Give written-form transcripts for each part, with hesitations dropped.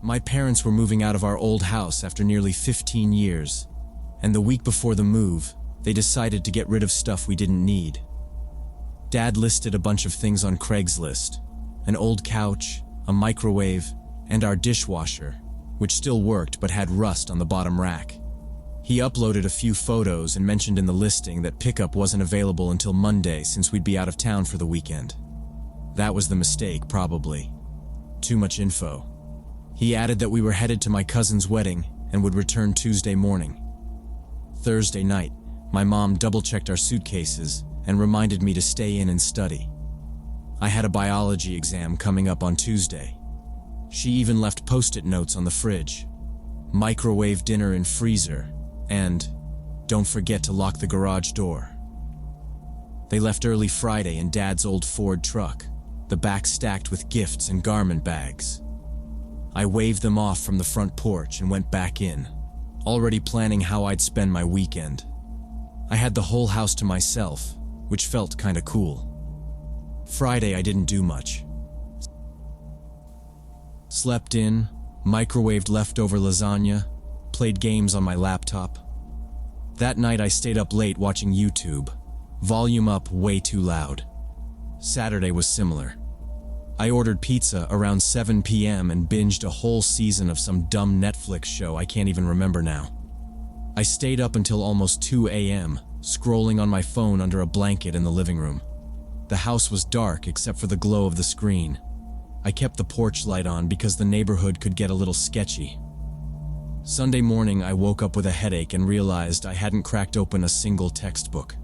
My parents were moving out of our old house after nearly 15 years, and the week before the move, they decided to get rid of stuff we didn't need. Dad listed a bunch of things on Craigslist: an old couch, a microwave, and our dishwasher, which still worked but had rust on the bottom rack. He uploaded a few photos and mentioned in the listing that pickup wasn't available until Monday since we'd be out of town for the weekend. That was the mistake, probably. Too much info. He added that we were headed to my cousin's wedding and would return Tuesday morning. Thursday night, my mom double-checked our suitcases and reminded me to stay in and study. I had a biology exam coming up on Tuesday. She even left post-it notes on the fridge. Microwave dinner in freezer, and don't forget to lock the garage door. They left early Friday in Dad's old Ford truck, the back stacked with gifts and garment bags. I waved them off from the front porch and went back in, already planning how I'd spend my weekend. I had the whole house to myself, which felt kinda cool. Friday I didn't do much. Slept in, microwaved leftover lasagna, played games on my laptop. That night I stayed up late watching YouTube, volume up way too loud. Saturday was similar. I ordered pizza around 7 p.m. and binged a whole season of some dumb Netflix show I can't even remember now. I stayed up until almost 2 a.m., scrolling on my phone under a blanket in the living room. The house was dark except for the glow of the screen. I kept the porch light on because the neighborhood could get a little sketchy. Sunday morning, I woke up with a headache and realized I hadn't cracked open a single textbook.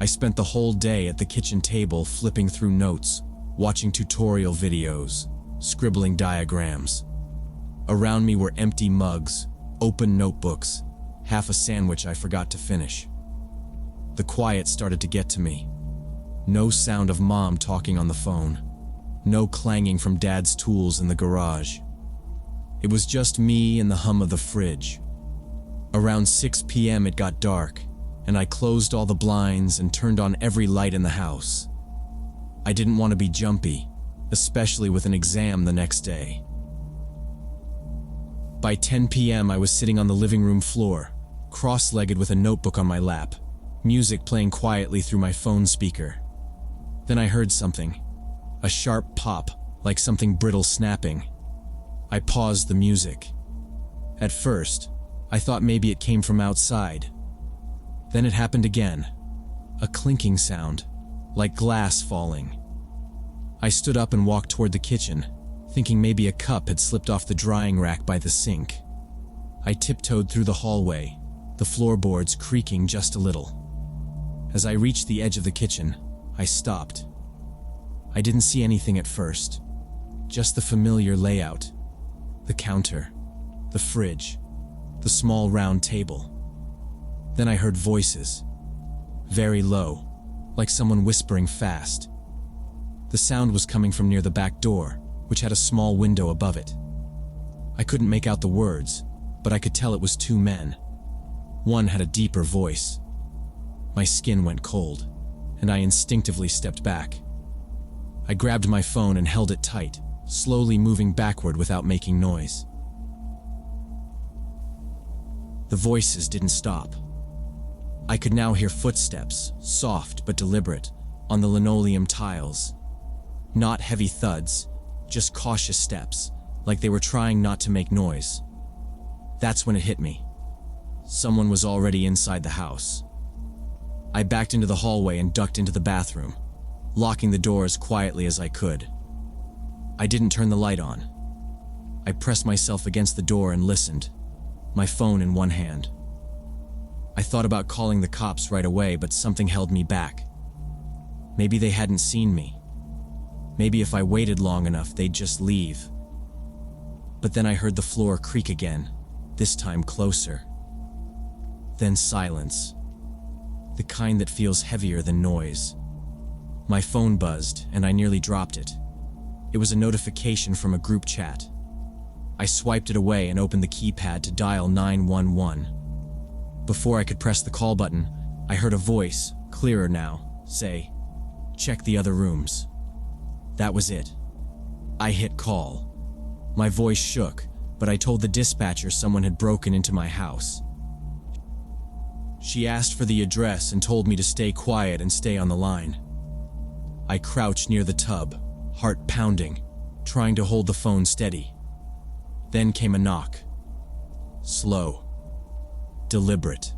I spent the whole day at the kitchen table flipping through notes, watching tutorial videos, scribbling diagrams. Around me were empty mugs, open notebooks, half a sandwich I forgot to finish. The quiet started to get to me. No sound of Mom talking on the phone. No clanging from Dad's tools in the garage. It was just me and the hum of the fridge. Around 6 p.m. it got dark, and I closed all the blinds and turned on every light in the house. I didn't want to be jumpy, especially with an exam the next day. By 10 p.m. I was sitting on the living room floor, cross-legged with a notebook on my lap, music playing quietly through my phone speaker. Then I heard something. A sharp pop, like something brittle snapping. I paused the music. At first, I thought maybe it came from outside. Then it happened again. A clinking sound, like glass falling. I stood up and walked toward the kitchen, thinking maybe a cup had slipped off the drying rack by the sink. I tiptoed through the hallway, the floorboards creaking just a little. As I reached the edge of the kitchen, I stopped. I didn't see anything at first, just the familiar layout. The counter, the fridge, the small round table. Then I heard voices, very low, like someone whispering fast. The sound was coming from near the back door, which had a small window above it. I couldn't make out the words, but I could tell it was two men. One had a deeper voice. My skin went cold, and I instinctively stepped back. I grabbed my phone and held it tight, slowly moving backward without making noise. The voices didn't stop. I could now hear footsteps, soft but deliberate, on the linoleum tiles. Not heavy thuds, just cautious steps, like they were trying not to make noise. That's when it hit me. Someone was already inside the house. I backed into the hallway and ducked into the bathroom, locking the door as quietly as I could. I didn't turn the light on. I pressed myself against the door and listened, my phone in one hand. I thought about calling the cops right away, but something held me back. Maybe they hadn't seen me. Maybe if I waited long enough, they'd just leave. But then I heard the floor creak again, this time closer. Then silence. The kind that feels heavier than noise. My phone buzzed, and I nearly dropped it. It was a notification from a group chat. I swiped it away and opened the keypad to dial 911. Before I could press the call button, I heard a voice, clearer now, say, "Check the other rooms." That was it. I hit call. My voice shook, but I told the dispatcher someone had broken into my house. She asked for the address and told me to stay quiet and stay on the line. I crouched near the tub, heart pounding, trying to hold the phone steady. Then came a knock. Slow. Deliberate.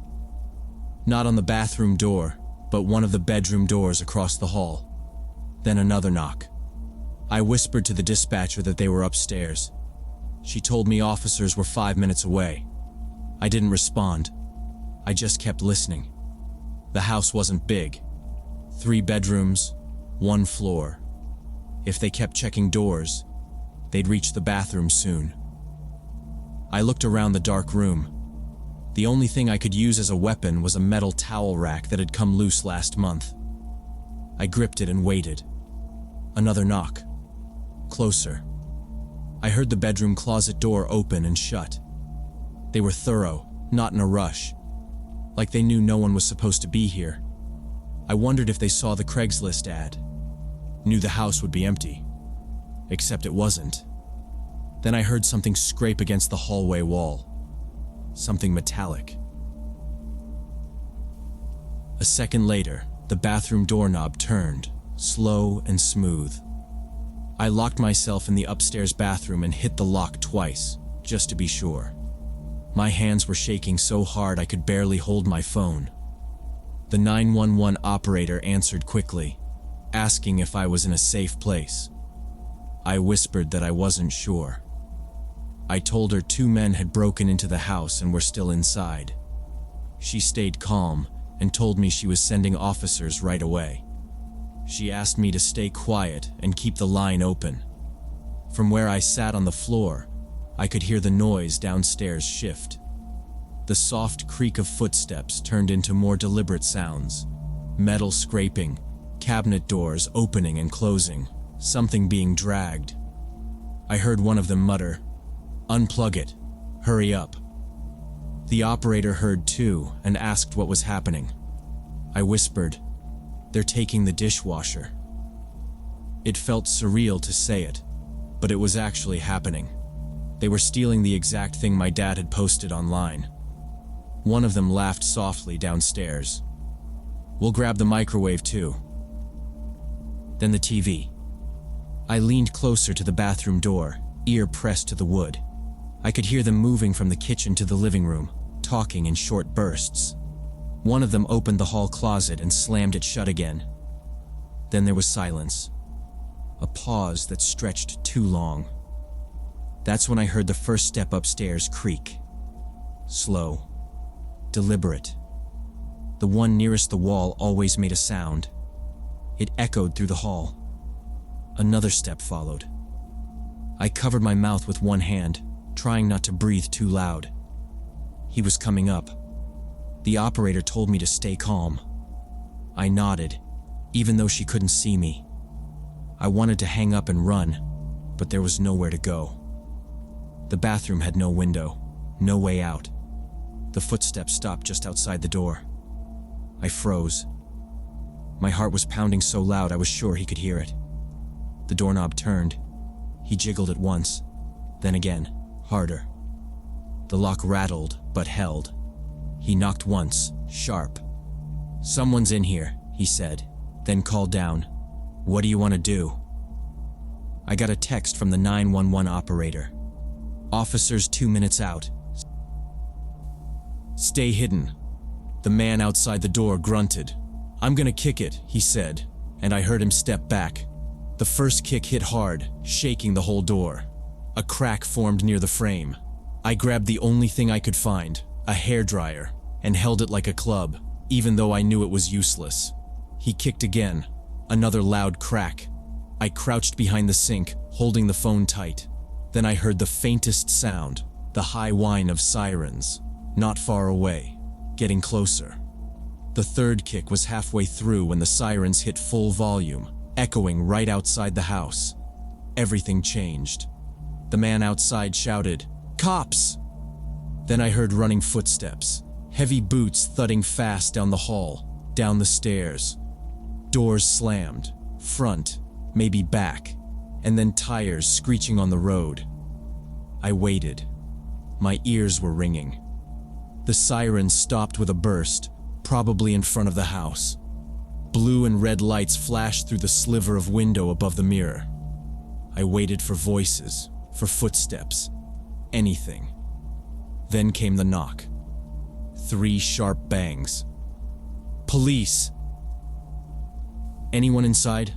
Not on the bathroom door, but one of the bedroom doors across the hall. Then another knock. I whispered to the dispatcher that they were upstairs. She told me officers were 5 minutes away. I didn't respond. I just kept listening. The house wasn't big. 3 bedrooms, 1 floor. If they kept checking doors, they'd reach the bathroom soon. I looked around the dark room. The only thing I could use as a weapon was a metal towel rack that had come loose last month. I gripped it and waited. Another knock. Closer. I heard the bedroom closet door open and shut. They were thorough, not in a rush. Like they knew no one was supposed to be here. I wondered if they saw the Craigslist ad. Knew the house would be empty. Except it wasn't. Then I heard something scrape against the hallway wall. Something metallic. A second later, the bathroom doorknob turned, slow and smooth. I locked myself in the upstairs bathroom and hit the lock twice, just to be sure. My hands were shaking so hard I could barely hold my phone. The 911 operator answered quickly, asking if I was in a safe place. I whispered that I wasn't sure. I told her 2 men had broken into the house and were still inside. She stayed calm and told me she was sending officers right away. She asked me to stay quiet and keep the line open. From where I sat on the floor, I could hear the noise downstairs shift. The soft creak of footsteps turned into more deliberate sounds. Metal scraping, cabinet doors opening and closing, something being dragged. I heard one of them mutter, "Unplug it. Hurry up." The operator heard too and asked what was happening. I whispered, "They're taking the dishwasher." It felt surreal to say it, but it was actually happening. They were stealing the exact thing my dad had posted online. One of them laughed softly downstairs. "We'll grab the microwave too." Then the TV. I leaned closer to the bathroom door, ear pressed to the wood. I could hear them moving from the kitchen to the living room, talking in short bursts. One of them opened the hall closet and slammed it shut again. Then there was silence. A pause that stretched too long. That's when I heard the first step upstairs creak. Slow. Deliberate. The one nearest the wall always made a sound. It echoed through the hall. Another step followed. I covered my mouth with one hand, trying not to breathe too loud. He was coming up. The operator told me to stay calm. I nodded, even though she couldn't see me. I wanted to hang up and run, but there was nowhere to go. The bathroom had no window, no way out. The footsteps stopped just outside the door. I froze. My heart was pounding so loud I was sure he could hear it. The doorknob turned. He jiggled it once, then again, harder. The lock rattled, but held. He knocked once, sharp. "Someone's in here," he said, then called down, "What do you want to do?" I got a text from the 911 operator. "Officers 2 minutes out. Stay hidden." The man outside the door grunted. "I'm gonna kick it," he said, and I heard him step back. The first kick hit hard, shaking the whole door. A crack formed near the frame. I grabbed the only thing I could find, a hairdryer, and held it like a club, even though I knew it was useless. He kicked again. Another loud crack. I crouched behind the sink, holding the phone tight. Then I heard the faintest sound, the high whine of sirens, not far away, getting closer. The third kick was halfway through when the sirens hit full volume, echoing right outside the house. Everything changed. The man outside shouted, "Cops!" Then I heard running footsteps, heavy boots thudding fast down the hall, down the stairs. Doors slammed, front, maybe back, and then tires screeching on the road. I waited, My ears were ringing. The siren stopped with a burst, probably in front of the house. Blue and red lights flashed through the sliver of window above the mirror. I waited for voices, for footsteps, anything. Then came the knock. 3 sharp bangs. "Police!" "Anyone inside?"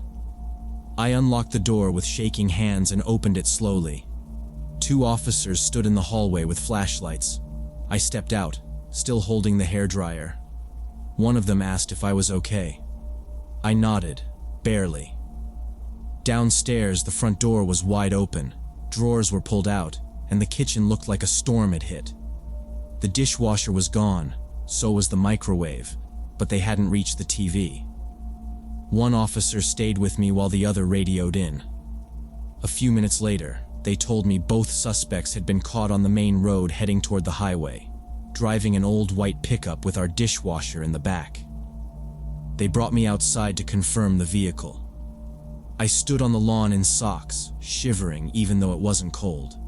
I unlocked the door with shaking hands and opened it slowly. 2 officers stood in the hallway with flashlights. I stepped out, still holding the hairdryer. One of them asked if I was okay. I nodded, barely. Downstairs, the front door was wide open, drawers were pulled out, and the kitchen looked like a storm had hit. The dishwasher was gone, so was the microwave, but they hadn't reached the TV. One officer stayed with me while the other radioed in. A few minutes later, they told me both suspects had been caught on the main road heading toward the highway, driving an old white pickup with our dishwasher in the back. They brought me outside to confirm the vehicle. I stood on the lawn in socks, shivering even though it wasn't cold.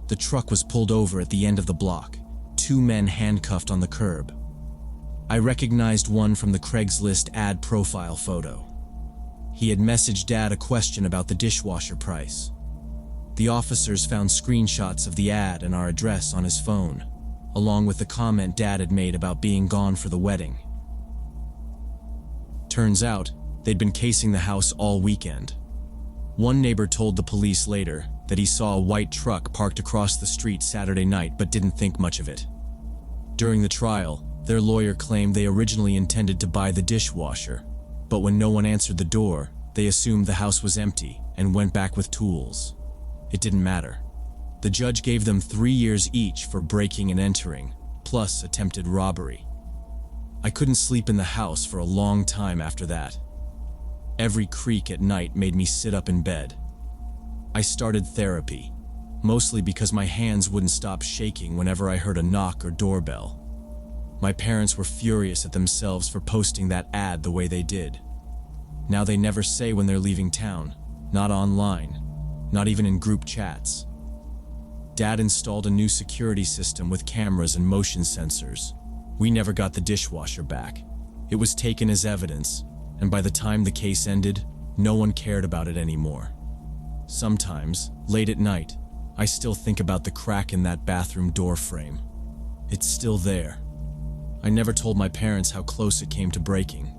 The truck was pulled over at the end of the block, 2 men handcuffed on the curb. I recognized one from the Craigslist ad profile photo. He had messaged Dad a question about the dishwasher price. The officers found screenshots of the ad and our address on his phone, along with the comment Dad had made about being gone for the wedding. Turns out, they'd been casing the house all weekend. One neighbor told the police later that he saw a white truck parked across the street Saturday night but didn't think much of it. During the trial, their lawyer claimed they originally intended to buy the dishwasher, but when no one answered the door, they assumed the house was empty and went back with tools. It didn't matter. The judge gave them 3 years each for breaking and entering, plus attempted robbery. I couldn't sleep in the house for a long time after that. Every creak at night made me sit up in bed. I started therapy, mostly because my hands wouldn't stop shaking whenever I heard a knock or doorbell. My parents were furious at themselves for posting that ad the way they did. Now they never say when they're leaving town, not online, not even in group chats. Dad installed a new security system with cameras and motion sensors. We never got the dishwasher back. It was taken as evidence, and by the time the case ended, no one cared about it anymore. Sometimes, late at night, I still think about the crack in that bathroom door frame. It's still there. I never told my parents how close it came to breaking.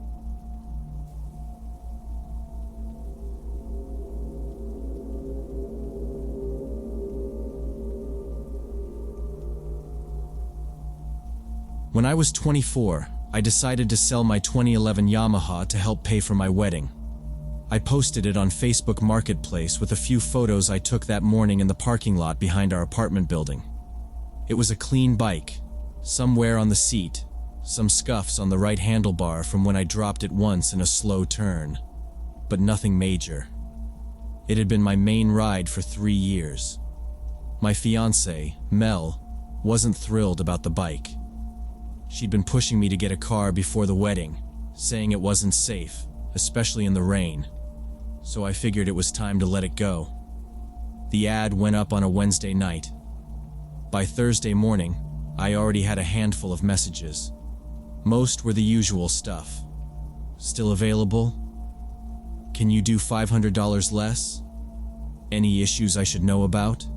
When I was 24, I decided to sell my 2011 Yamaha to help pay for my wedding. I posted it on Facebook Marketplace with a few photos I took that morning in the parking lot behind our apartment building. It was a clean bike, some wear on the seat, some scuffs on the right handlebar from when I dropped it once in a slow turn, but nothing major. It had been my main ride for 3 years. My fiancée, Mel, wasn't thrilled about the bike. She'd been pushing me to get a car before the wedding, saying it wasn't safe, especially in the rain. So I figured it was time to let it go. The ad went up on a Wednesday night. By Thursday morning, I already had a handful of messages. Most were the usual stuff. Still available? Can you do $500 less? Any issues I should know about?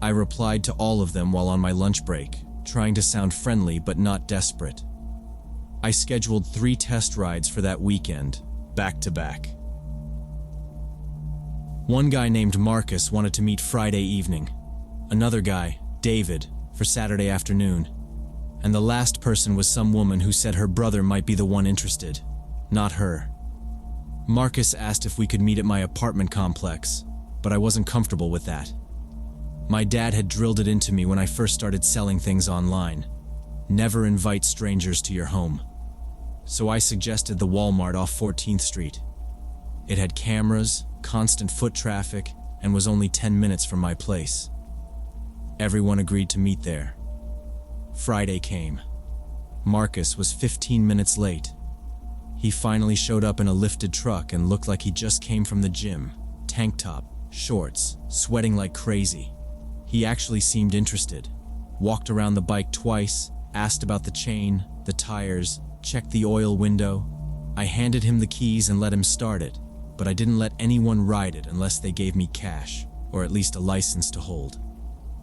I replied to all of them while on my lunch break, trying to sound friendly but not desperate. I scheduled 3 test rides for that weekend, back to back. One guy named Marcus wanted to meet Friday evening, another guy, David, for Saturday afternoon, and the last person was some woman who said her brother might be the one interested, not her. Marcus asked if we could meet at my apartment complex, but I wasn't comfortable with that. My dad had drilled it into me when I first started selling things online. Never invite strangers to your home. So I suggested the Walmart off 14th Street. It had cameras, constant foot traffic, and was only 10 minutes from my place. Everyone agreed to meet there. Friday came. Marcus was 15 minutes late. He finally showed up in a lifted truck and looked like he just came from the gym, tank top, shorts, sweating like crazy. He actually seemed interested. Walked around the bike twice, asked about the chain, the tires, checked the oil window. I handed him the keys and let him start it, but I didn't let anyone ride it unless they gave me cash, or at least a license to hold.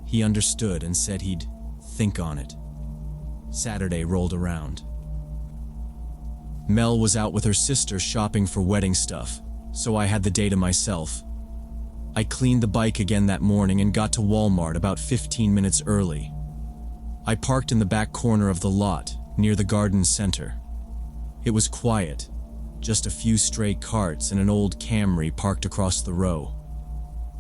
He understood and said he'd think on it. Saturday rolled around. Mel was out with her sister shopping for wedding stuff, so I had the day to myself. I cleaned the bike again that morning and got to Walmart about 15 minutes early. I parked in the back corner of the lot, near the garden center. It was quiet, just a few stray carts and an old Camry parked across the row.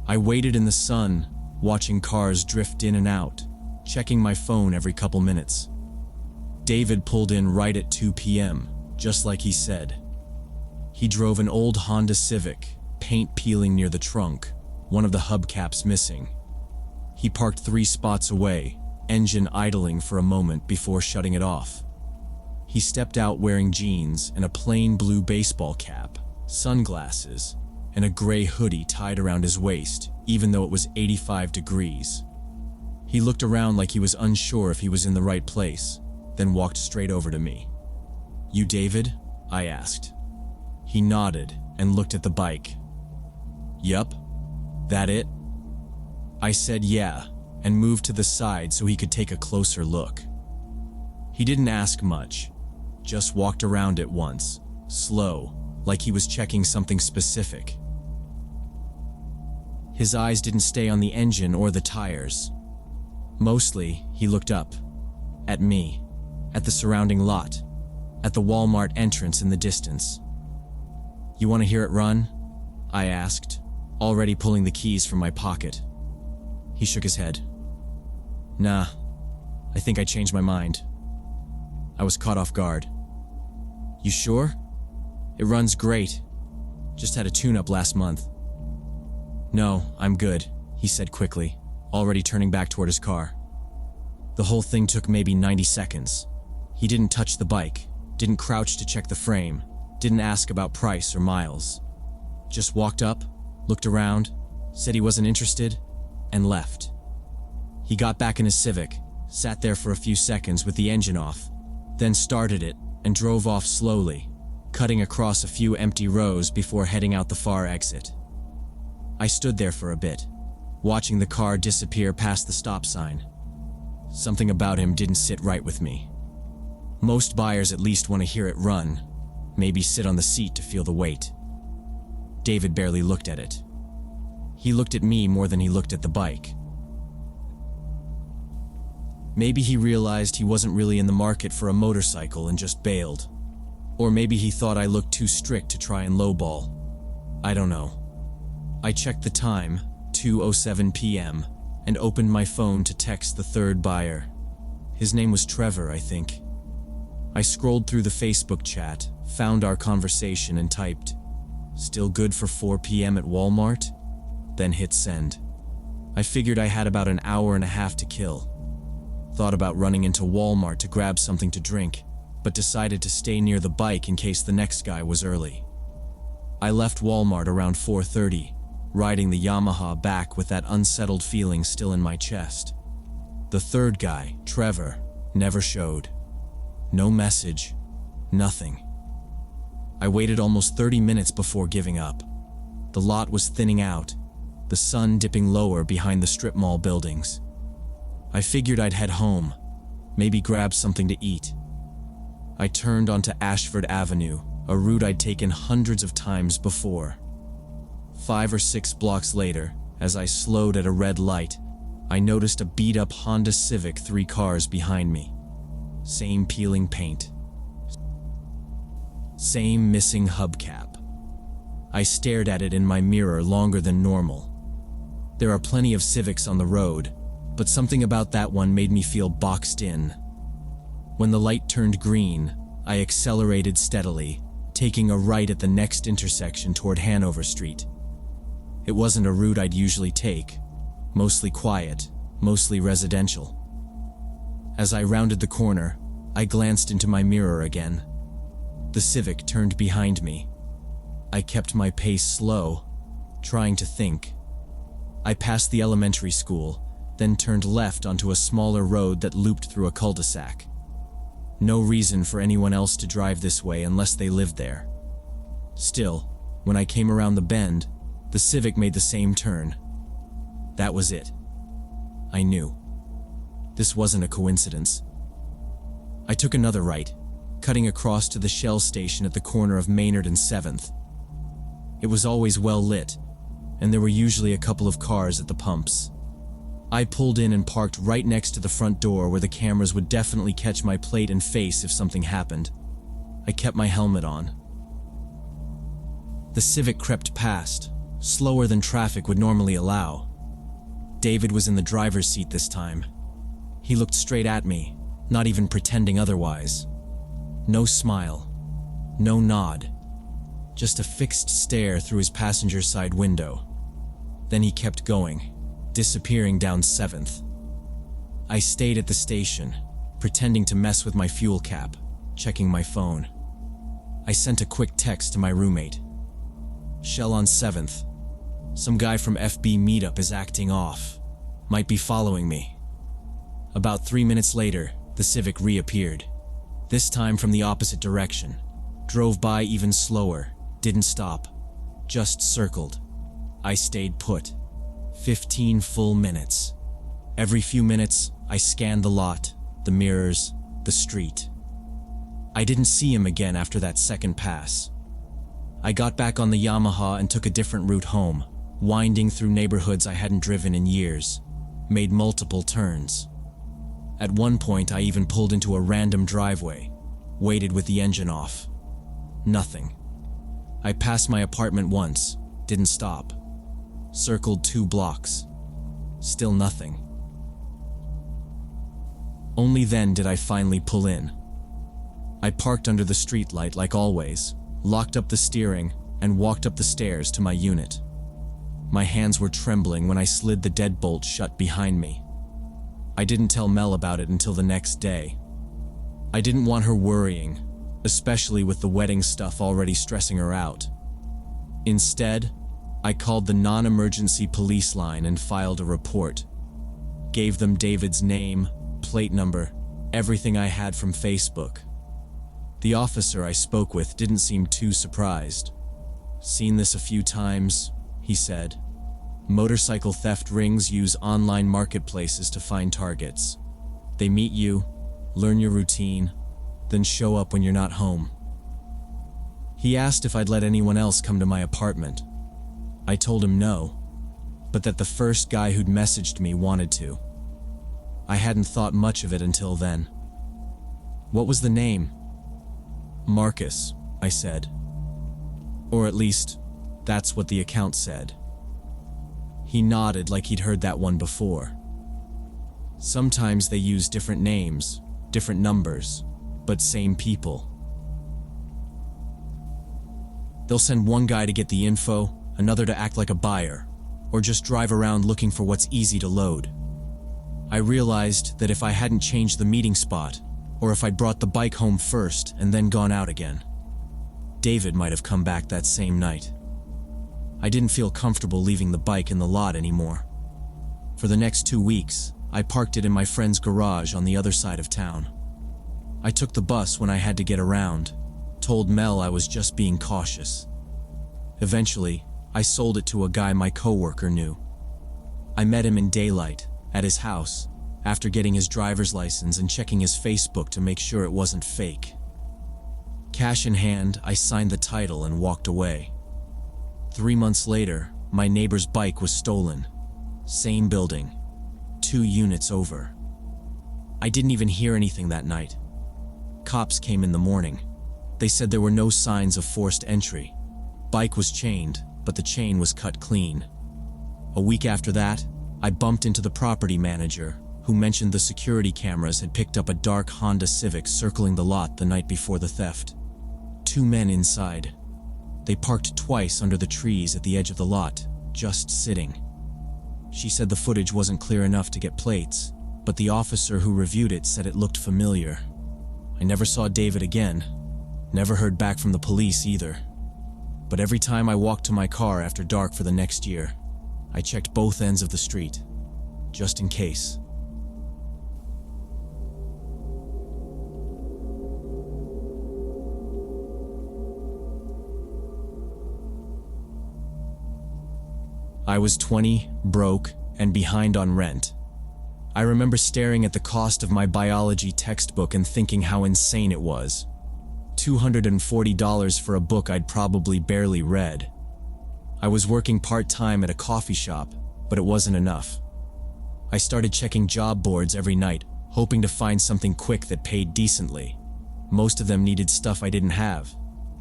I waited in the sun, watching cars drift in and out, checking my phone every couple minutes. David pulled in right at 2 p.m., just like he said. He drove an old Honda Civic, paint peeling near the trunk, one of the hubcaps missing. He parked 3 spots away, engine idling for a moment before shutting it off. He stepped out wearing jeans and a plain blue baseball cap, sunglasses, and a gray hoodie tied around his waist, even though it was 85 degrees. He looked around like he was unsure if he was in the right place, then walked straight over to me. "You David?" I asked. He nodded and looked at the bike. "Yup. That it?" I said yeah, and moved to the side so he could take a closer look. He didn't ask much, just walked around it once, slow, like he was checking something specific. His eyes didn't stay on the engine or the tires. Mostly, he looked up, at me, at the surrounding lot, at the Walmart entrance in the distance. "You want to hear it run?" I asked, already pulling the keys from my pocket. He shook his head. "Nah, I think I changed my mind." I was caught off guard. "You sure? It runs great. Just had a tune-up last month." "No, I'm good," he said quickly, already turning back toward his car. The whole thing took maybe 90 seconds. He didn't touch the bike, didn't crouch to check the frame, didn't ask about price or miles. Just walked up, looked around, said he wasn't interested, and left. He got back in his Civic, sat there for a few seconds with the engine off, then started it and drove off slowly, cutting across a few empty rows before heading out the far exit. I stood there for a bit, watching the car disappear past the stop sign. Something about him didn't sit right with me. Most buyers at least want to hear it run, maybe sit on the seat to feel the weight. David barely looked at it. He looked at me more than he looked at the bike. Maybe he realized he wasn't really in the market for a motorcycle and just bailed. Or maybe he thought I looked too strict to try and lowball. I don't know. I checked the time, 2:07 p.m., and opened my phone to text the third buyer. His name was Trevor, I think. I scrolled through the Facebook chat, found our conversation and typed, "Still good for 4 p.m. at Walmart?" Then hit send. I figured I had about an hour and a half to kill. Thought about running into Walmart to grab something to drink, but decided to stay near the bike in case the next guy was early. I left Walmart around 4:30, riding the Yamaha back with that unsettled feeling still in my chest. The third guy, Trevor, never showed. No message, nothing. I waited almost 30 minutes before giving up. The lot was thinning out, the sun dipping lower behind the strip mall buildings. I figured I'd head home, maybe grab something to eat. I turned onto Ashford Avenue, a route I'd taken hundreds of times before. 5 or 6 blocks later, as I slowed at a red light, I noticed a beat-up Honda Civic 3 cars behind me. Same peeling paint. Same missing hubcap. I stared at it in my mirror longer than normal. There are plenty of Civics on the road, but something about that one made me feel boxed in. When the light turned green, I accelerated steadily, taking a right at the next intersection toward Hanover Street. It wasn't a route I'd usually take, mostly quiet, mostly residential. As I rounded the corner, I glanced into my mirror again. The Civic turned behind me. I kept my pace slow, trying to think. I passed the elementary school, then turned left onto a smaller road that looped through a cul-de-sac. No reason for anyone else to drive this way unless they lived there. Still, when I came around the bend, the Civic made the same turn. That was it. I knew. This wasn't a coincidence. I took another right, cutting across to the Shell station at the corner of Maynard and 7th. It was always well lit, and there were usually a couple of cars at the pumps. I pulled in and parked right next to the front door where the cameras would definitely catch my plate and face if something happened. I kept my helmet on. The Civic crept past, slower than traffic would normally allow. David was in the driver's seat this time. He looked straight at me, not even pretending otherwise. No smile, no nod, just a fixed stare through his passenger side window. Then he kept going, disappearing down 7th. I stayed at the station, pretending to mess with my fuel cap, checking my phone. I sent a quick text to my roommate. Shell on 7th. Some guy from FB meetup is acting off. Might be following me. About 3 minutes later, the Civic reappeared. This time from the opposite direction. Drove by even slower, didn't stop, just circled. I stayed put. 15 full minutes. Every few minutes, I scanned the lot, the mirrors, the street. I didn't see him again after that second pass. I got back on the Yamaha and took a different route home, winding through neighborhoods I hadn't driven in years, made multiple turns. At one point, I even pulled into a random driveway, waited with the engine off. Nothing. I passed my apartment once, didn't stop. Circled 2 blocks. Still nothing. Only then did I finally pull in. I parked under the streetlight like always, locked up the steering, and walked up the stairs to my unit. My hands were trembling when I slid the deadbolt shut behind me. I didn't tell Mel about it until the next day. I didn't want her worrying, especially with the wedding stuff already stressing her out. Instead, I called the non-emergency police line and filed a report. Gave them David's name, plate number, everything I had from Facebook. The officer I spoke with didn't seem too surprised. Seen this a few times, he said. Motorcycle theft rings use online marketplaces to find targets. They meet you, learn your routine, then show up when you're not home. He asked if I'd let anyone else come to my apartment. I told him no, but that the first guy who'd messaged me wanted to. I hadn't thought much of it until then. What was the name? Marcus, I said. Or at least, that's what the account said. He nodded like he'd heard that one before. Sometimes they use different names, different numbers, but same people. They'll send one guy to get the info, another to act like a buyer, or just drive around looking for what's easy to load. I realized that if I hadn't changed the meeting spot, or if I'd brought the bike home first and then gone out again, David might have come back that same night. I didn't feel comfortable leaving the bike in the lot anymore. For the next 2 weeks, I parked it in my friend's garage on the other side of town. I took the bus when I had to get around, told Mel I was just being cautious. Eventually, I sold it to a guy my coworker knew. I met him in daylight, at his house, after getting his driver's license and checking his Facebook to make sure it wasn't fake. Cash in hand, I signed the title and walked away. 3 months later, my neighbor's bike was stolen. Same building, 2 units over. I didn't even hear anything that night. Cops came in the morning. They said there were no signs of forced entry. Bike was chained, but the chain was cut clean. A week after that, I bumped into the property manager, who mentioned the security cameras had picked up a dark Honda Civic circling the lot the night before the theft. 2 men inside. They parked twice under the trees at the edge of the lot, just sitting. She said the footage wasn't clear enough to get plates, but the officer who reviewed it said it looked familiar. I never saw David again. Never heard back from the police either. But every time I walked to my car after dark for the next year, I checked both ends of the street. just in case. I was 20, broke, and behind on rent. I remember staring at the cost of my biology textbook and thinking how insane it was. $240 for a book I'd probably barely read. I was working part-time at a coffee shop, but it wasn't enough. I started checking job boards every night, hoping to find something quick that paid decently. Most of them needed stuff I didn't have.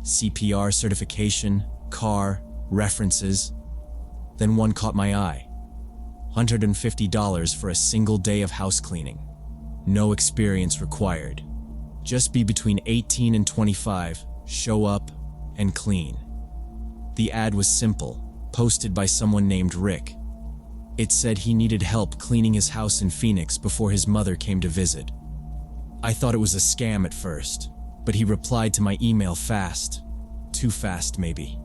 CPR certification, car, references. Then one caught my eye. $150 for a single day of house cleaning. No experience required. Just be between 18 and 25, show up, and clean. The ad was simple, posted by someone named Rick. It said he needed help cleaning his house in Phoenix before his mother came to visit. I thought it was a scam at first, but he replied to my email fast. Too fast, maybe.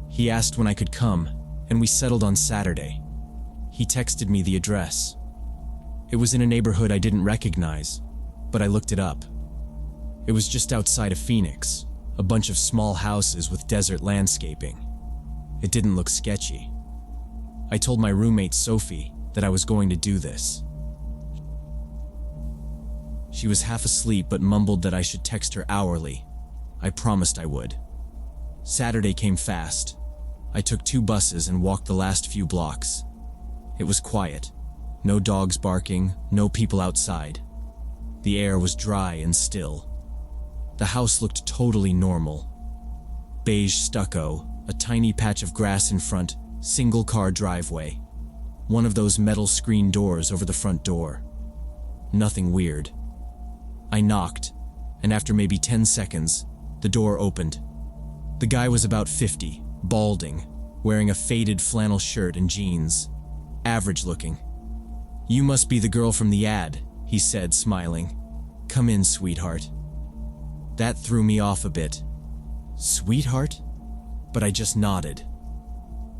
He asked when I could come, and we settled on Saturday. He texted me the address. It was in a neighborhood I didn't recognize, but I looked it up. It was just outside of Phoenix, a bunch of small houses with desert landscaping. It didn't look sketchy. I told my roommate Sophie that I was going to do this. She was half asleep but mumbled that I should text her hourly. I promised I would. Saturday came fast. I took 2 buses and walked the last few blocks. It was quiet. No dogs barking, no people outside. The air was dry and still. The house looked totally normal. Beige stucco, a tiny patch of grass in front, single-car driveway. One of those metal screen doors over the front door. Nothing weird. I knocked, and after maybe 10 seconds, the door opened. The guy was about 50, balding, wearing a faded flannel shirt and jeans. Average looking. "You must be the girl from the ad," he said, smiling. "Come in, sweetheart." That threw me off a bit. Sweetheart? But I just nodded.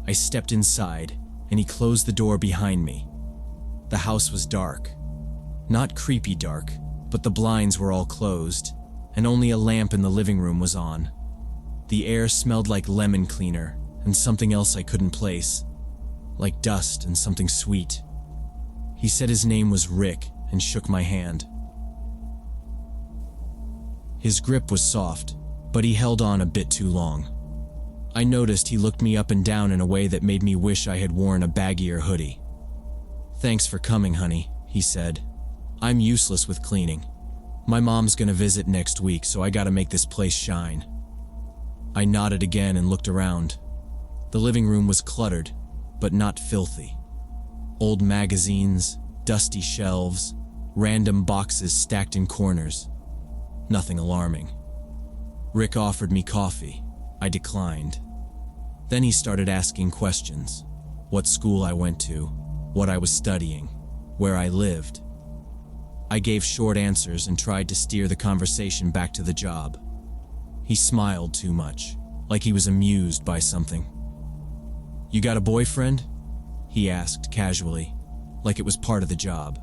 I stepped inside, and he closed the door behind me. The house was dark. Not creepy dark, but the blinds were all closed, and only a lamp in the living room was on. The air smelled like lemon cleaner, and something else I couldn't place. Like dust and something sweet. He said his name was Rick and shook my hand. His grip was soft, but he held on a bit too long. I noticed he looked me up and down in a way that made me wish I had worn a baggier hoodie. "Thanks for coming, honey," he said. "I'm useless with cleaning. My mom's gonna visit next week, so I gotta make this place shine." I nodded again and looked around. The living room was cluttered, but not filthy. Old magazines, dusty shelves, random boxes stacked in corners. Nothing alarming. Rick offered me coffee. I declined. Then he started asking questions. What school I went to, what I was studying, where I lived. I gave short answers and tried to steer the conversation back to the job. He smiled too much, like he was amused by something. "You got a boyfriend?" he asked casually, like it was part of the job.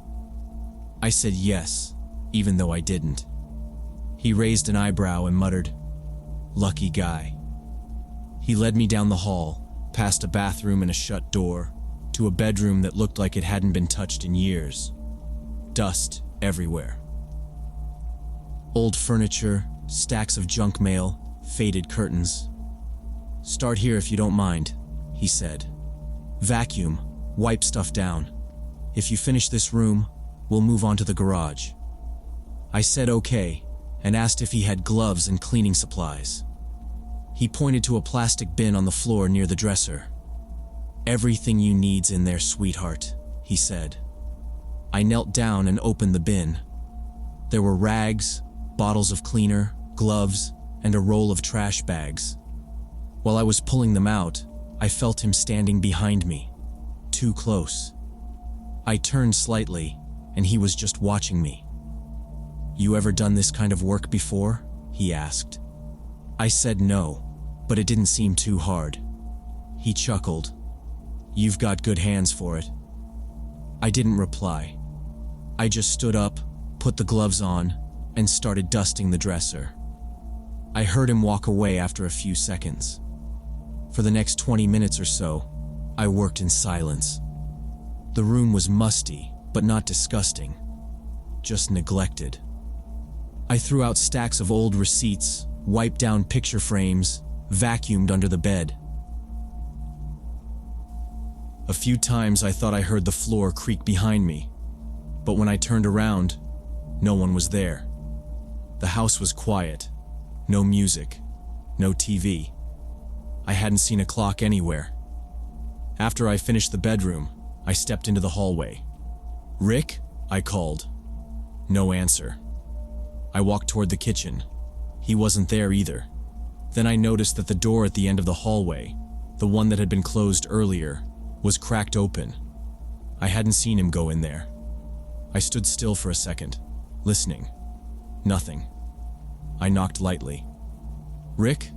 I said yes, even though I didn't. He raised an eyebrow and muttered, "Lucky guy." He led me down the hall, past a bathroom and a shut door, to a bedroom that looked like it hadn't been touched in years. Dust everywhere. Old furniture, stacks of junk mail, faded curtains. "Start here if you don't mind," he said. "Vacuum, wipe stuff down. If you finish this room, we'll move on to the garage." I said okay, and asked if he had gloves and cleaning supplies. He pointed to a plastic bin on the floor near the dresser. "Everything you need's in there, sweetheart," he said. I knelt down and opened the bin. There were rags, bottles of cleaner, gloves, and a roll of trash bags. While I was pulling them out, I felt him standing behind me, too close. I turned slightly, and he was just watching me. "You ever done this kind of work before?" he asked. I said no, but it didn't seem too hard. He chuckled. "You've got good hands for it." I didn't reply. I just stood up, put the gloves on, and started dusting the dresser. I heard him walk away after a few seconds. For the next 20 minutes or so, I worked in silence. The room was musty, but not disgusting, just neglected. I threw out stacks of old receipts, wiped down picture frames, vacuumed under the bed. A few times I thought I heard the floor creak behind me, but when I turned around, no one was there. The house was quiet, no music, no TV. I hadn't seen a clock anywhere. After I finished the bedroom, I stepped into the hallway. "Rick?" I called. No answer. I walked toward the kitchen. He wasn't there either. Then I noticed that the door at the end of the hallway, the one that had been closed earlier, was cracked open. I hadn't seen him go in there. I stood still for a second, listening. Nothing. I knocked lightly. "Rick?"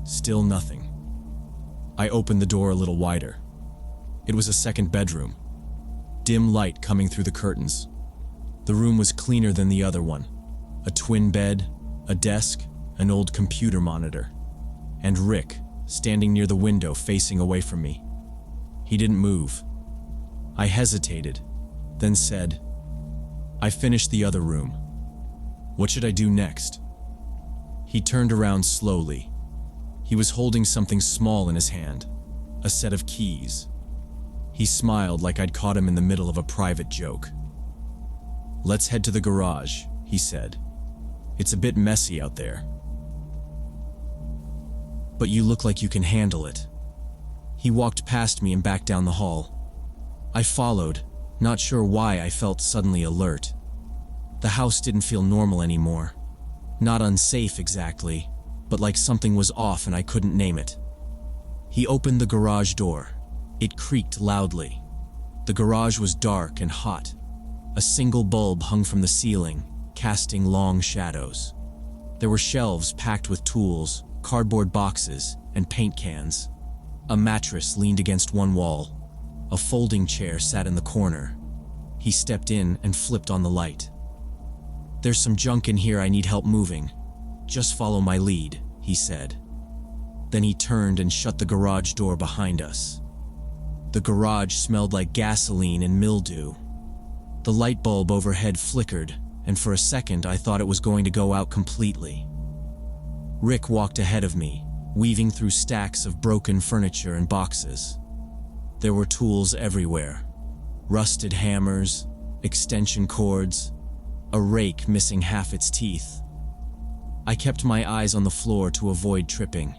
Still nothing. I opened the door a little wider. It was a second bedroom. Dim light coming through the curtains. The room was cleaner than the other one. A twin bed, a desk, an old computer monitor, and Rick standing near the window facing away from me. He didn't move. I hesitated, then said, "I finished the other room. What should I do next?" He turned around slowly. He was holding something small in his hand, a set of keys. He smiled like I'd caught him in the middle of a private joke. "Let's head to the garage," he said. "It's a bit messy out there. But you look like you can handle it." He walked past me and back down the hall. I followed, not sure why I felt suddenly alert. The house didn't feel normal anymore. Not unsafe exactly, but like something was off and I couldn't name it. He opened the garage door. It creaked loudly. The garage was dark and hot. A single bulb hung from the ceiling, casting long shadows. There were shelves packed with tools, cardboard boxes, and paint cans. A mattress leaned against one wall. A folding chair sat in the corner. He stepped in and flipped on the light. "There's some junk in here I need help moving. Just follow my lead," he said. Then he turned and shut the garage door behind us. The garage smelled like gasoline and mildew. The light bulb overhead flickered, and for a second I thought it was going to go out completely. Rick walked ahead of me, weaving through stacks of broken furniture and boxes. There were tools everywhere. Rusted hammers, extension cords, a rake missing half its teeth. I kept my eyes on the floor to avoid tripping.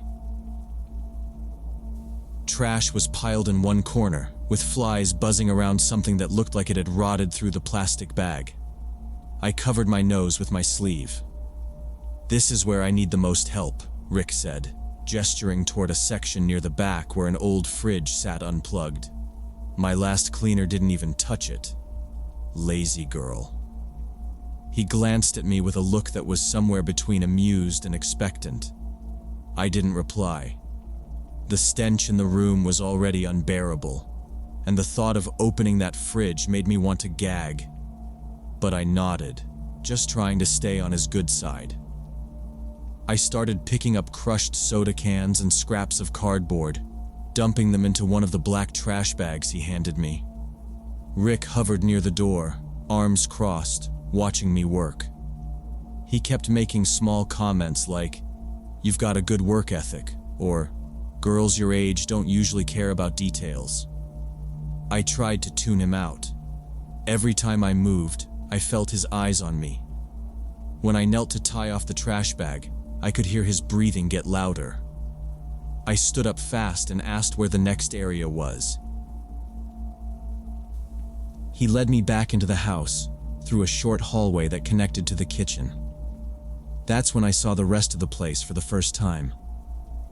Trash was piled in one corner, with flies buzzing around something that looked like it had rotted through the plastic bag. I covered my nose with my sleeve. "This is where I need the most help," Rick said, gesturing toward a section near the back where an old fridge sat unplugged. "My last cleaner didn't even touch it. Lazy girl." He glanced at me with a look that was somewhere between amused and expectant. I didn't reply. The stench in the room was already unbearable, and the thought of opening that fridge made me want to gag. But I nodded, just trying to stay on his good side. I started picking up crushed soda cans and scraps of cardboard, dumping them into one of the black trash bags he handed me. Rick hovered near the door, arms crossed, watching me work. He kept making small comments like, "You've got a good work ethic," or "Girls your age don't usually care about details." I tried to tune him out. Every time I moved, I felt his eyes on me. When I knelt to tie off the trash bag, I could hear his breathing get louder. I stood up fast and asked where the next area was. He led me back into the house, through a short hallway that connected to the kitchen. That's when I saw the rest of the place for the first time.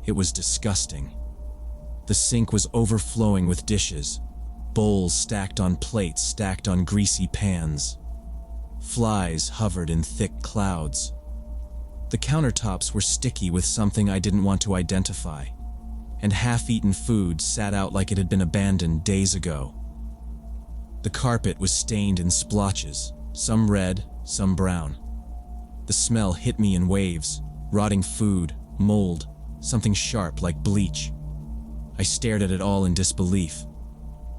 It was disgusting. The sink was overflowing with dishes, bowls stacked on plates stacked on greasy pans. Flies hovered in thick clouds. The countertops were sticky with something I didn't want to identify, and half-eaten food sat out like it had been abandoned days ago. The carpet was stained in splotches, some red, some brown. The smell hit me in waves, rotting food, mold, something sharp like bleach. I stared at it all in disbelief.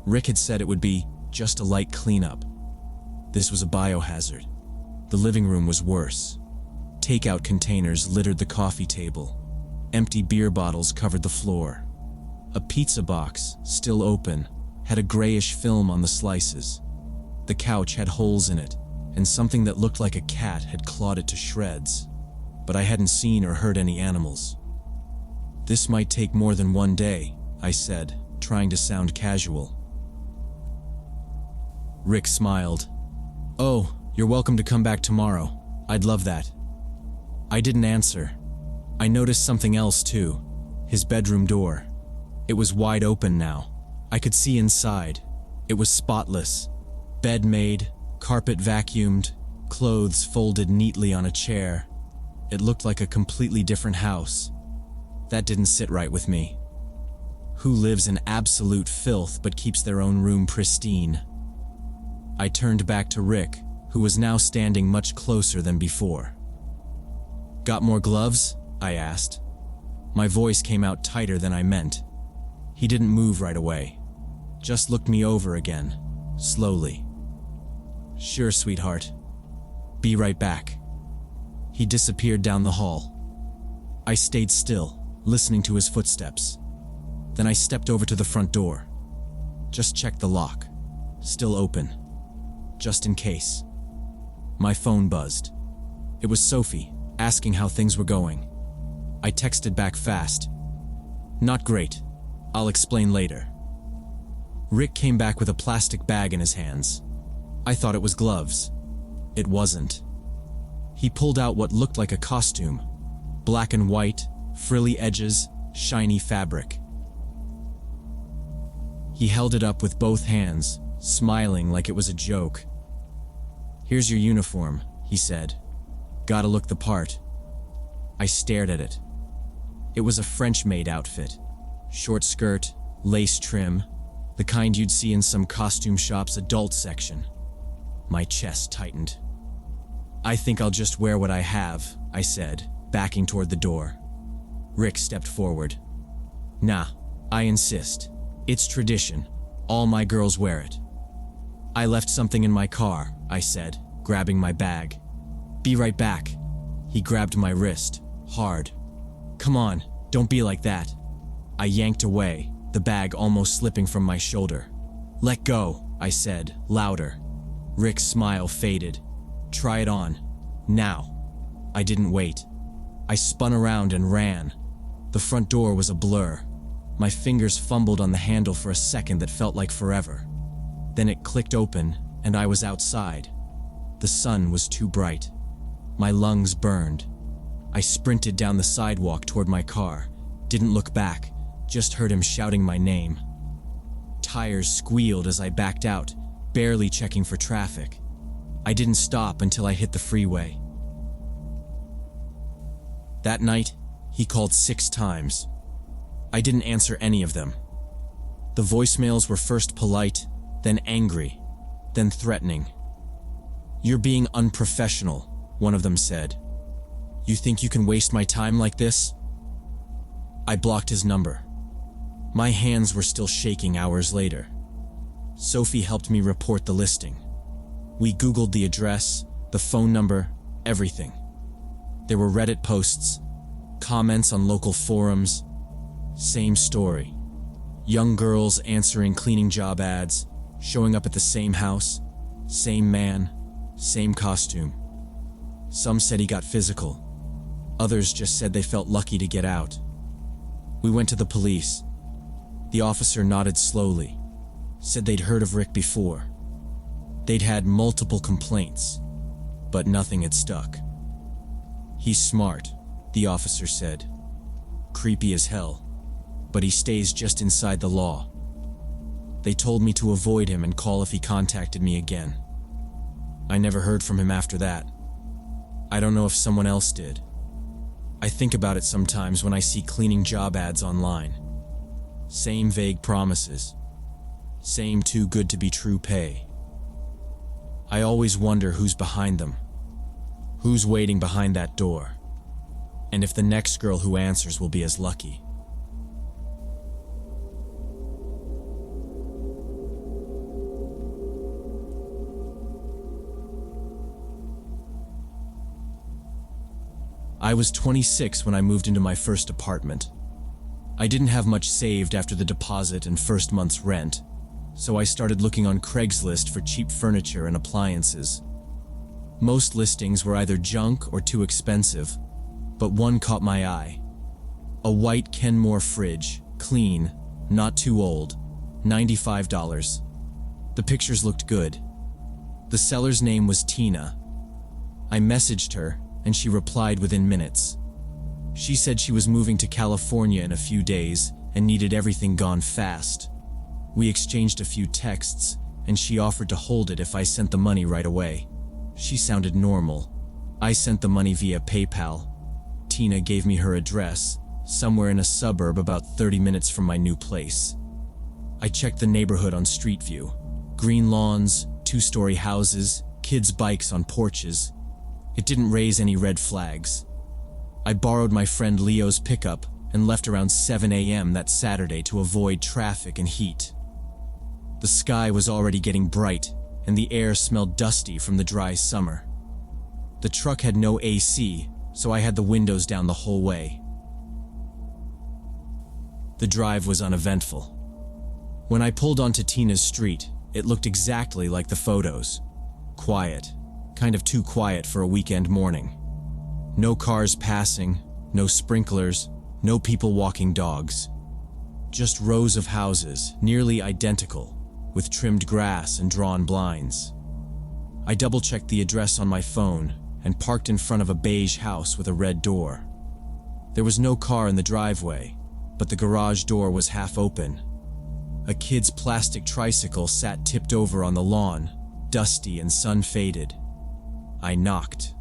Rick had said it would be just a light cleanup. This was a biohazard. The living room was worse. Takeout containers littered the coffee table. Empty beer bottles covered the floor. A pizza box, still open, had a grayish film on the slices. The couch had holes in it, and something that looked like a cat had clawed it to shreds. But I hadn't seen or heard any animals. "This might take more than one day," I said, trying to sound casual. Rick smiled. "Oh, you're welcome to come back tomorrow. I'd love that." I didn't answer. I noticed something else too. His bedroom door. It was wide open now. I could see inside. It was spotless. Bed made, carpet vacuumed, clothes folded neatly on a chair. It looked like a completely different house. That didn't sit right with me. Who lives in absolute filth but keeps their own room pristine? I turned back to Rick, who was now standing much closer than before. "Got more gloves?" I asked. My voice came out tighter than I meant. He didn't move right away. Just looked me over again, slowly. "Sure, sweetheart. Be right back." He disappeared down the hall. I stayed still, listening to his footsteps. Then I stepped over to the front door. Just checked the lock. Still open. Just in case. My phone buzzed. It was Sophie, asking how things were going. I texted back fast. "Not great. I'll explain later." Rick came back with a plastic bag in his hands. I thought it was gloves. It wasn't. He pulled out what looked like a costume. Black and white, frilly edges, shiny fabric. He held it up with both hands, smiling like it was a joke. "Here's your uniform," he said. "Gotta look the part." I stared at it. It was a French-made outfit. Short skirt, lace trim, the kind you'd see in some costume shop's adult section. My chest tightened. "I think I'll just wear what I have," I said, backing toward the door. Rick stepped forward. "Nah, I insist. It's tradition. All my girls wear it." "I left something in my car," I said, grabbing my bag. "Be right back." He grabbed my wrist, hard. "Come on, don't be like that." I yanked away, the bag almost slipping from my shoulder. "Let go," I said, louder. Rick's smile faded. "Try it on. Now." I didn't wait. I spun around and ran. The front door was a blur. My fingers fumbled on the handle for a second that felt like forever. Then it clicked open, and I was outside. The sun was too bright. My lungs burned. I sprinted down the sidewalk toward my car, didn't look back, just heard him shouting my name. Tires squealed as I backed out, barely checking for traffic. I didn't stop until I hit the freeway. That night, he called 6 times. I didn't answer any of them. The voicemails were first polite, then angry, then threatening. "You're being unprofessional," one of them said. "You think you can waste my time like this?" I blocked his number. My hands were still shaking hours later. Sophie helped me report the listing. We Googled the address, the phone number, everything. There were Reddit posts, comments on local forums. Same story. Young girls answering cleaning job ads, showing up at the same house, same man, same costume. Some said he got physical. Others just said they felt lucky to get out. We went to the police. The officer nodded slowly, said they'd heard of Rick before. They'd had multiple complaints, but nothing had stuck. "He's smart," the officer said. "Creepy as hell, but he stays just inside the law." They told me to avoid him and call if he contacted me again. I never heard from him after that. I don't know if someone else did. I think about it sometimes when I see cleaning job ads online. Same vague promises. Same too good to be true pay. I always wonder who's behind them. Who's waiting behind that door? And if the next girl who answers will be as lucky. I was 26 when I moved into my first apartment. I didn't have much saved after the deposit and first month's rent, so I started looking on Craigslist for cheap furniture and appliances. Most listings were either junk or too expensive, but one caught my eye. A white Kenmore fridge, clean, not too old, $95. The pictures looked good. The seller's name was Tina. I messaged her, and she replied within minutes. She said she was moving to California in a few days and needed everything gone fast. We exchanged a few texts, and she offered to hold it if I sent the money right away. She sounded normal. I sent the money via PayPal. Tina gave me her address, somewhere in a suburb about 30 minutes from my new place. I checked the neighborhood on Street View. Green lawns, two-story houses, kids' bikes on porches. It didn't raise any red flags. I borrowed my friend Leo's pickup and left around 7 a.m. that Saturday to avoid traffic and heat. The sky was already getting bright, and the air smelled dusty from the dry summer. The truck had no AC, so I had the windows down the whole way. The drive was uneventful. When I pulled onto Tina's street, it looked exactly like the photos. Quiet, kind of too quiet for a weekend morning. No cars passing, no sprinklers, no people walking dogs. Just rows of houses, nearly identical, with trimmed grass and drawn blinds. I double-checked the address on my phone and parked in front of a beige house with a red door. There was no car in the driveway, but the garage door was half open. A kid's plastic tricycle sat tipped over on the lawn, dusty and sun-faded. I knocked.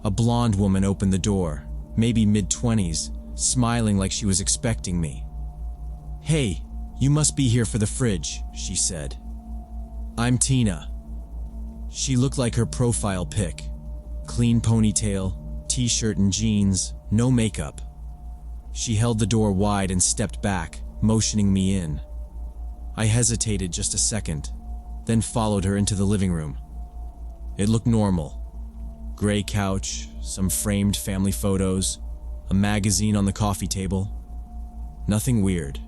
A blonde woman opened the door, maybe mid-20s, smiling like she was expecting me. "Hey, you must be here for the fridge," she said. "I'm Tina." She looked like her profile pic. Clean ponytail, t-shirt and jeans, no makeup. She held the door wide and stepped back, motioning me in. I hesitated just a second, then followed her into the living room. It looked normal. Gray couch, some framed family photos, a magazine on the coffee table. Nothing weird.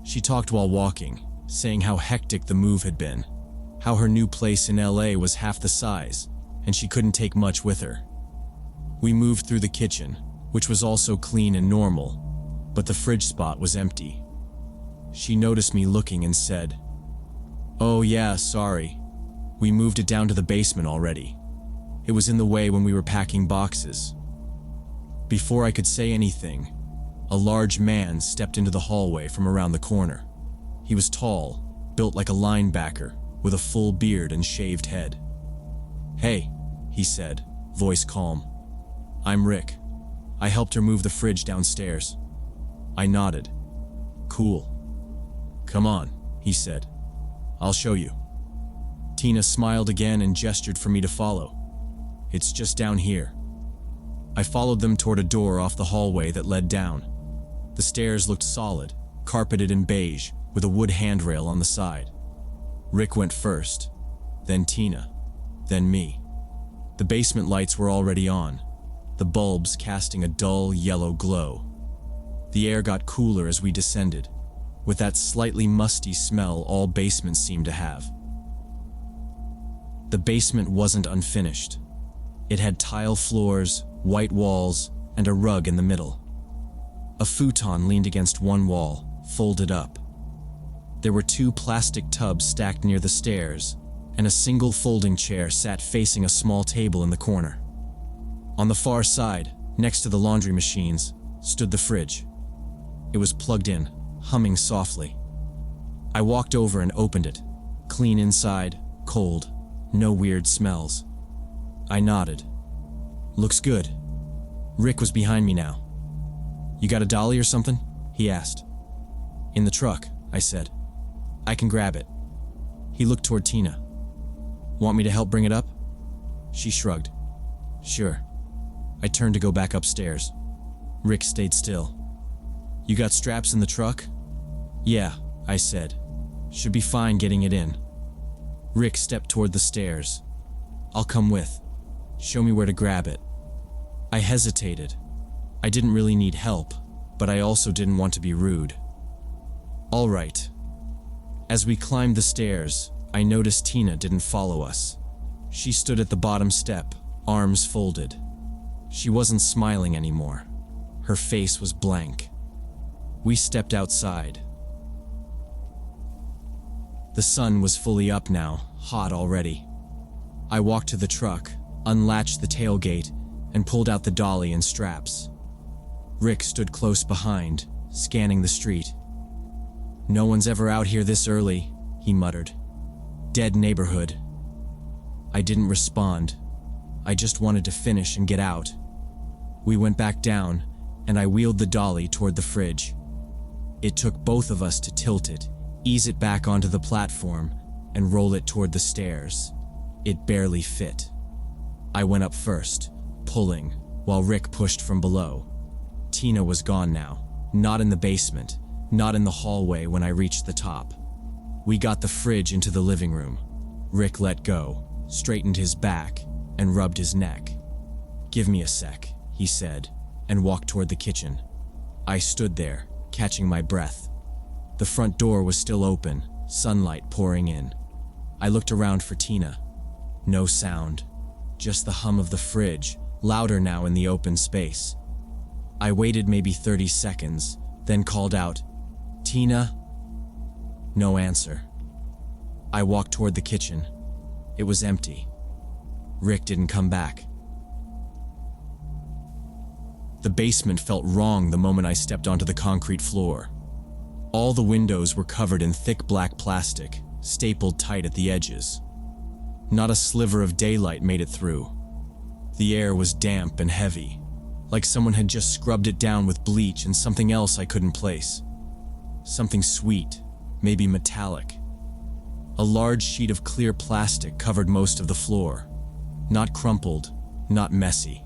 She talked while walking, saying how hectic the move had been, how her new place in LA was half the size, and she couldn't take much with her. We moved through the kitchen, which was also clean and normal, but the fridge spot was empty. She noticed me looking and said, "Oh yeah, sorry. We moved it down to the basement already. It was in the way when we were packing boxes." Before I could say anything, a large man stepped into the hallway from around the corner. He was tall, built like a linebacker, with a full beard and shaved head. "Hey," he said, voice calm. "I'm Rick. I helped her move the fridge downstairs." I nodded. "Cool. Come on," he said. "I'll show you." Tina smiled again and gestured for me to follow. "It's just down here." I followed them toward a door off the hallway that led down. The stairs looked solid, carpeted in beige, with a wood handrail on the side. Rick went first, then Tina, then me. The basement lights were already on, the bulbs casting a dull yellow glow. The air got cooler as we descended, with that slightly musty smell all basements seem to have. The basement wasn't unfinished. It had tile floors, white walls, and a rug in the middle. A futon leaned against one wall, folded up. There were 2 plastic tubs stacked near the stairs, and a single folding chair sat facing a small table in the corner. On the far side, next to the laundry machines, stood the fridge. It was plugged in, humming softly. I walked over and opened it. Clean inside, cold, no weird smells. I nodded. "Looks good." Rick was behind me now. "You got a dolly or something?" he asked. "In the truck," I said. "I can grab it." He looked toward Tina. Want me to help bring it up? She shrugged. Sure. I turned to go back upstairs. Rick stayed still. You got straps in the truck? Yeah, I said. Should be fine getting it in. Rick stepped toward the stairs. I'll come with. Show me where to grab it. I hesitated. I didn't really need help, but I also didn't want to be rude. All right. As we climbed the stairs, I noticed Tina didn't follow us. She stood at the bottom step, arms folded. She wasn't smiling anymore. Her face was blank. We stepped outside. The sun was fully up now, hot already. I walked to the truck, unlatched the tailgate, and pulled out the dolly and straps. Rick stood close behind, scanning the street. No one's ever out here this early, he muttered. Dead neighborhood. I didn't respond. I just wanted to finish and get out. We went back down, and I wheeled the dolly toward the fridge. It took both of us to tilt it, ease it back onto the platform, and roll it toward the stairs. It barely fit. I went up first, pulling, while Rick pushed from below. Tina was gone now, not in the basement, not in the hallway when I reached the top. We got the fridge into the living room. Rick let go, straightened his back, and rubbed his neck. Give me a sec, he said, and walked toward the kitchen. I stood there, catching my breath. The front door was still open, sunlight pouring in. I looked around for Tina. No sound, just the hum of the fridge, louder now in the open space. I waited maybe 30 seconds, then called out, Tina? No answer. I walked toward the kitchen. It was empty. Rick didn't come back. The basement felt wrong the moment I stepped onto the concrete floor. All the windows were covered in thick black plastic, stapled tight at the edges. Not a sliver of daylight made it through. The air was damp and heavy, like someone had just scrubbed it down with bleach and something else I couldn't place. Something sweet, maybe metallic. A large sheet of clear plastic covered most of the floor. Not crumpled, not messy.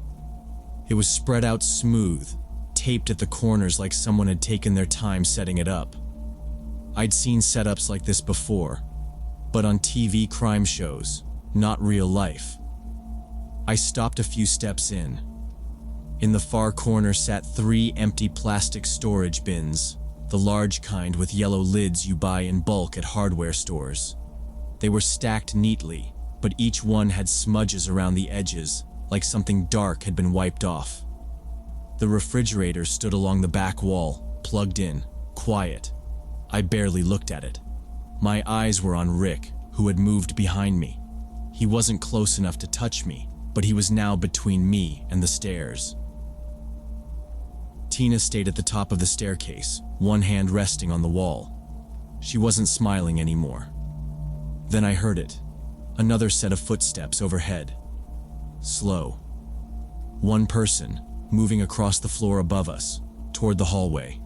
It was spread out smooth, taped at the corners like someone had taken their time setting it up. I'd seen setups like this before, but on TV crime shows, not real life. I stopped a few steps in. In the far corner sat 3 empty plastic storage bins, the large kind with yellow lids you buy in bulk at hardware stores. They were stacked neatly, but each one had smudges around the edges, like something dark had been wiped off. The refrigerator stood along the back wall, plugged in, quiet. I barely looked at it. My eyes were on Rick, who had moved behind me. He wasn't close enough to touch me, but he was now between me and the stairs. Tina stayed at the top of the staircase, one hand resting on the wall. She wasn't smiling anymore. Then I heard it. Another set of footsteps overhead. Slow. One person, moving across the floor above us, toward the hallway.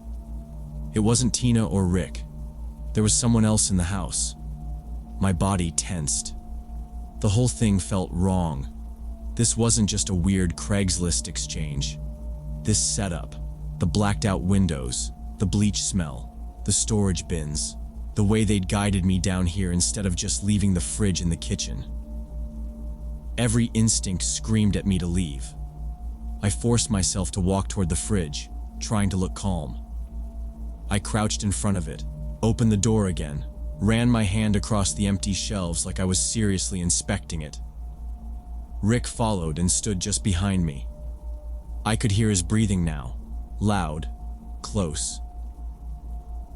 It wasn't Tina or Rick. There was someone else in the house. My body tensed. The whole thing felt wrong. This wasn't just a weird Craigslist exchange. This setup, the blacked out windows, the bleach smell, the storage bins, the way they'd guided me down here instead of just leaving the fridge in the kitchen. Every instinct screamed at me to leave. I forced myself to walk toward the fridge, trying to look calm. I crouched in front of it, opened the door again, ran my hand across the empty shelves like I was seriously inspecting it. Rick followed and stood just behind me. I could hear his breathing now, loud, close.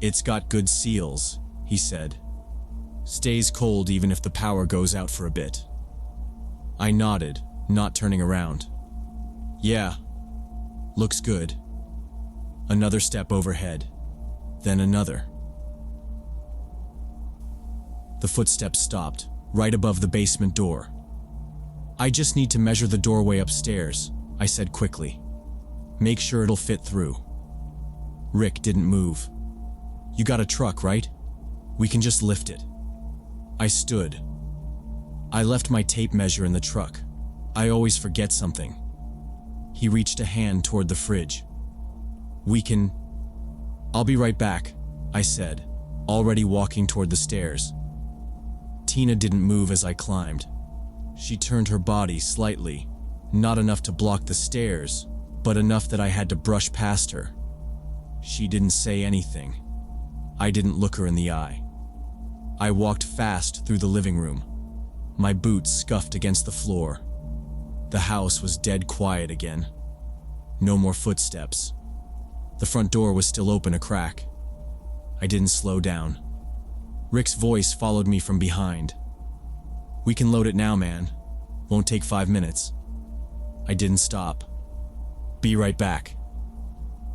It's got good seals, he said. Stays cold even if the power goes out for a bit. I nodded, not turning around. Yeah, looks good. Another step overhead, then another. The footsteps stopped, right above the basement door. I just need to measure the doorway upstairs, I said quickly. Make sure it'll fit through. Rick didn't move. You got a truck, right? We can just lift it. I stood. I left my tape measure in the truck. I always forget something. He reached a hand toward the fridge. I'll be right back, I said, already walking toward the stairs. Tina didn't move as I climbed. She turned her body slightly, not enough to block the stairs, but enough that I had to brush past her. She didn't say anything. I didn't look her in the eye. I walked fast through the living room. My boots scuffed against the floor. The house was dead quiet again. No more footsteps. The front door was still open a crack. I didn't slow down. Rick's voice followed me from behind. "We can load it now, man. Won't take 5 minutes." I didn't stop. "Be right back."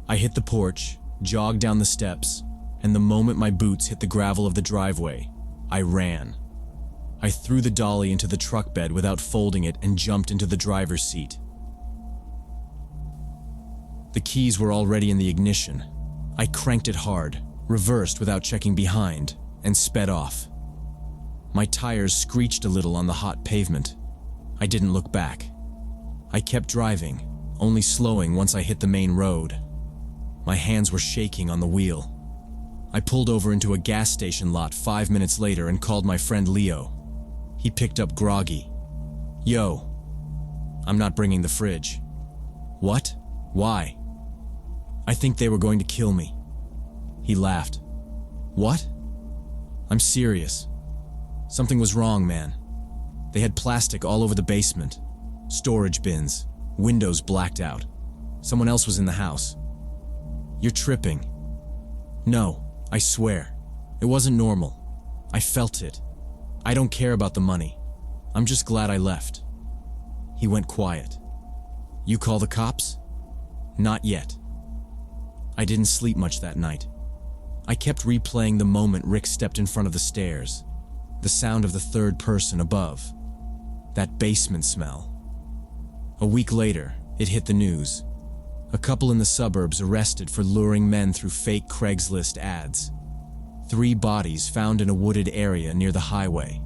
I hit the porch, jogged down the steps, and the moment my boots hit the gravel of the driveway, I ran. I threw the dolly into the truck bed without folding it and jumped into the driver's seat. The keys were already in the ignition. I cranked it hard, reversed without checking behind, and sped off. My tires screeched a little on the hot pavement. I didn't look back. I kept driving, only slowing once I hit the main road. My hands were shaking on the wheel. I pulled over into a gas station lot 5 minutes later and called my friend Leo. He picked up groggy. "Yo, I'm not bringing the fridge." "What? Why?" "I think they were going to kill me." He laughed. "What?" "I'm serious. Something was wrong, man. They had plastic all over the basement. Storage bins, windows blacked out. Someone else was in the house." "You're tripping." "No, I swear. It wasn't normal. I felt it. I don't care about the money. I'm just glad I left." He went quiet. "You call the cops?" "Not yet." I didn't sleep much that night. I kept replaying the moment Rick stepped in front of the stairs, the sound of the third person above, that basement smell. A week later, it hit the news. A couple in the suburbs arrested for luring men through fake Craigslist ads. 3 bodies found in a wooded area near the highway.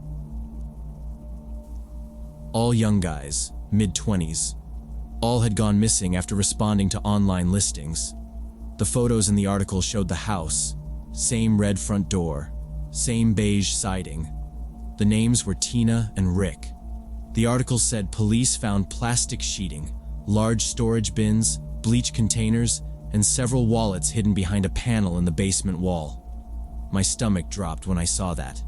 All young guys, mid-20s. All had gone missing after responding to online listings. The photos in the article showed the house, same red front door, same beige siding. The names were Tina and Rick. The article said police found plastic sheeting, large storage bins, bleach containers, and several wallets hidden behind a panel in the basement wall. My stomach dropped when I saw that.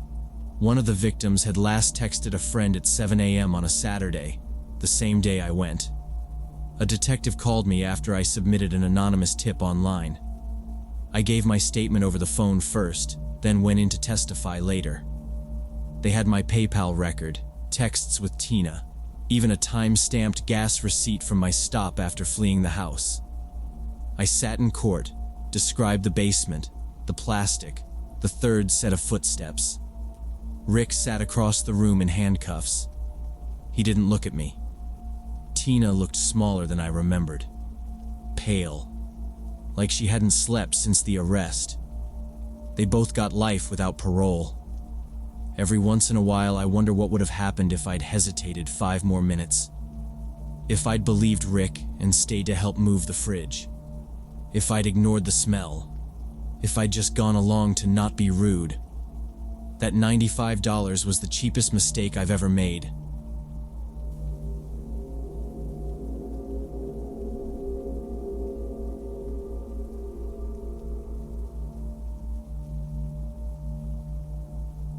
One of the victims had last texted a friend at 7 a.m. on a Saturday, the same day I went. A detective called me after I submitted an anonymous tip online. I gave my statement over the phone first, then went in to testify later. They had my PayPal record, texts with Tina, even a time-stamped gas receipt from my stop after fleeing the house. I sat in court, described the basement, the plastic, the third set of footsteps. Rick sat across the room in handcuffs. He didn't look at me. Tina looked smaller than I remembered. Pale. Like she hadn't slept since the arrest. They both got life without parole. Every once in a while, I wonder what would have happened if I'd hesitated 5 more minutes. If I'd believed Rick and stayed to help move the fridge. If I'd ignored the smell. If I'd just gone along to not be rude. That $95 was the cheapest mistake I've ever made.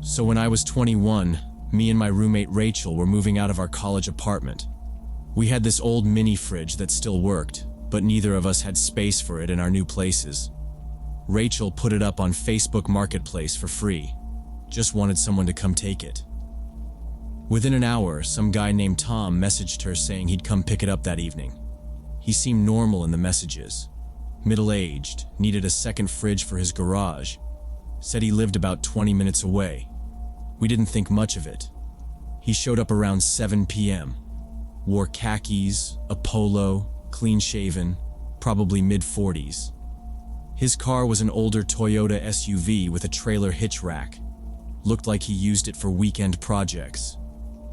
So when I was 21, me and my roommate Rachel were moving out of our college apartment. We had this old mini fridge that still worked, but neither of us had space for it in our new places. Rachel put it up on Facebook Marketplace for free. Just wanted someone to come take it. Within an hour, some guy named Tom messaged her saying he'd come pick it up that evening. He seemed normal in the messages. Middle-aged, needed a second fridge for his garage. Said he lived about 20 minutes away. We didn't think much of it. He showed up around 7 p.m. Wore khakis, a polo, clean-shaven, probably mid-40s. His car was an older Toyota SUV with a trailer hitch rack. Looked like he used it for weekend projects.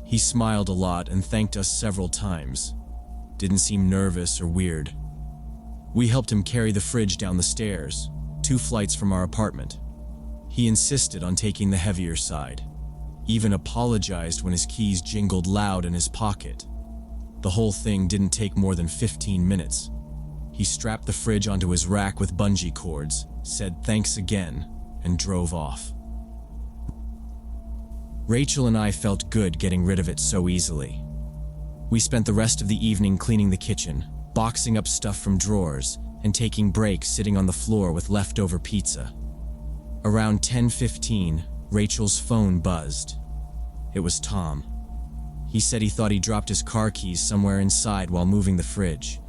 He smiled a lot and thanked us several times. Didn't seem nervous or weird. We helped him carry the fridge down the stairs, 2 flights from our apartment. He insisted on taking the heavier side. Even apologized when his keys jingled loud in his pocket. The whole thing didn't take more than 15 minutes. He strapped the fridge onto his rack with bungee cords, said thanks again, and drove off. Rachel and I felt good getting rid of it so easily. We spent the rest of the evening cleaning the kitchen, boxing up stuff from drawers, and taking breaks sitting on the floor with leftover pizza. Around 10:15, Rachel's phone buzzed. It was Tom. He said he thought he dropped his car keys somewhere inside while moving the fridge.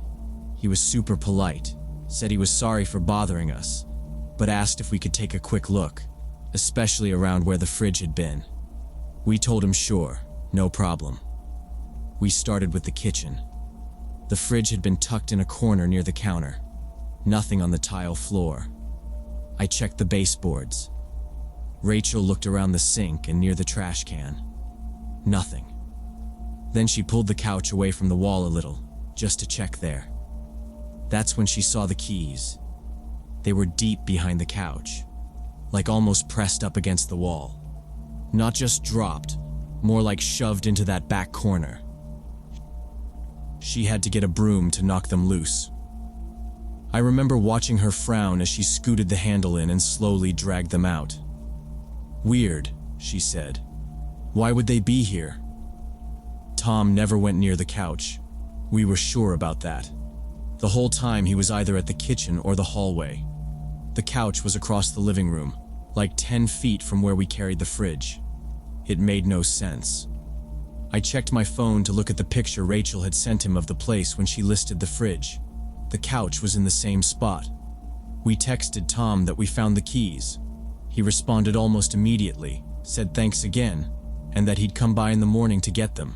He was super polite, said he was sorry for bothering us, but asked if we could take a quick look, especially around where the fridge had been. We told him sure, no problem. We started with the kitchen. The fridge had been tucked in a corner near the counter. Nothing on the tile floor. I checked the baseboards. Rachel looked around the sink and near the trash can. Nothing. Then she pulled the couch away from the wall a little, just to check there. That's when she saw the keys. They were deep behind the couch, like almost pressed up against the wall. Not just dropped, more like shoved into that back corner. She had to get a broom to knock them loose. I remember watching her frown as she scooted the handle in and slowly dragged them out. Weird, she said. Why would they be here? Tom never went near the couch. We were sure about that. The whole time he was either at the kitchen or the hallway. The couch was across the living room, like 10 feet from where we carried the fridge. It made no sense. I checked my phone to look at the picture Rachel had sent him of the place when she listed the fridge. The couch was in the same spot. We texted Tom that we found the keys. He responded almost immediately, said thanks again, and that he'd come by in the morning to get them.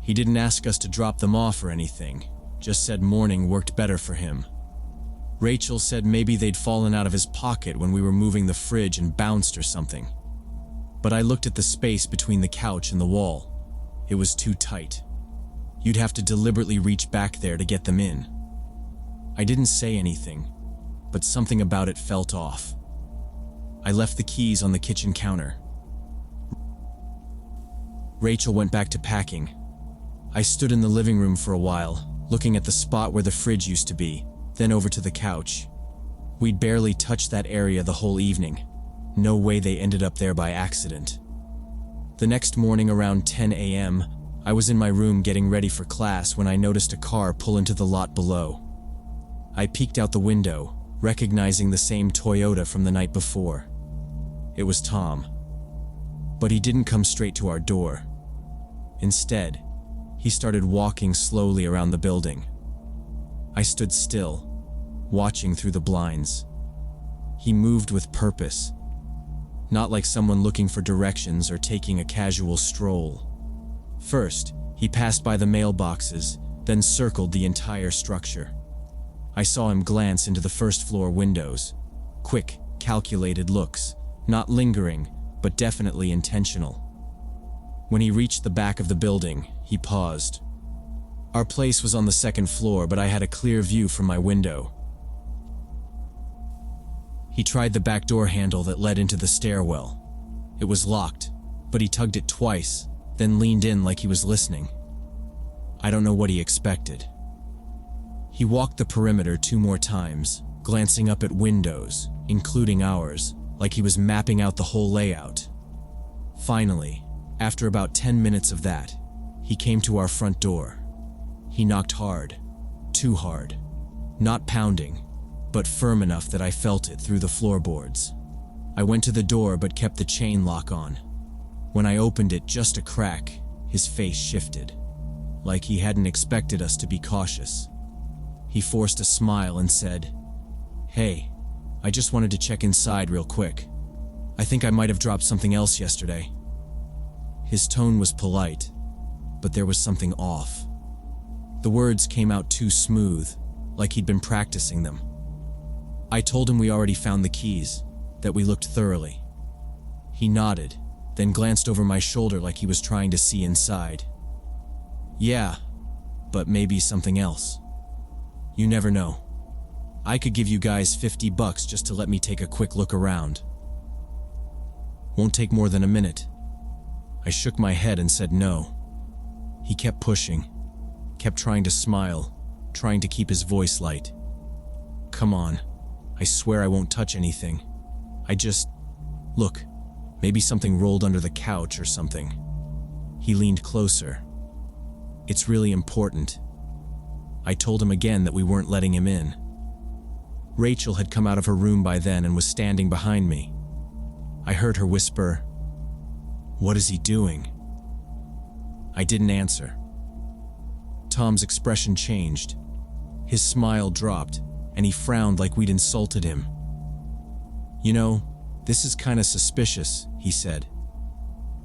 He didn't ask us to drop them off or anything, just said morning worked better for him. Rachel said maybe they'd fallen out of his pocket when we were moving the fridge and bounced or something. But I looked at the space between the couch and the wall. It was too tight. You'd have to deliberately reach back there to get them in. I didn't say anything, but something about it felt off. I left the keys on the kitchen counter. Rachel went back to packing. I stood in the living room for a while, looking at the spot where the fridge used to be, then over to the couch. We'd barely touched that area the whole evening. No way they ended up there by accident. The next morning around 10 a.m., I was in my room getting ready for class when I noticed a car pull into the lot below. I peeked out the window, recognizing the same Toyota from the night before. It was Tom. But he didn't come straight to our door. Instead, he started walking slowly around the building. I stood still, watching through the blinds. He moved with purpose, not like someone looking for directions or taking a casual stroll. First, he passed by the mailboxes, then circled the entire structure. I saw him glance into the first-floor windows. Quick, calculated looks, not lingering, but definitely intentional. When he reached the back of the building, he paused. Our place was on the second floor, but I had a clear view from my window. He tried the back door handle that led into the stairwell. It was locked, but he tugged it twice, then leaned in like he was listening. I don't know what he expected. He walked the perimeter 2 more times, glancing up at windows, including ours, like he was mapping out the whole layout. Finally, after about 10 minutes of that, he came to our front door. He knocked hard, too hard, not pounding, but firm enough that I felt it through the floorboards. I went to the door but kept the chain lock on. When I opened it just a crack, his face shifted, like he hadn't expected us to be cautious. He forced a smile and said, "Hey, I just wanted to check inside real quick. I think I might have dropped something else yesterday." His tone was polite, but there was something off. The words came out too smooth, like he'd been practicing them. I told him we already found the keys, that we looked thoroughly. He nodded, then glanced over my shoulder like he was trying to see inside. Yeah, but maybe something else. You never know. I could give you guys $50 just to let me take a quick look around. Won't take more than a minute. I shook my head and said no. He kept pushing, kept trying to smile, trying to keep his voice light. Come on, I swear I won't touch anything. Look, maybe something rolled under the couch or something. He leaned closer. It's really important. I told him again that we weren't letting him in. Rachel had come out of her room by then and was standing behind me. I heard her whisper, "What is he doing?" I didn't answer. Tom's expression changed. His smile dropped, and he frowned like we'd insulted him. "You know, this is kinda suspicious," he said.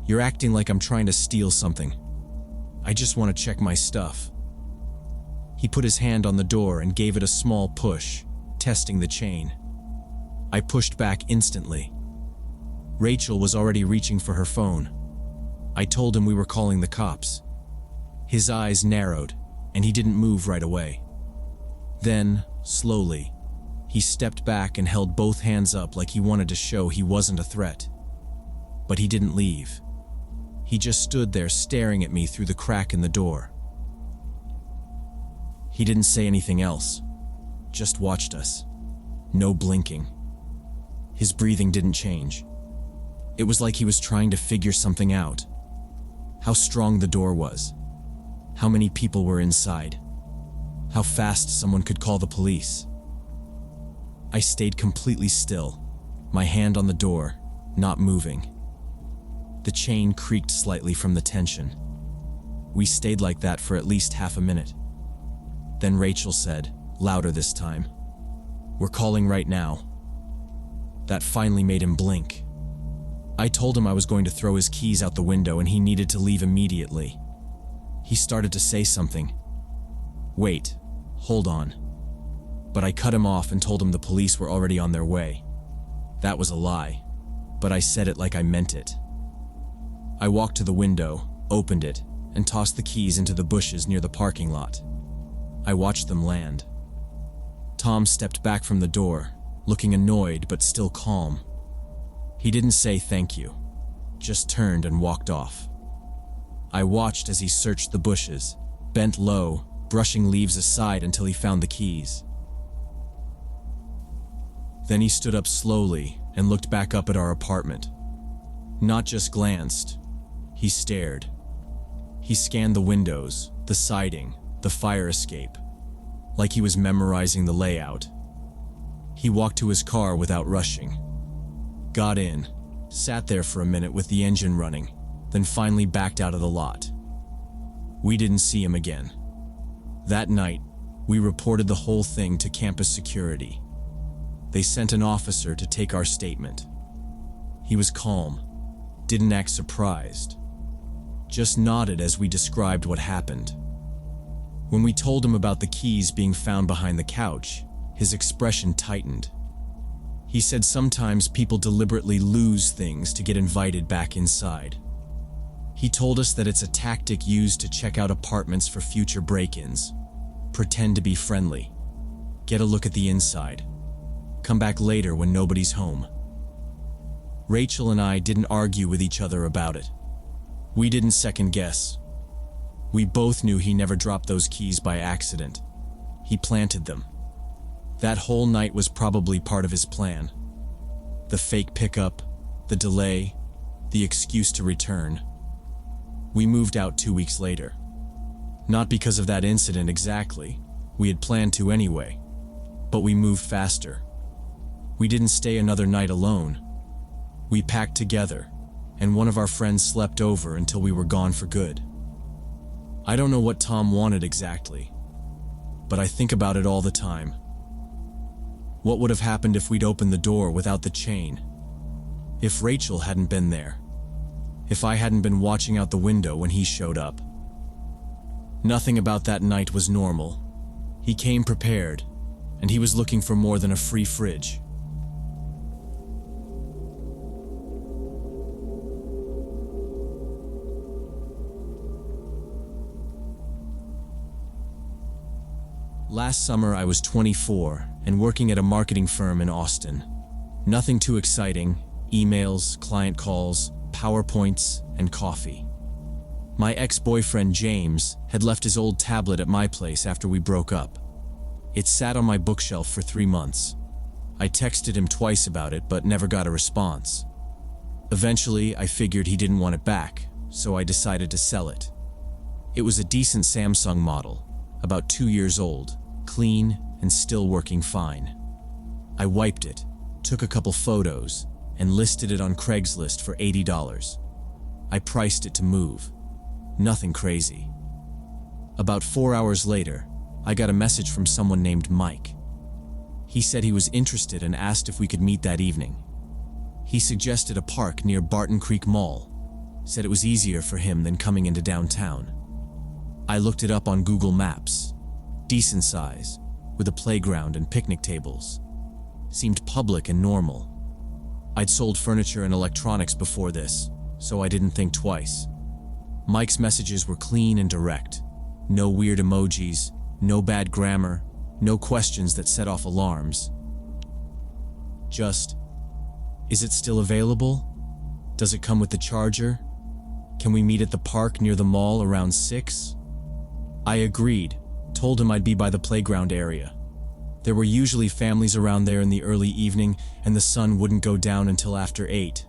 "You're acting like I'm trying to steal something. I just want to check my stuff." He put his hand on the door and gave it a small push, testing the chain. I pushed back instantly. Rachel was already reaching for her phone. I told him we were calling the cops. His eyes narrowed, and he didn't move right away. Then, slowly, he stepped back and held both hands up like he wanted to show he wasn't a threat. But he didn't leave. He just stood there staring at me through the crack in the door. He didn't say anything else, just watched us. No blinking. His breathing didn't change. It was like he was trying to figure something out. How strong the door was. How many people were inside. How fast someone could call the police. I stayed completely still, my hand on the door, not moving. The chain creaked slightly from the tension. We stayed like that for at least half a minute. Then Rachel said, louder this time, "We're calling right now." That finally made him blink. I told him I was going to throw his keys out the window and he needed to leave immediately. He started to say something. "Wait, hold on." But I cut him off and told him the police were already on their way. That was a lie, but I said it like I meant it. I walked to the window, opened it, and tossed the keys into the bushes near the parking lot. I watched them land. Tom stepped back from the door, looking annoyed but still calm. He didn't say thank you, just turned and walked off. I watched as he searched the bushes, bent low, brushing leaves aside until he found the keys. Then he stood up slowly and looked back up at our apartment. Not just glanced, he stared. He scanned the windows, the siding, the fire escape, like he was memorizing the layout. He walked to his car without rushing. Got in, sat there for a minute with the engine running, then finally backed out of the lot. We didn't see him again. That night, we reported the whole thing to campus security. They sent an officer to take our statement. He was calm, didn't act surprised, just nodded as we described what happened. When we told him about the keys being found behind the couch, his expression tightened. He said sometimes people deliberately lose things to get invited back inside. He told us that it's a tactic used to check out apartments for future break-ins. Pretend to be friendly. Get a look at the inside. Come back later when nobody's home. Rachel and I didn't argue with each other about it. We didn't second guess. We both knew he never dropped those keys by accident. He planted them. That whole night was probably part of his plan. The fake pickup, the delay, the excuse to return. We moved out 2 weeks later. Not because of that incident exactly, we had planned to anyway, but we moved faster. We didn't stay another night alone. We packed together, and one of our friends slept over until we were gone for good. I don't know what Tom wanted exactly, but I think about it all the time. What would have happened if we'd opened the door without the chain? If Rachel hadn't been there? If I hadn't been watching out the window when he showed up? Nothing about that night was normal. He came prepared, and he was looking for more than a free fridge. Last summer, I was 24 and working at a marketing firm in Austin. Nothing too exciting: emails, client calls, PowerPoints, and coffee. My ex-boyfriend James had left his old tablet at my place after we broke up. It sat on my bookshelf for 3 months. I texted him twice about it, but never got a response. Eventually, I figured he didn't want it back, so I decided to sell it. It was a decent Samsung model, about 2 years old, clean and still working fine. I wiped it, took a couple photos, and listed it on Craigslist for $80. I priced it to move. Nothing crazy. About 4 hours later, I got a message from someone named Mike. He said he was interested and asked if we could meet that evening. He suggested a park near Barton Creek Mall, said it was easier for him than coming into downtown. I looked it up on Google Maps. Decent size, with a playground and picnic tables. Seemed public and normal. I'd sold furniture and electronics before this, so I didn't think twice. Mike's messages were clean and direct. No weird emojis, no bad grammar, no questions that set off alarms. Just, is it still available? Does it come with the charger? Can we meet at the park near the mall around 6? I agreed, told him I'd be by the playground area. There were usually families around there in the early evening, and the sun wouldn't go down until after 8.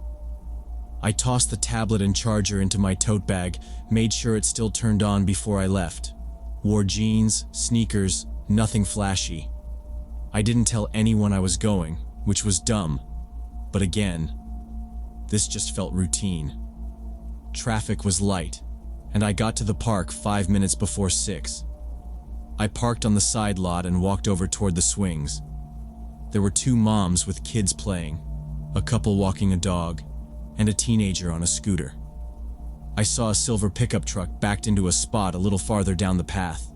I tossed the tablet and charger into my tote bag, made sure it still turned on before I left. Wore jeans, sneakers, nothing flashy. I didn't tell anyone I was going, which was dumb. But again, this just felt routine. Traffic was light, and I got to the park 5 minutes before 6. I parked on the side lot and walked over toward the swings. There were 2 moms with kids playing, a couple walking a dog, and a teenager on a scooter. I saw a silver pickup truck backed into a spot a little farther down the path.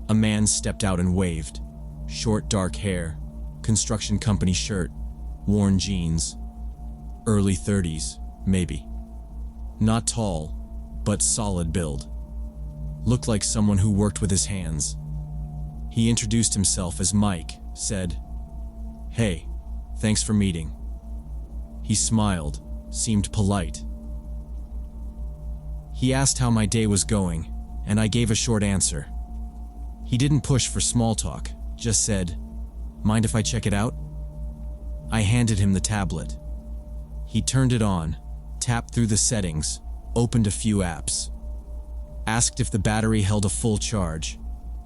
A man stepped out and waved. Short, dark hair, construction company shirt, worn jeans. Early 30s, maybe. Not tall, but solid build. Looked like someone who worked with his hands. He introduced himself as Mike, said, "Hey, thanks for meeting." He smiled, seemed polite. He asked how my day was going, and I gave a short answer. He didn't push for small talk, just said, "Mind if I check it out?" I handed him the tablet. He turned it on, tapped through the settings, opened a few apps. Asked if the battery held a full charge,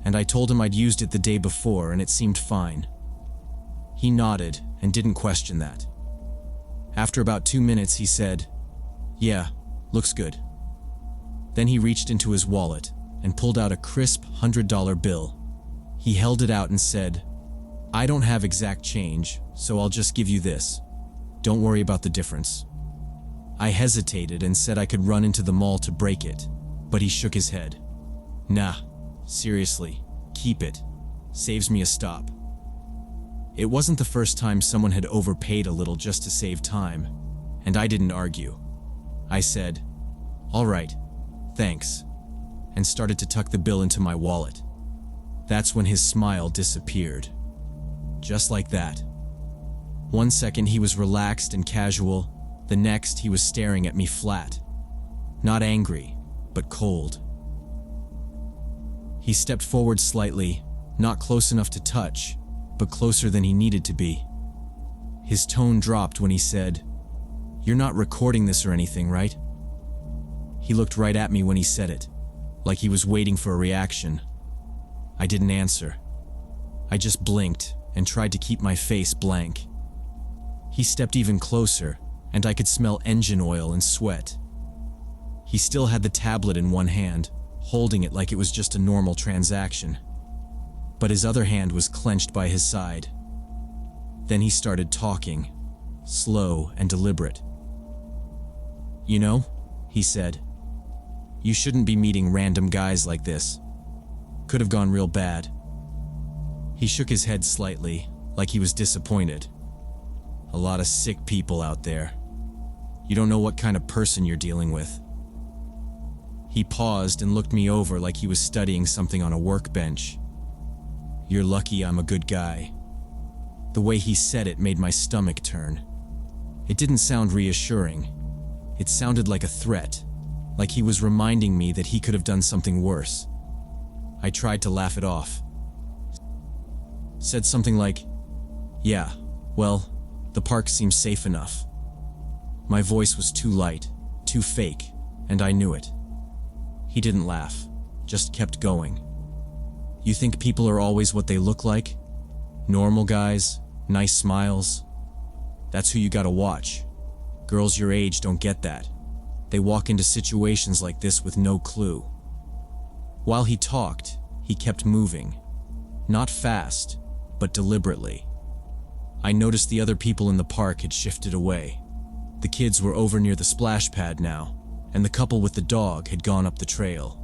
and I told him I'd used it the day before and it seemed fine. He nodded and didn't question that. After about 2 minutes, he said, "Yeah, looks good." Then he reached into his wallet and pulled out a crisp $100 bill. He held it out and said, "I don't have exact change, so I'll just give you this. Don't worry about the difference." I hesitated and said I could run into the mall to break it, but he shook his head. "Nah, seriously, keep it. Saves me a stop." It wasn't the first time someone had overpaid a little just to save time, and I didn't argue. I said, "All right, thanks," and started to tuck the bill into my wallet. That's when his smile disappeared. Just like that. 1 second he was relaxed and casual, the next he was staring at me flat. Not angry, but cold. He stepped forward slightly, not close enough to touch, but closer than he needed to be. His tone dropped when he said, "You're not recording this or anything, right?" He looked right at me when he said it, like he was waiting for a reaction. I didn't answer. I just blinked and tried to keep my face blank. He stepped even closer, and I could smell engine oil and sweat. He still had the tablet in one hand, holding it like it was just a normal transaction. But his other hand was clenched by his side. Then he started talking, slow and deliberate. "You know," he said, "you shouldn't be meeting random guys like this. Could have gone real bad." He shook his head slightly, like he was disappointed. "A lot of sick people out there. You don't know what kind of person you're dealing with." He paused and looked me over like he was studying something on a workbench. "You're lucky I'm a good guy." The way he said it made my stomach turn. It didn't sound reassuring. It sounded like a threat, like he was reminding me that he could have done something worse. I tried to laugh it off. Said something like, "Yeah, well, the park seems safe enough." My voice was too light, too fake, and I knew it. He didn't laugh, just kept going. "You think people are always what they look like? Normal guys, nice smiles? That's who you gotta watch. Girls your age don't get that. They walk into situations like this with no clue." While he talked, he kept moving. Not fast, but deliberately. I noticed the other people in the park had shifted away. The kids were over near the splash pad now, and the couple with the dog had gone up the trail.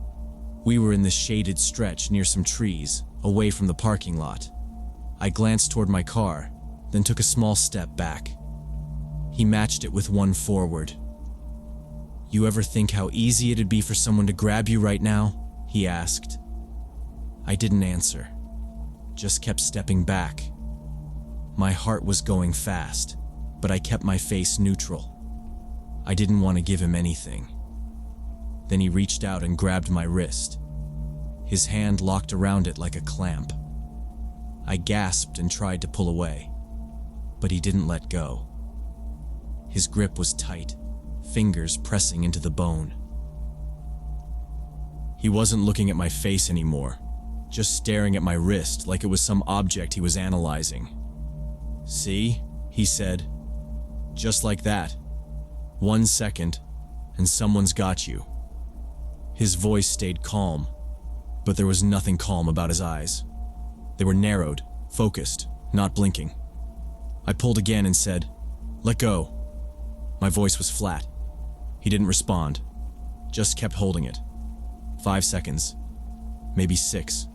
We were in this shaded stretch near some trees, away from the parking lot. I glanced toward my car, then took a small step back. He matched it with one forward. "You ever think how easy it'd be for someone to grab you right now?" he asked. I didn't answer, just kept stepping back. My heart was going fast, but I kept my face neutral. I didn't want to give him anything. Then he reached out and grabbed my wrist. His hand locked around it like a clamp. I gasped and tried to pull away, but he didn't let go. His grip was tight, fingers pressing into the bone. He wasn't looking at my face anymore, just staring at my wrist like it was some object he was analyzing. "See?" he said. "Just like that. 1 second, and someone's got you." His voice stayed calm, but there was nothing calm about his eyes. They were narrowed, focused, not blinking. I pulled again and said, "Let go." My voice was flat. He didn't respond, just kept holding it. 5 seconds, maybe 6,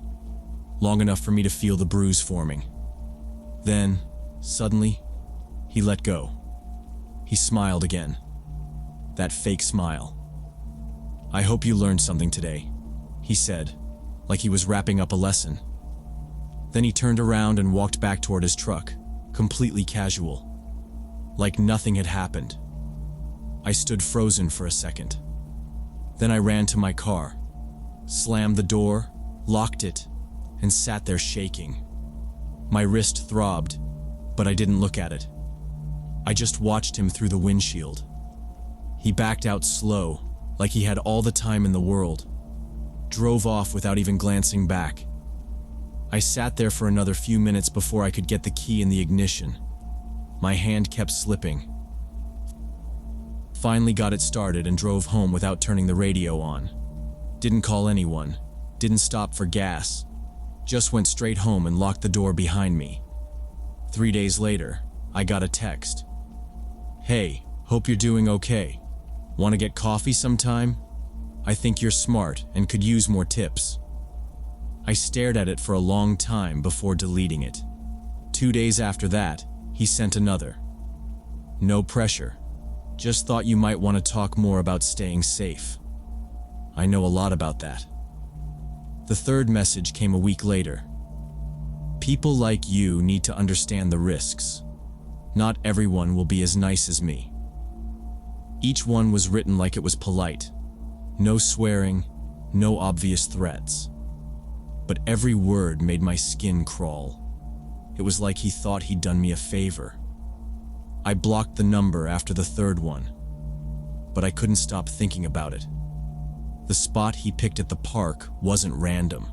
long enough for me to feel the bruise forming. Then, suddenly, he let go. He smiled again. That fake smile. "I hope you learned something today," he said, like he was wrapping up a lesson. Then he turned around and walked back toward his truck, completely casual, like nothing had happened. I stood frozen for a second. Then I ran to my car, slammed the door, locked it, and sat there shaking. My wrist throbbed, but I didn't look at it. I just watched him through the windshield. He backed out slow, like he had all the time in the world. Drove off without even glancing back. I sat there for another few minutes before I could get the key in the ignition. My hand kept slipping. Finally got it started and drove home without turning the radio on. Didn't call anyone, didn't stop for gas. Just went straight home and locked the door behind me. 3 days later, I got a text. "Hey, hope you're doing okay. Want to get coffee sometime? I think you're smart and could use more tips." I stared at it for a long time before deleting it. 2 days after that, he sent another. "No pressure. Just thought you might want to talk more about staying safe. I know a lot about that." The third message came a week later. "People like you need to understand the risks. Not everyone will be as nice as me." Each one was written like it was polite. No swearing, no obvious threats. But every word made my skin crawl. It was like he thought he'd done me a favor. I blocked the number after the third one, but I couldn't stop thinking about it. The spot he picked at the park wasn't random.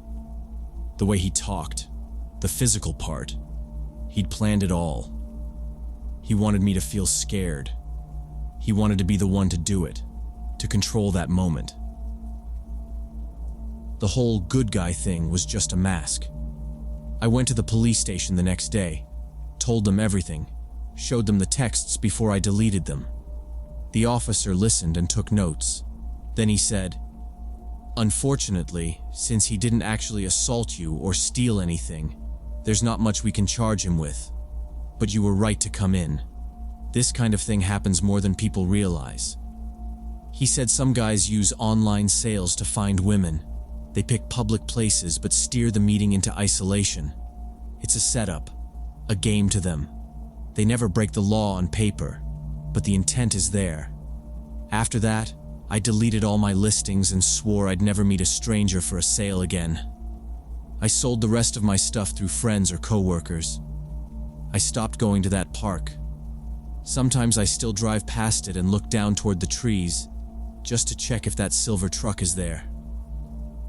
The way he talked, the physical part, he'd planned it all. He wanted me to feel scared. He wanted to be the one to do it, to control that moment. The whole good guy thing was just a mask. I went to the police station the next day, told them everything, showed them the texts before I deleted them. The officer listened and took notes. Then he said, "Unfortunately, since he didn't actually assault you or steal anything, there's not much we can charge him with. But you were right to come in. This kind of thing happens more than people realize." He said some guys use online sales to find women. They pick public places but steer the meeting into isolation. It's a setup, a game to them. They never break the law on paper, but the intent is there. After that, I deleted all my listings and swore I'd never meet a stranger for a sale again. I sold the rest of my stuff through friends or coworkers. I stopped going to that park. Sometimes I still drive past it and look down toward the trees, just to check if that silver truck is there.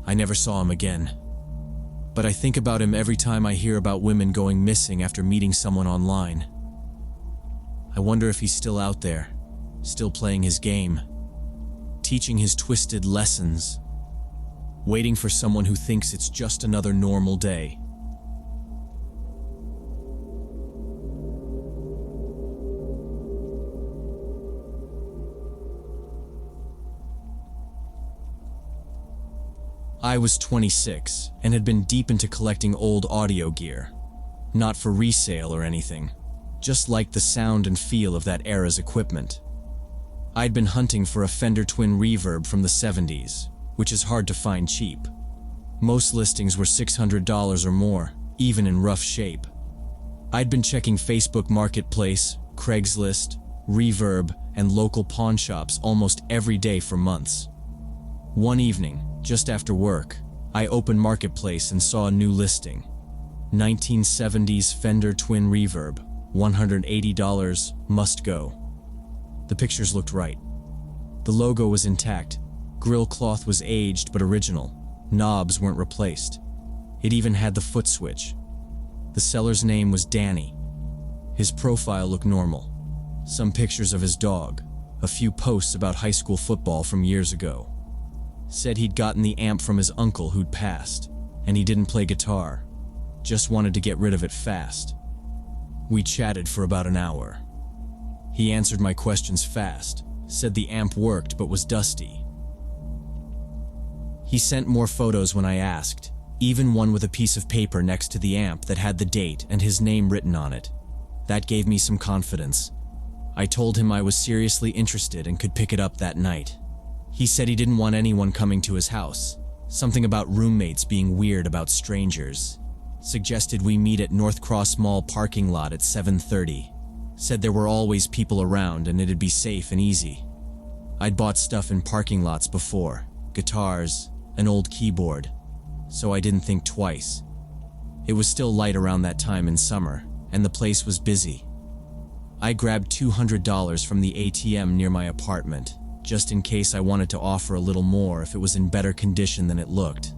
I never saw him again. But I think about him every time I hear about women going missing after meeting someone online. I wonder if he's still out there, still playing his game, teaching his twisted lessons, waiting for someone who thinks it's just another normal day. I was 26 and had been deep into collecting old audio gear. Not for resale or anything, just liked the sound and feel of that era's equipment. I'd been hunting for a Fender twin reverb from the 70s, which is hard to find cheap. Most listings were $600 or more, even in rough shape. I'd been checking Facebook Marketplace, Craigslist, Reverb, and local pawn shops almost every day for months. One evening, just after work, I opened Marketplace and saw a new listing. 1970s Fender Twin Reverb, $180, must go. The pictures looked right. The logo was intact, grill cloth was aged but original, knobs weren't replaced. It even had the foot switch. The seller's name was Danny. His profile looked normal. Some pictures of his dog, a few posts about high school football from years ago. Said he'd gotten the amp from his uncle who'd passed, and he didn't play guitar, just wanted to get rid of it fast. We chatted for about an hour. He answered my questions fast, said the amp worked but was dusty. He sent more photos when I asked, even one with a piece of paper next to the amp that had the date and his name written on it. That gave me some confidence. I told him I was seriously interested and could pick it up that night. He said he didn't want anyone coming to his house, something about roommates being weird about strangers. Suggested we meet at North Cross Mall parking lot at 7:30. Said there were always people around and it'd be safe and easy. I'd bought stuff in parking lots before, guitars, an old keyboard, so I didn't think twice. It was still light around that time in summer, and the place was busy. I grabbed $200 from the ATM near my apartment, just in case I wanted to offer a little more if it was in better condition than it looked.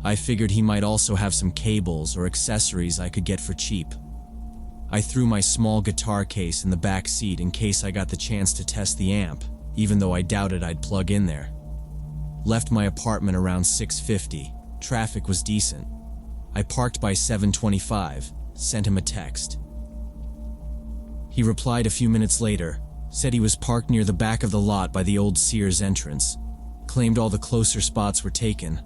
I figured he might also have some cables or accessories I could get for cheap. I threw my small guitar case in the back seat in case I got the chance to test the amp, even though I doubted I'd plug in there. Left my apartment around 6:50. Traffic was decent. I parked by 7:25, sent him a text. He replied a few minutes later, said he was parked near the back of the lot by the old Sears entrance, claimed all the closer spots were taken.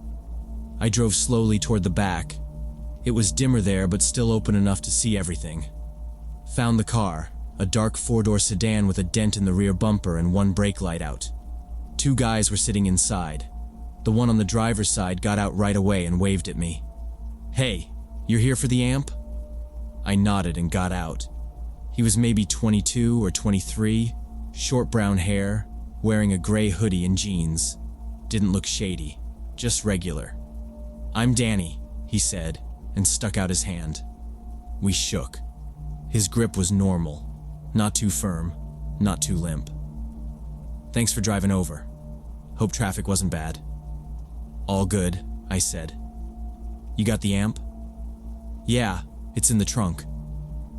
I drove slowly toward the back. It was dimmer there but still open enough to see everything. Found the car, a dark four-door sedan with a dent in the rear bumper and one brake light out. Two guys were sitting inside. The one on the driver's side got out right away and waved at me. "Hey, you're here for the amp?" I nodded and got out. He was maybe 22 or 23, short brown hair, wearing a gray hoodie and jeans. Didn't look shady, just regular. "I'm Danny," he said, and stuck out his hand. We shook. His grip was normal, not too firm, not too limp. "Thanks for driving over. Hope traffic wasn't bad." "All good," I said. "You got the amp?" "Yeah, it's in the trunk.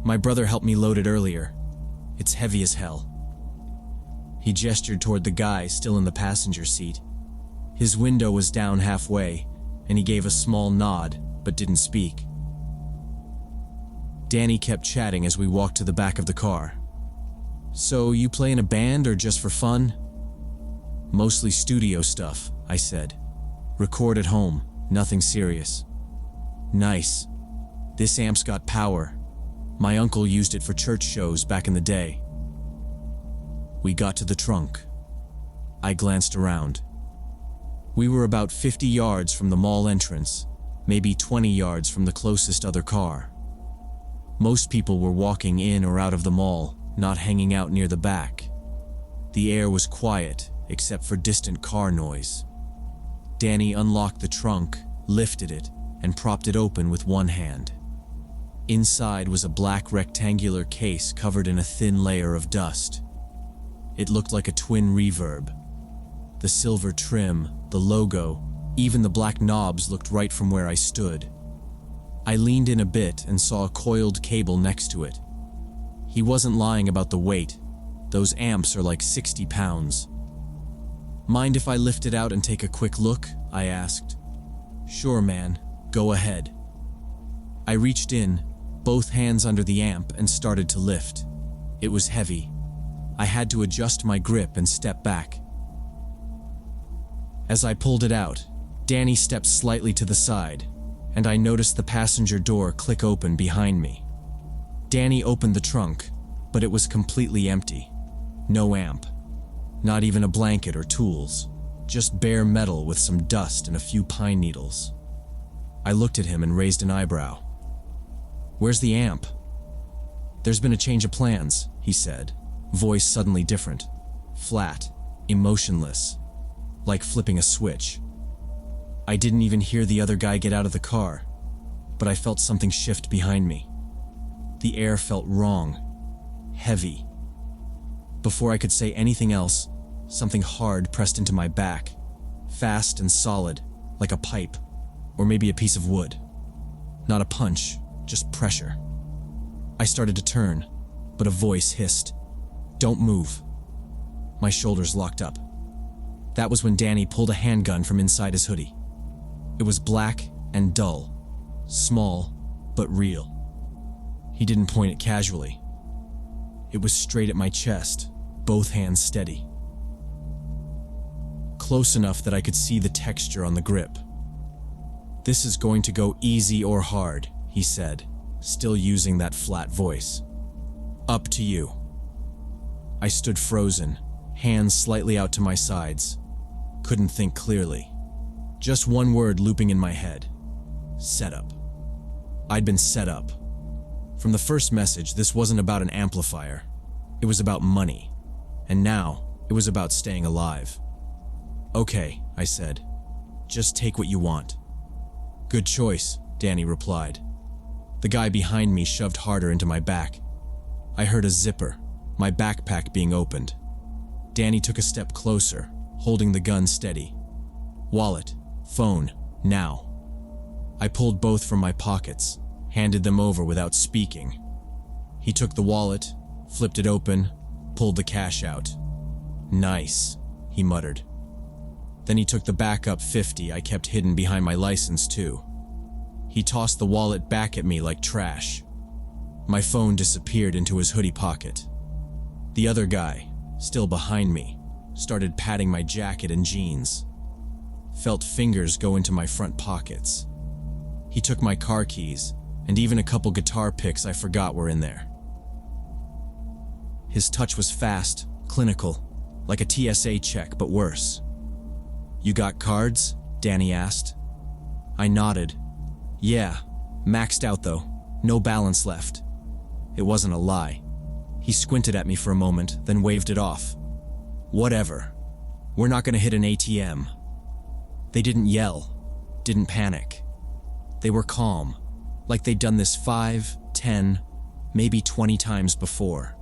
My brother helped me load it earlier. It's heavy as hell." He gestured toward the guy still in the passenger seat. His window was down halfway, and he gave a small nod, but didn't speak. Danny kept chatting as we walked to the back of the car. "So you play in a band or just for fun?" "Mostly studio stuff," I said. "Record at home, nothing serious." "Nice. This amp's got power. My uncle used it for church shows back in the day." We got to the trunk. I glanced around. We were about 50 yards from the mall entrance, maybe 20 yards from the closest other car. Most people were walking in or out of the mall, not hanging out near the back. The air was quiet, except for distant car noise. Danny unlocked the trunk, lifted it, and propped it open with one hand. Inside was a black rectangular case covered in a thin layer of dust. It looked like a twin reverb. The silver trim, the logo, even the black knobs looked right from where I stood. I leaned in a bit and saw a coiled cable next to it. He wasn't lying about the weight. Those amps are like 60 pounds. "Mind if I lift it out and take a quick look?" I asked. "Sure, man. Go ahead." I reached in, both hands under the amp, and started to lift. It was heavy. I had to adjust my grip and step back. As I pulled it out, Danny stepped slightly to the side, and I noticed the passenger door click open behind me. Danny opened the trunk, but it was completely empty. No amp. Not even a blanket or tools. Just bare metal with some dust and a few pine needles. I looked at him and raised an eyebrow. "Where's the amp?" "There's been a change of plans," he said, voice suddenly different. Flat, emotionless, like flipping a switch. I didn't even hear the other guy get out of the car, but I felt something shift behind me. The air felt wrong, heavy. Before I could say anything else, something hard pressed into my back, fast and solid, like a pipe, or maybe a piece of wood. Not a punch, just pressure. I started to turn, but a voice hissed, "Don't move." My shoulders locked up. That was when Danny pulled a handgun from inside his hoodie. It was black and dull, small but real. He didn't point it casually. It was straight at my chest, both hands steady. Close enough that I could see the texture on the grip. "This is going to go easy or hard," he said, still using that flat voice. "Up to you." I stood frozen, hands slightly out to my sides. Couldn't think clearly. Just one word looping in my head. Setup. I'd been set up. From the first message, this wasn't about an amplifier. It was about money. And now, it was about staying alive. "Okay," I said. "Just take what you want." "Good choice," Danny replied. The guy behind me shoved harder into my back. I heard a zipper, my backpack being opened. Danny took a step closer, holding the gun steady. "Wallet, phone, now." I pulled both from my pockets, handed them over without speaking. He took the wallet, flipped it open, pulled the cash out. "Nice," he muttered. Then he took the backup 50 I kept hidden behind my license too. He tossed the wallet back at me like trash. My phone disappeared into his hoodie pocket. The other guy, still behind me, started patting my jacket and jeans. Felt fingers go into my front pockets. He took my car keys, and even a couple guitar picks I forgot were in there. His touch was fast, clinical, like a TSA check, but worse. "You got cards?" Danny asked. I nodded. "Yeah, maxed out though, no balance left." It wasn't a lie. He squinted at me for a moment, then waved it off. "Whatever. We're not gonna hit an ATM." They didn't yell, didn't panic. They were calm, like they'd done this 5, 10, maybe 20 times before.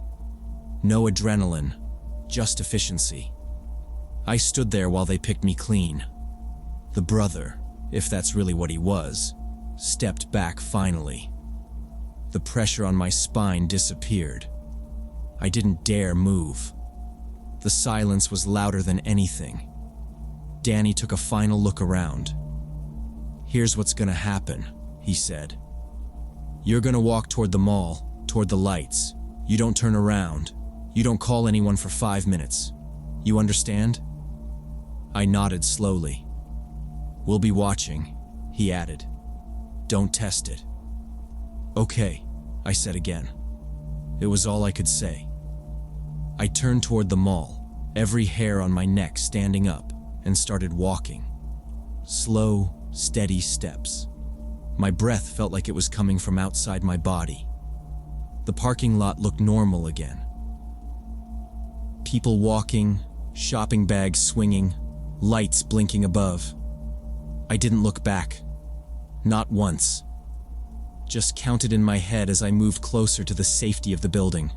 No adrenaline, just efficiency. I stood there while they picked me clean. The brother, if that's really what he was, stepped back finally. The pressure on my spine disappeared. I didn't dare move. The silence was louder than anything. Danny took a final look around. "Here's what's gonna happen," he said. "You're gonna walk toward the mall, toward the lights. You don't turn around. You don't call anyone for 5 minutes. You understand?" I nodded slowly. "We'll be watching," he added. "Don't test it." "Okay," I said again. It was all I could say. I turned toward the mall, every hair on my neck standing up, and started walking. Slow, steady steps. My breath felt like it was coming from outside my body. the parking lot looked normal again. People walking, shopping bags swinging, lights blinking above. I didn't look back. Not once. Just counted in my head as I moved closer to the safety of the building.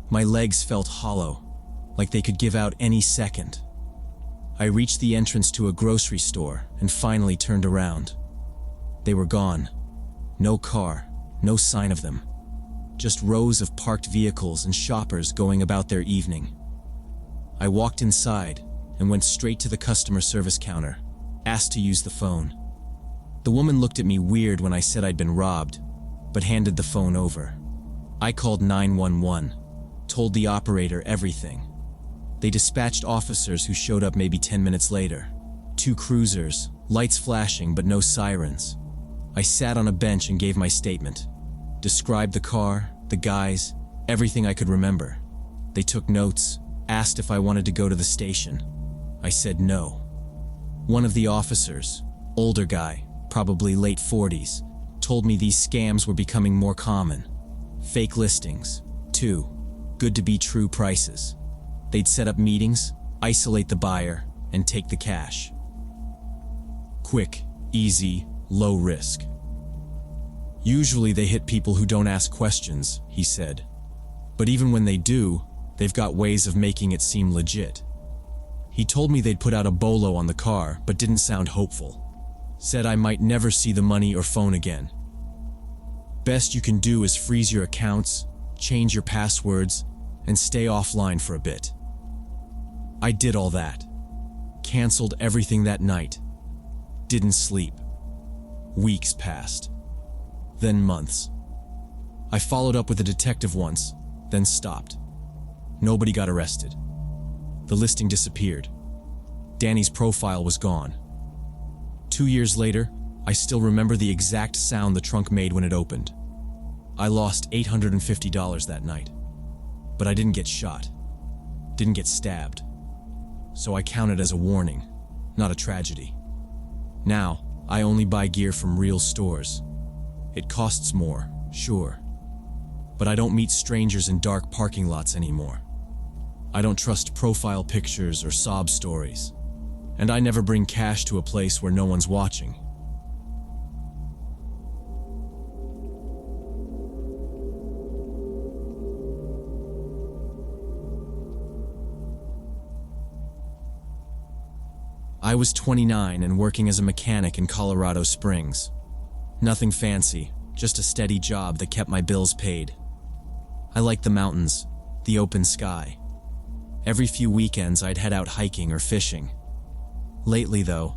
My legs felt hollow, like they could give out any second. I reached the entrance to a grocery store and finally turned around. They were gone. No car, no sign of them. Just rows of parked vehicles and shoppers going about their evening. I walked inside and went straight to the customer service counter, asked to use the phone. The woman looked at me weird when I said I'd been robbed, but handed the phone over. I called 911, told the operator everything. They dispatched officers who showed up maybe 10 minutes later. 2 cruisers, lights flashing but no sirens. I sat on a bench and gave my statement. Described the car, the guys, everything I could remember. They took notes, asked if I wanted to go to the station. I said no. One of the officers, older guy, probably late 40s, told me these scams were becoming more common. Fake listings, too. Good to be true prices. They'd set up meetings, isolate the buyer, and take the cash. Quick, easy, low risk. Usually they hit people who don't ask questions, he said. But even when they do, they've got ways of making it seem legit. He told me they'd put out a bolo on the car, but didn't sound hopeful. Said I might never see the money or phone again. Best you can do is freeze your accounts, change your passwords, and stay offline for a bit. I did all that. Canceled everything that night. Didn't sleep. Weeks passed. Then months. I followed up with a detective once, then stopped. Nobody got arrested. The listing disappeared. Danny's profile was gone. 2 years later, I still remember the exact sound the trunk made when it opened. I lost $850 that night. But I didn't get shot. Didn't get stabbed. So I count it as a warning, not a tragedy. Now, I only buy gear from real stores. It costs more, sure. But I don't meet strangers in dark parking lots anymore. I don't trust profile pictures or sob stories. And I never bring cash to a place where no one's watching. I was 29 and working as a mechanic in Colorado Springs. Nothing fancy, just a steady job that kept my bills paid. I liked the mountains, the open sky. Every few weekends I'd head out hiking or fishing. Lately though,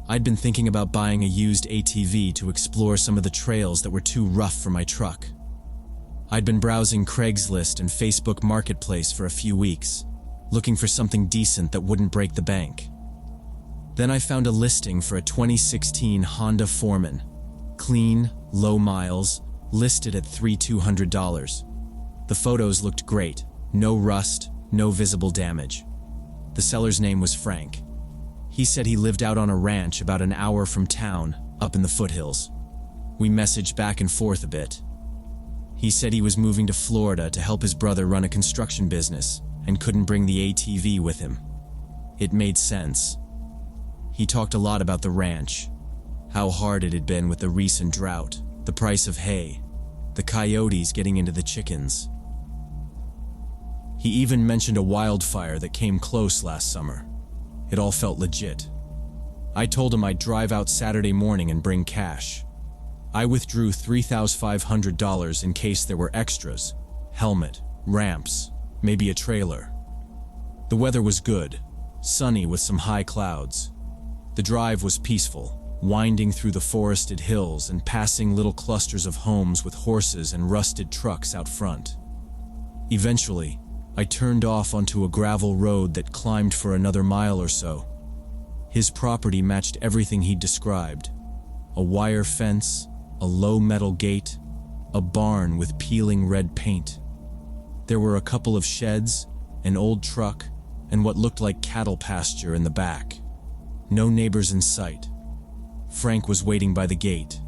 I'd been thinking about buying a used ATV to explore some of the trails that were too rough for my truck. I'd been browsing Craigslist and Facebook Marketplace for a few weeks, looking for something decent that wouldn't break the bank. Then I found a listing for a 2016 Honda Foreman. Clean, low miles, listed at $3,200. The photos looked great, no rust, no visible damage. The seller's name was Frank. He said he lived out on a ranch about an hour from town, up in the foothills. We messaged back and forth a bit. He said he was moving to Florida to help his brother run a construction business and couldn't bring the ATV with him. It made sense. He talked a lot about the ranch, how hard it had been with the recent drought, the price of hay, the coyotes getting into the chickens. He even mentioned a wildfire that came close last summer. It all felt legit. I told him I'd drive out Saturday morning and bring cash. I withdrew $3,500 in case there were extras, helmet, ramps, maybe a trailer. The weather was good, sunny with some high clouds. The drive was peaceful, winding through the forested hills and passing little clusters of homes with horses and rusted trucks out front. Eventually, I turned off onto a gravel road that climbed for another mile or so. His property matched everything he'd described. A wire fence, a low metal gate, a barn with peeling red paint. There were a couple of sheds, an old truck, and what looked like cattle pasture in the back. No neighbors in sight. Frank was waiting by the gate.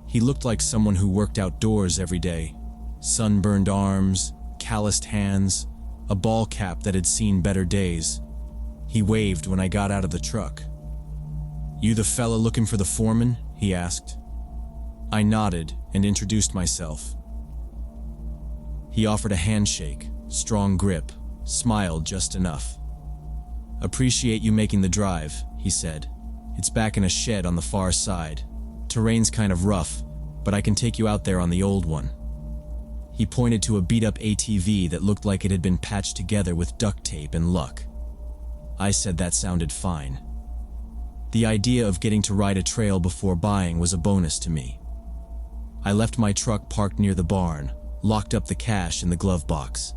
He looked like someone who worked outdoors every day, Sunburned arms, calloused hands, a ball cap that had seen better days. He waved when I got out of the truck. "You the fella looking for the foreman?" he asked. I nodded and introduced myself. He offered a handshake, strong grip, smiled just enough. "Appreciate you making the drive," he said. "It's back in a shed on the far side. Terrain's kind of rough, but I can take you out there on the old one." He pointed to a beat-up ATV that looked like it had been patched together with duct tape and luck. I said that sounded fine. The idea of getting to ride a trail before buying was a bonus to me. I left my truck parked near the barn, locked up the cash in the glove box.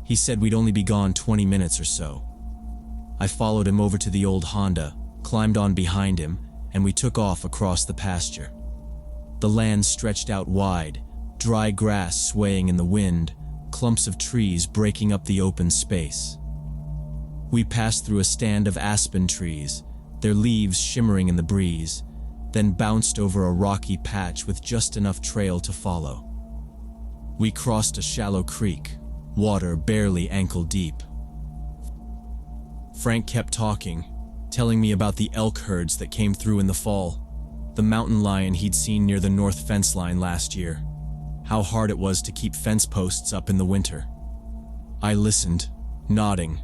He said we'd only be gone 20 minutes or so. I followed him over to the old Honda, climbed on behind him, and we took off across the pasture. The land stretched out wide, dry grass swaying in the wind, clumps of trees breaking up the open space. We passed through a stand of aspen trees, their leaves shimmering in the breeze, then bounced over a rocky patch with just enough trail to follow. We crossed a shallow creek, water barely ankle deep. Frank kept talking, telling me about the elk herds that came through in the fall, the mountain lion he'd seen near the north fence line last year, how hard it was to keep fence posts up in the winter. I listened, nodding,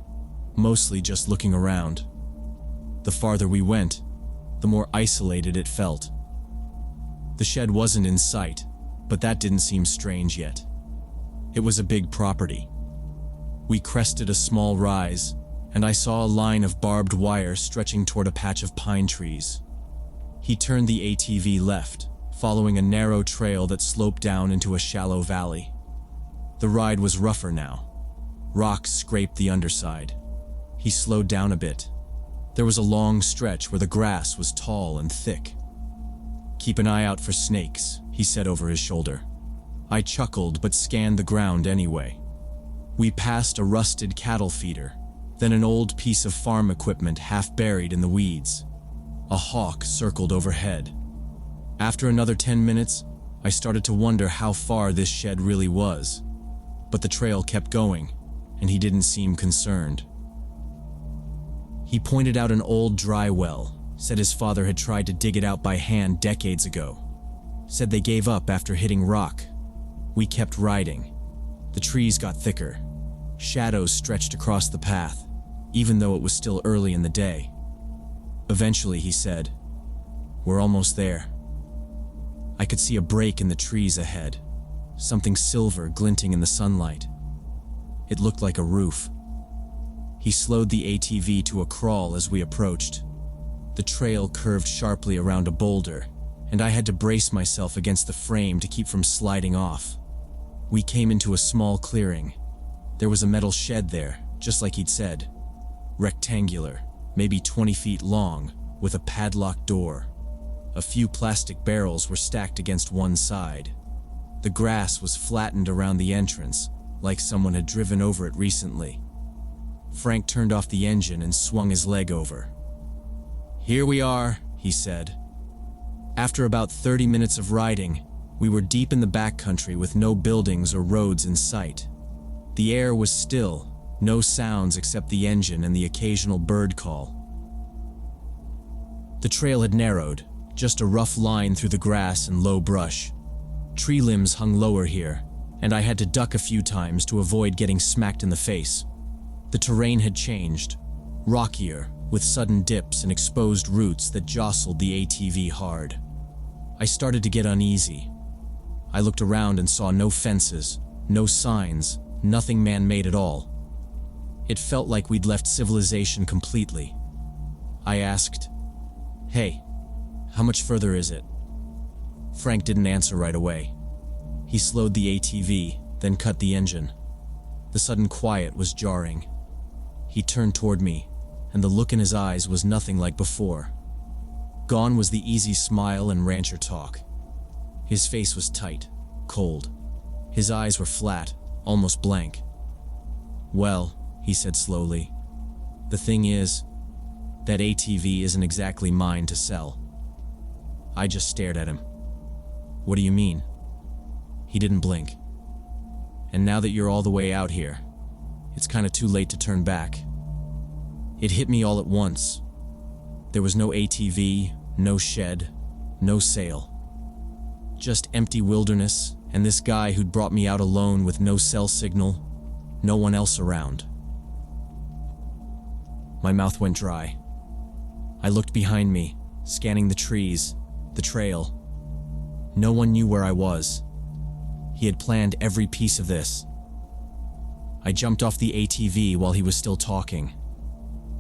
mostly just looking around. The farther we went, the more isolated it felt. The shed wasn't in sight, but that didn't seem strange yet. It was a big property. We crested a small rise, and I saw a line of barbed wire stretching toward a patch of pine trees. He turned the ATV left, following a narrow trail that sloped down into a shallow valley. The ride was rougher now. Rocks scraped the underside. He slowed down a bit. There was a long stretch where the grass was tall and thick. "Keep an eye out for snakes," he said over his shoulder. I chuckled but scanned the ground anyway. We passed a rusted cattle feeder, then an old piece of farm equipment half buried in the weeds. A hawk circled overhead. After another 10 minutes, I started to wonder how far this shed really was. But the trail kept going, and he didn't seem concerned. He pointed out an old dry well, said his father had tried to dig it out by hand decades ago. Said they gave up after hitting rock. We kept riding. The trees got thicker. Shadows stretched across the path, even though it was still early in the day. Eventually, he said, "We're almost there." I could see a break in the trees ahead, something silver glinting in the sunlight. It looked like a roof. He slowed the ATV to a crawl as we approached. The trail curved sharply around a boulder, and I had to brace myself against the frame to keep from sliding off. We came into a small clearing. There was a metal shed there, just like he'd said. Rectangular, maybe 20 feet long, with a padlocked door. A few plastic barrels were stacked against one side. The grass was flattened around the entrance, like someone had driven over it recently. Frank turned off the engine and swung his leg over. "Here we are," he said. After about 30 minutes of riding, we were deep in the backcountry with no buildings or roads in sight. The air was still, no sounds except the engine and the occasional bird call. The trail had narrowed, just a rough line through the grass and low brush. Tree limbs hung lower here, and I had to duck a few times to avoid getting smacked in the face. The terrain had changed, rockier, with sudden dips and exposed roots that jostled the ATV hard. I started to get uneasy. I looked around and saw no fences, no signs, nothing man-made at all. It felt like we'd left civilization completely. I asked, "Hey, how much further is it?" Frank didn't answer right away. He slowed the ATV, then cut the engine. The sudden quiet was jarring. He turned toward me, and the look in his eyes was nothing like before. Gone was the easy smile and rancher talk. His face was tight, cold. His eyes were flat, almost blank. "Well," he said slowly, "the thing is, that ATV isn't exactly mine to sell." I just stared at him. "What do you mean?" He didn't blink. And now that you're all the way out here, it's kind of too late to turn back. It hit me all at once. There was no ATV, no shed, no sail. Just empty wilderness, and this guy who'd brought me out alone with no cell signal, no one else around. My mouth went dry. I looked behind me, scanning the trees, the trail. No one knew where I was. He had planned every piece of this. I jumped off the ATV while he was still talking.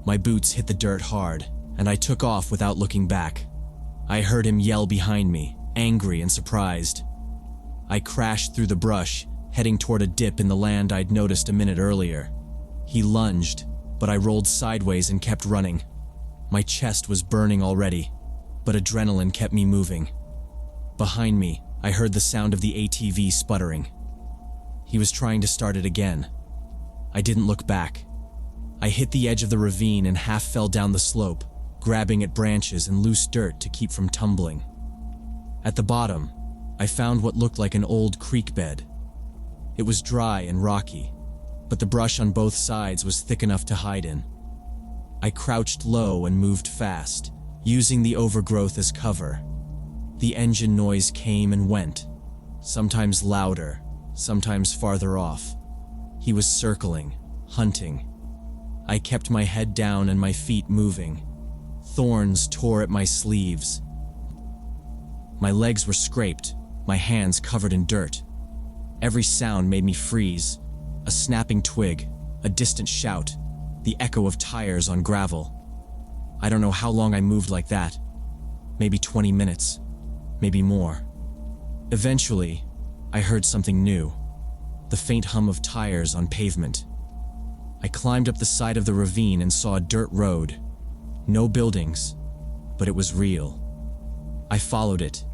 My boots hit the dirt hard, and I took off without looking back. I heard him yell behind me, angry and surprised. I crashed through the brush, heading toward a dip in the land I'd noticed a minute earlier. He lunged, but I rolled sideways and kept running. My chest was burning already, but adrenaline kept me moving. Behind me, I heard the sound of the ATV sputtering. He was trying to start it again. I didn't look back. I hit the edge of the ravine and half fell down the slope, grabbing at branches and loose dirt to keep from tumbling. At the bottom, I found what looked like an old creek bed. It was dry and rocky, but the brush on both sides was thick enough to hide in. I crouched low and moved fast, using the overgrowth as cover. The engine noise came and went, sometimes louder, sometimes farther off. He was circling, hunting. I kept my head down and my feet moving. Thorns tore at my sleeves. My legs were scraped, my hands covered in dirt. Every sound made me freeze. A snapping twig, a distant shout, the echo of tires on gravel. I don't know how long I moved like that. Maybe 20 minutes, maybe more. Eventually, I heard something new. The faint hum of tires on pavement. I climbed up the side of the ravine and saw a dirt road. No buildings, but it was real. I followed it,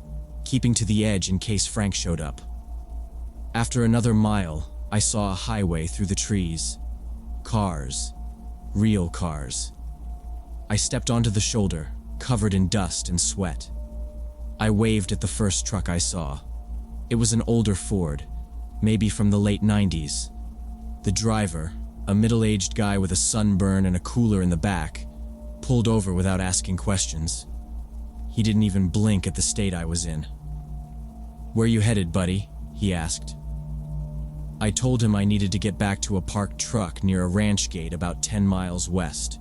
keeping to the edge in case Frank showed up. After another mile, I saw a highway through the trees. Cars. Real cars. I stepped onto the shoulder, covered in dust and sweat. I waved at the first truck I saw. It was an older Ford, maybe from the late 90s. The driver, a middle-aged guy with a sunburn and a cooler in the back, pulled over without asking questions. He didn't even blink at the state I was in. "Where you headed, buddy?" he asked. I told him I needed to get back to a parked truck near a ranch gate about 10 miles west.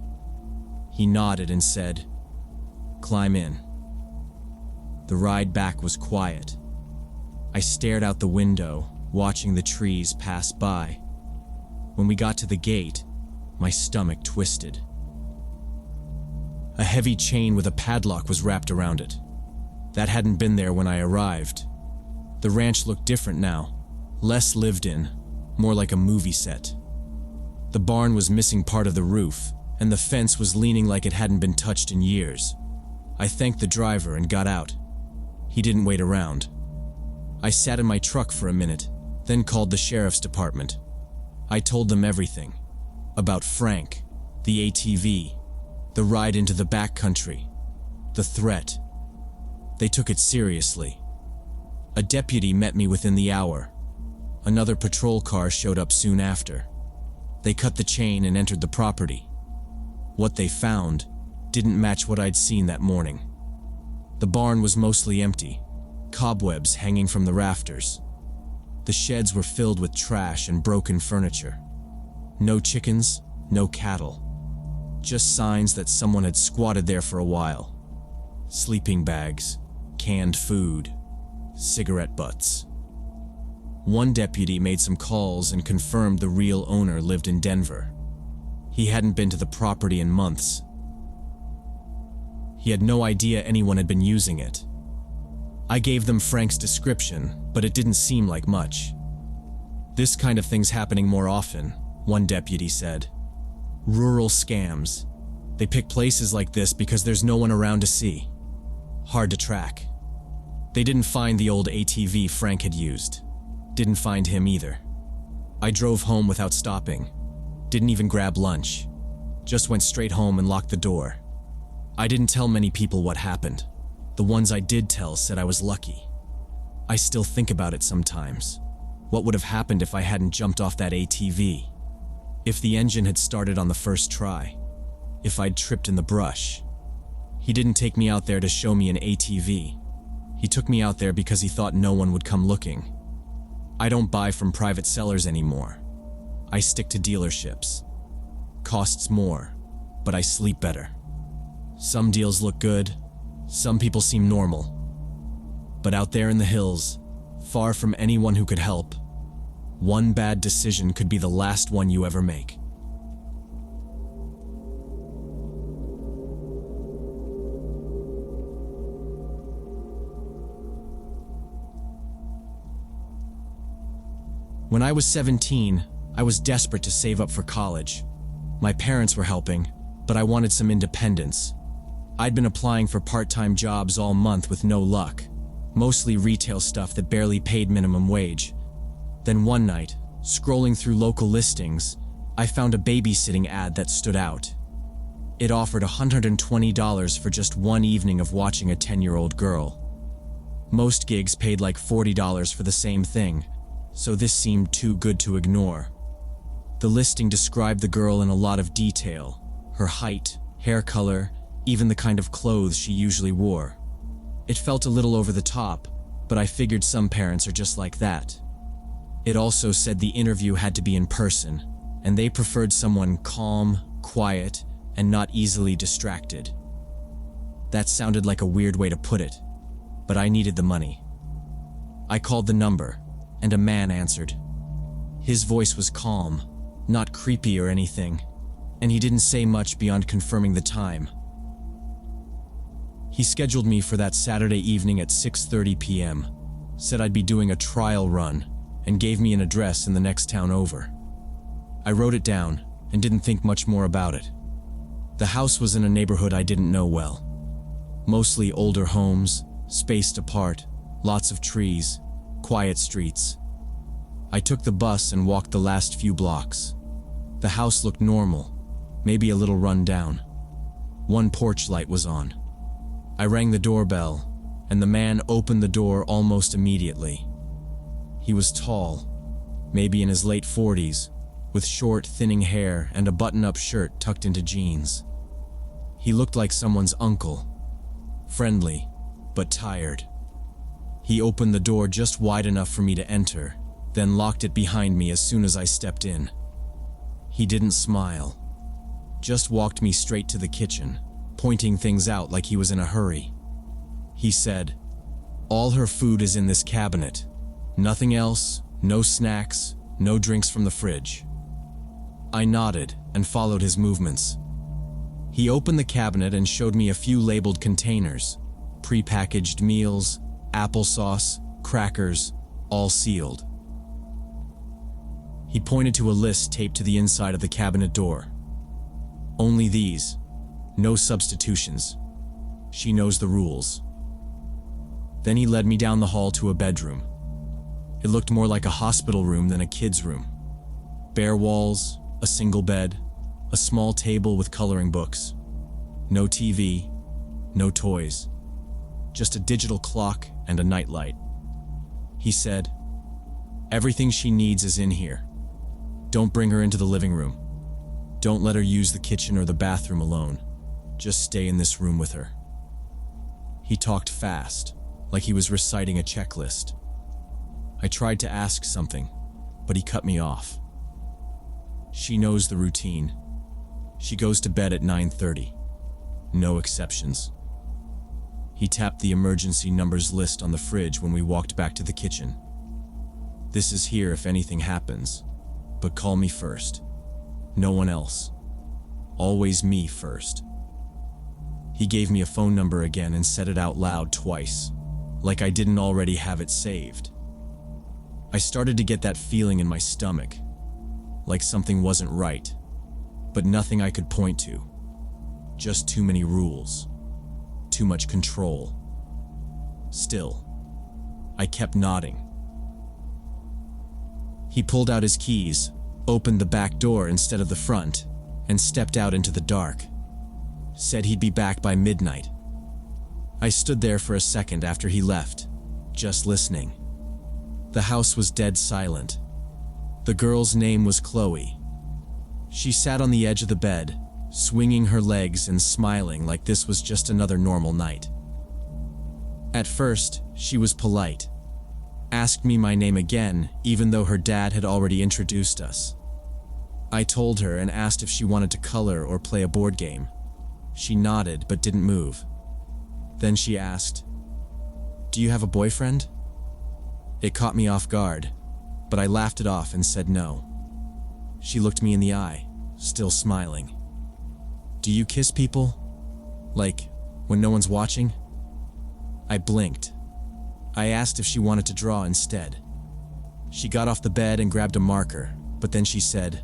He nodded and said, "Climb in." The ride back was quiet. I stared out the window, watching the trees pass by. When we got to the gate, my stomach twisted. A heavy chain with a padlock was wrapped around it. That hadn't been there when I arrived. The ranch looked different now, less lived in, more like a movie set. The barn was missing part of the roof, and the fence was leaning like it hadn't been touched in years. I thanked the driver and got out. He didn't wait around. I sat in my truck for a minute, then called the sheriff's department. I told them everything. About Frank, the ATV, the ride into the backcountry, the threat. They took it seriously. A deputy met me within the hour. Another patrol car showed up soon after. They cut the chain and entered the property. What they found didn't match what I'd seen that morning. The barn was mostly empty, cobwebs hanging from the rafters. The sheds were filled with trash and broken furniture. No chickens, no cattle. Just signs that someone had squatted there for a while. Sleeping bags, canned food, cigarette butts. One deputy made some calls and confirmed the real owner lived in Denver. He hadn't been to the property in months. He had no idea anyone had been using it. I gave them Frank's description, but it didn't seem like much. "This kind of thing's happening more often," one deputy said. "Rural scams. They pick places like this because there's no one around to see. Hard to track." They didn't find the old ATV Frank had used. Didn't find him either. I drove home without stopping. Didn't even grab lunch. Just went straight home and locked the door. I didn't tell many people what happened. The ones I did tell said I was lucky. I still think about it sometimes. What would have happened if I hadn't jumped off that ATV? If the engine had started on the first try? If I'd tripped in the brush? He didn't take me out there to show me an ATV. He took me out there because he thought no one would come looking. I don't buy from private sellers anymore. I stick to dealerships. Costs more, but I sleep better. Some deals look good, some people seem normal. But out there in the hills, far from anyone who could help, one bad decision could be the last one you ever make. When I was 17, I was desperate to save up for college. My parents were helping, but I wanted some independence. I'd been applying for part-time jobs all month with no luck, mostly retail stuff that barely paid minimum wage. Then one night, scrolling through local listings, I found a babysitting ad that stood out. It offered $120 for just one evening of watching a 10-year-old girl. Most gigs paid like $40 for the same thing, so this seemed too good to ignore. The listing described the girl in a lot of detail: her height, hair color, even the kind of clothes she usually wore. It felt a little over the top, but I figured some parents are just like that. It also said the interview had to be in person, and they preferred someone calm, quiet, and not easily distracted. That sounded like a weird way to put it, but I needed the money. I called the number, and a man answered. His voice was calm, not creepy or anything, and he didn't say much beyond confirming the time. He scheduled me for that Saturday evening at 6:30 p.m., said I'd be doing a trial run, and gave me an address in the next town over. I wrote it down and didn't think much more about it. The house was in a neighborhood I didn't know well. Mostly older homes, spaced apart, lots of trees, quiet streets. I took the bus and walked the last few blocks. The house looked normal, maybe a little run down. One porch light was on. I rang the doorbell, and the man opened the door almost immediately. He was tall, maybe in his late 40s, with short, thinning hair and a button-up shirt tucked into jeans. He looked like someone's uncle, friendly, but tired. He opened the door just wide enough for me to enter, then locked it behind me as soon as I stepped in. He didn't smile, just walked me straight to the kitchen, pointing things out like he was in a hurry. He said, "All her food is in this cabinet. Nothing else, no snacks, no drinks from the fridge." I nodded and followed his movements. He opened the cabinet and showed me a few labeled containers, pre-packaged meals, applesauce, crackers, all sealed. He pointed to a list taped to the inside of the cabinet door. "Only these. No substitutions. She knows the rules." Then he led me down the hall to a bedroom. It looked more like a hospital room than a kid's room. Bare walls, a single bed, a small table with coloring books. No TV, no toys. Just a digital clock and a nightlight. He said, "Everything she needs is in here. Don't bring her into the living room. Don't let her use the kitchen or the bathroom alone. Just stay in this room with her." He talked fast, like he was reciting a checklist. I tried to ask something, but he cut me off. "She knows the routine. She goes to bed at 9:30. No exceptions." He tapped the emergency numbers list on the fridge when we walked back to the kitchen. "This is here if anything happens, but call me first. No one else. Always me first." He gave me a phone number again and said it out loud twice, like I didn't already have it saved. I started to get that feeling in my stomach, like something wasn't right, but nothing I could point to. Just too many rules. Too much control. Still, I kept nodding. He pulled out his keys, opened the back door instead of the front, and stepped out into the dark. Said he'd be back by midnight. I stood there for a second after he left, just listening. The house was dead silent. The girl's name was Chloe. She sat on the edge of the bed, swinging her legs and smiling like this was just another normal night. At first, she was polite. Asked me my name again, even though her dad had already introduced us. I told her and asked if she wanted to color or play a board game. She nodded but didn't move. Then she asked, "Do you have a boyfriend?" It caught me off guard, but I laughed it off and said no. She looked me in the eye, still smiling. "Do you kiss people? Like, when no one's watching?" I blinked. I asked if she wanted to draw instead. She got off the bed and grabbed a marker, but then she said,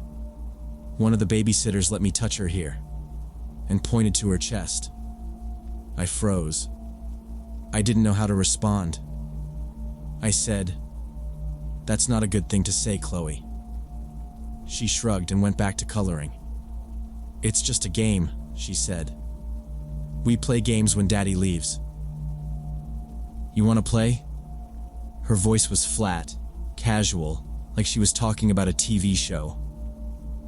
"One of the babysitters let me touch her here," and pointed to her chest. I froze. I didn't know how to respond. I said, "That's not a good thing to say, Chloe." She shrugged and went back to coloring. "It's just a game," she said. "We play games when Daddy leaves." "You want to play?" Her voice was flat, casual, like she was talking about a TV show.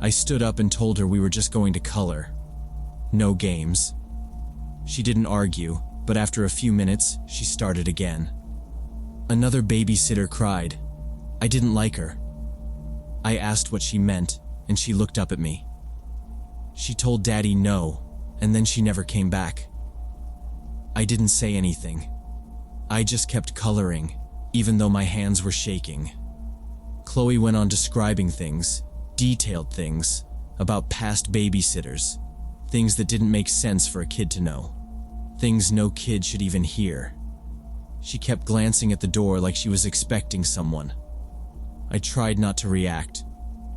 I stood up and told her we were just going to color. No games. She didn't argue, but after a few minutes, she started again. Another babysitter cried. I didn't like her. I asked what she meant, and she looked up at me. She told Daddy no, and then she never came back. I didn't say anything. I just kept coloring, even though my hands were shaking. Chloe went on describing things, detailed things, about past babysitters, things that didn't make sense for a kid to know, things no kid should even hear. She kept glancing at the door like she was expecting someone. I tried not to react,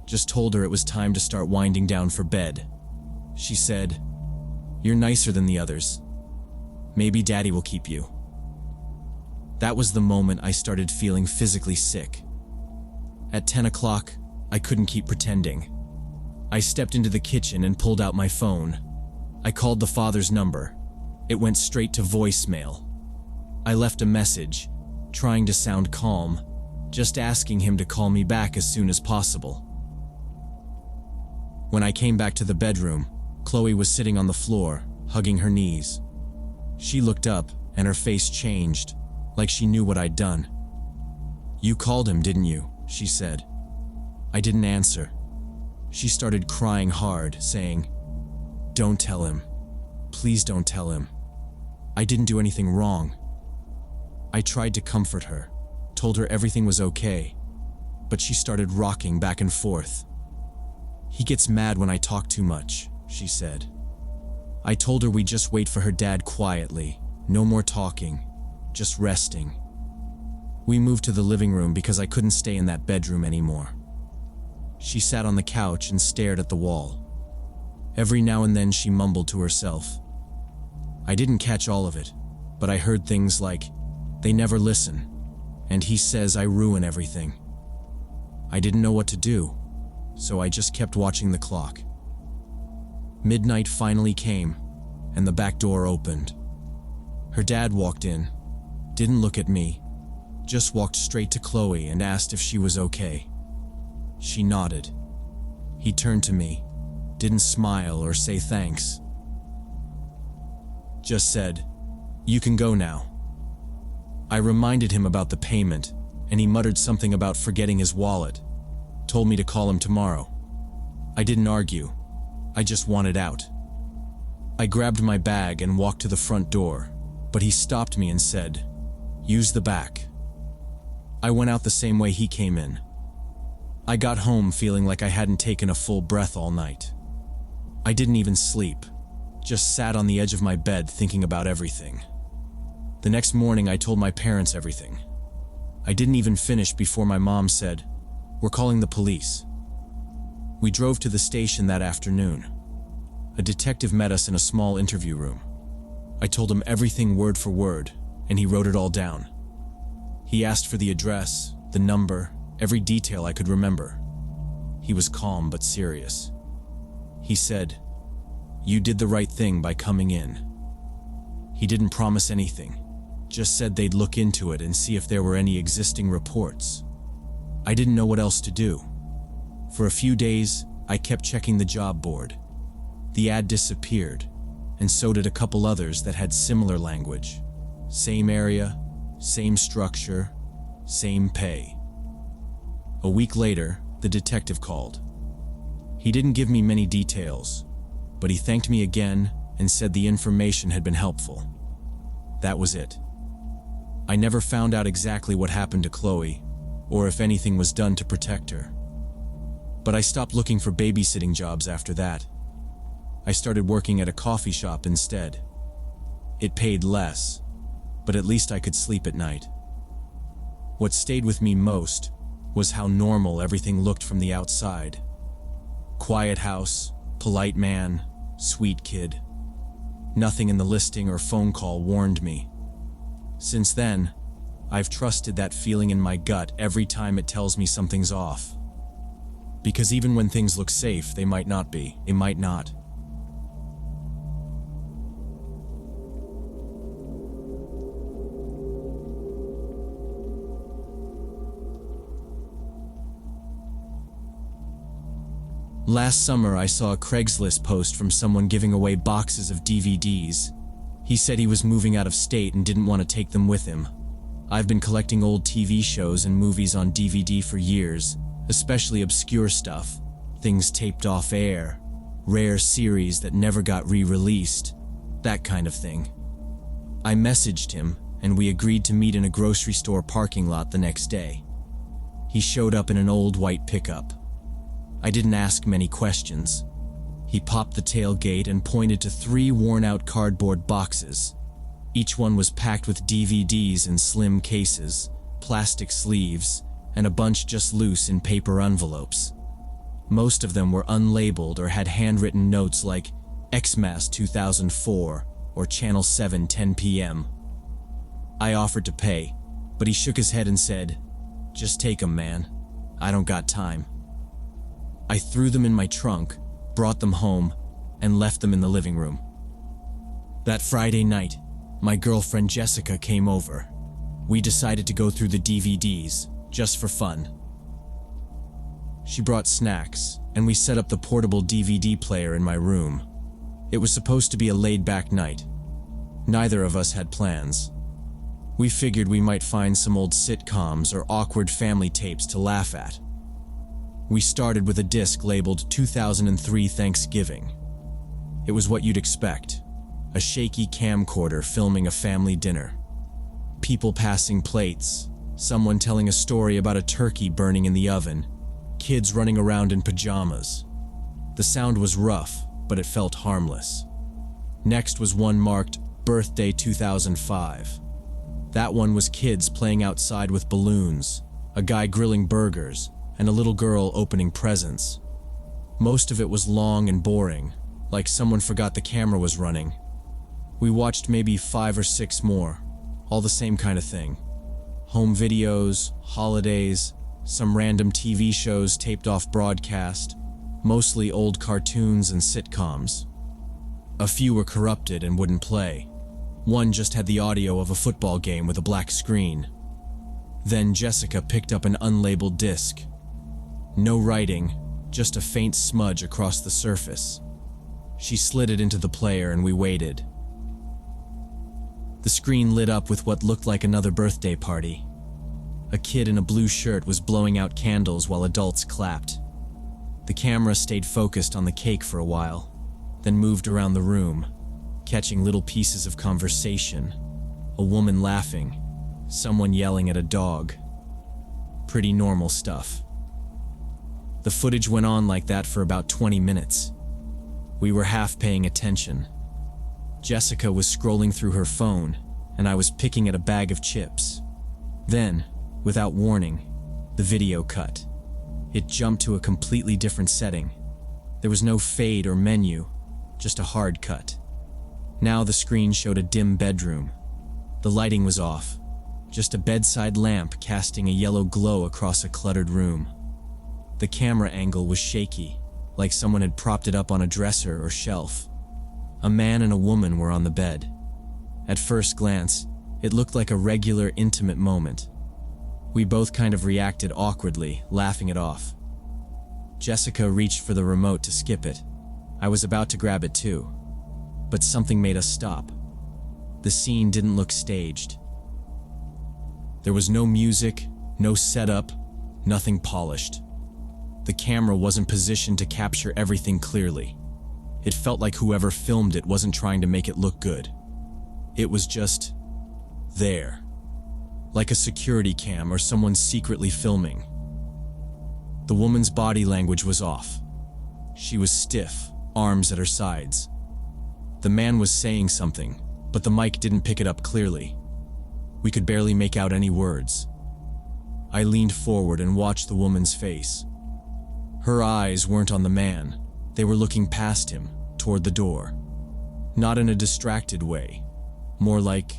just told her it was time to start winding down for bed. She said, "You're nicer than the others. Maybe Daddy will keep you." That was the moment I started feeling physically sick. At 10 o'clock, I couldn't keep pretending. I stepped into the kitchen and pulled out my phone. I called the father's number. It went straight to voicemail. I left a message, trying to sound calm, just asking him to call me back as soon as possible. When I came back to the bedroom, Chloe was sitting on the floor, hugging her knees. She looked up, and her face changed, like she knew what I'd done. "You called him, didn't you?" she said. I didn't answer. She started crying hard, saying, "Don't tell him. Please don't tell him. I didn't do anything wrong." I tried to comfort her, told her everything was okay, but she started rocking back and forth. "He gets mad when I talk too much," she said. I told her we'd just wait for her dad quietly, no more talking, just resting. We moved to the living room because I couldn't stay in that bedroom anymore. She sat on the couch and stared at the wall. Every now and then she mumbled to herself. I didn't catch all of it, but I heard things like, "They never listen," and "He says I ruin everything." I didn't know what to do, so I just kept watching the clock. Midnight finally came, and the back door opened. Her dad walked in, didn't look at me, just walked straight to Chloe and asked if she was okay. She nodded. He turned to me, didn't smile or say thanks. Just said, "You can go now." I reminded him about the payment, and he muttered something about forgetting his wallet, told me to call him tomorrow. I didn't argue. I just wanted out. I grabbed my bag and walked to the front door, but he stopped me and said, "Use the back." I went out the same way he came in. I got home feeling like I hadn't taken a full breath all night. I didn't even sleep, just sat on the edge of my bed thinking about everything. The next morning I told my parents everything. I didn't even finish before my mom said, "We're calling the police." We drove to the station that afternoon. A detective met us in a small interview room. I told him everything word for word, and he wrote it all down. He asked for the address, the number, every detail I could remember. He was calm but serious. He said, "You did the right thing by coming in." He didn't promise anything, just said they'd look into it and see if there were any existing reports, I didn't know what else to do. For a few days, I kept checking the job board. The ad disappeared, and so did a couple others that had similar language. Same area, same structure, same pay. A week later, the detective called. He didn't give me many details, but he thanked me again and said the information had been helpful. That was it. I never found out exactly what happened to Chloe, or if anything was done to protect her. But I stopped looking for babysitting jobs after that. I started working at a coffee shop instead. It paid less, but at least I could sleep at night. What stayed with me most was how normal everything looked from the outside. Quiet house, polite man, sweet kid. Nothing in the listing or phone call warned me. Since then, I've trusted that feeling in my gut every time it tells me something's off. Because even when things look safe, they might not be. They might not. Last summer, I saw a Craigslist post from someone giving away boxes of DVDs. He said he was moving out of state and didn't want to take them with him. I've been collecting old TV shows and movies on DVD for years, especially obscure stuff, things taped off air, rare series that never got re-released, that kind of thing. I messaged him, and we agreed to meet in a grocery store parking lot the next day. He showed up in an old white pickup. I didn't ask many questions. He popped the tailgate and pointed to 3 worn-out cardboard boxes. Each one was packed with DVDs in slim cases, plastic sleeves, and a bunch just loose in paper envelopes. Most of them were unlabeled or had handwritten notes like Xmas 2004 or Channel 7 10 p.m. I offered to pay, but he shook his head and said, "Just take 'em, man. I don't got time." I threw them in my trunk, brought them home, and left them in the living room. That Friday night, my girlfriend Jessica came over. We decided to go through the DVDs, just for fun. She brought snacks, and we set up the portable DVD player in my room. It was supposed to be a laid-back night. Neither of us had plans. We figured we might find some old sitcoms or awkward family tapes to laugh at. We started with a disc labeled 2003 Thanksgiving. It was what you'd expect, a shaky camcorder filming a family dinner. People passing plates, someone telling a story about a turkey burning in the oven, kids running around in pajamas. The sound was rough, but it felt harmless. Next was one marked Birthday 2005. That one was kids playing outside with balloons, a guy grilling burgers, and a little girl opening presents. Most of it was long and boring, like someone forgot the camera was running. We watched maybe 5 or 6 more, all the same kind of thing. Home videos, holidays, some random TV shows taped off broadcast, mostly old cartoons and sitcoms. A few were corrupted and wouldn't play. One just had the audio of a football game with a black screen. Then Jessica picked up an unlabeled disc. No writing, just a faint smudge across the surface. She slid it into the player and we waited. The screen lit up with what looked like another birthday party. A kid in a blue shirt was blowing out candles while adults clapped. The camera stayed focused on the cake for a while, then moved around the room, catching little pieces of conversation. A woman laughing, someone yelling at a dog. Pretty normal stuff. The footage went on like that for about 20 minutes. We were half paying attention. Jessica was scrolling through her phone, and I was picking at a bag of chips. Then, without warning, the video cut. It jumped to a completely different setting. There was no fade or menu, just a hard cut. Now the screen showed a dim bedroom. The lighting was off, just a bedside lamp casting a yellow glow across a cluttered room. The camera angle was shaky, like someone had propped it up on a dresser or shelf. A man and a woman were on the bed. At first glance, it looked like a regular, intimate moment. We both kind of reacted awkwardly, laughing it off. Jessica reached for the remote to skip it. I was about to grab it too, but something made us stop. The scene didn't look staged. There was no music, no setup, nothing polished. The camera wasn't positioned to capture everything clearly. It felt like whoever filmed it wasn't trying to make it look good. It was just there, like a security cam or someone secretly filming. The woman's body language was off. She was stiff, arms at her sides. The man was saying something, but the mic didn't pick it up clearly. We could barely make out any words. I leaned forward and watched the woman's face. Her eyes weren't on the man. They were looking past him, toward the door. Not in a distracted way, more like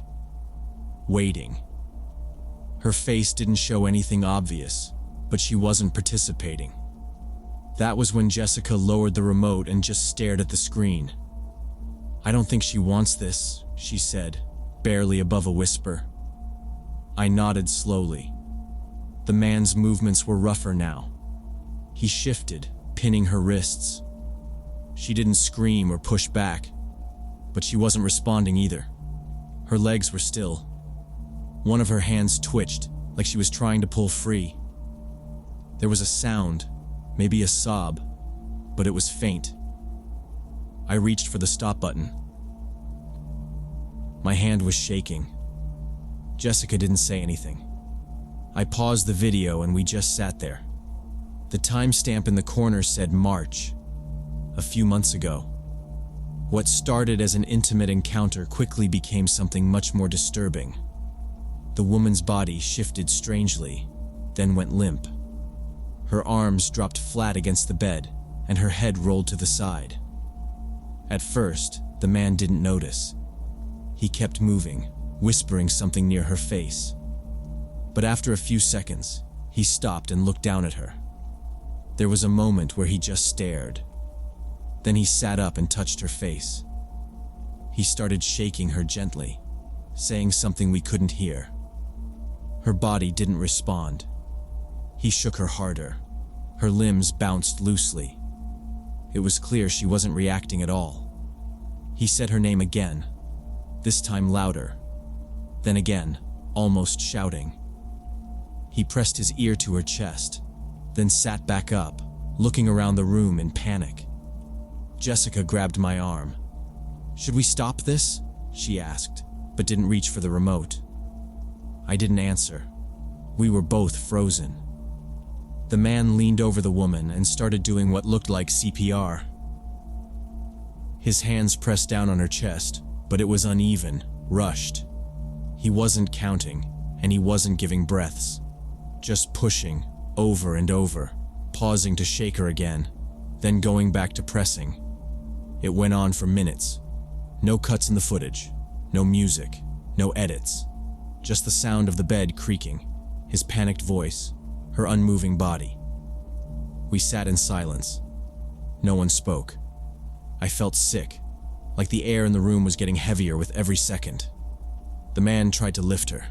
waiting. Her face didn't show anything obvious, but she wasn't participating. That was when Jessica lowered the remote and just stared at the screen. "I don't think she wants this," she said, barely above a whisper. I nodded slowly. The man's movements were rougher now. He shifted, pinning her wrists. She didn't scream or push back, but she wasn't responding either. Her legs were still. One of her hands twitched, like she was trying to pull free. There was a sound, maybe a sob, but it was faint. I reached for the stop button. My hand was shaking. Jessica didn't say anything. I paused the video and we just sat there. The timestamp in the corner said March, a few months ago. What started as an intimate encounter quickly became something much more disturbing. The woman's body shifted strangely, then went limp. Her arms dropped flat against the bed, and her head rolled to the side. At first, the man didn't notice. He kept moving, whispering something near her face. But after a few seconds, he stopped and looked down at her. There was a moment where he just stared. Then he sat up and touched her face. He started shaking her gently, saying something we couldn't hear. Her body didn't respond. He shook her harder. Her limbs bounced loosely. It was clear she wasn't reacting at all. He said her name again, this time louder. Then again, almost shouting. He pressed his ear to her chest, then sat back up, looking around the room in panic. Jessica grabbed my arm. "Should we stop this?" she asked, but didn't reach for the remote. I didn't answer. We were both frozen. The man leaned over the woman and started doing what looked like CPR. His hands pressed down on her chest, but it was uneven, rushed. He wasn't counting, and he wasn't giving breaths. Just pushing, over and over, pausing to shake her again, then going back to pressing. It went on for minutes. No cuts in the footage, no music, no edits. Just the sound of the bed creaking, his panicked voice, her unmoving body. We sat in silence. No one spoke. I felt sick, like the air in the room was getting heavier with every second. The man tried to lift her.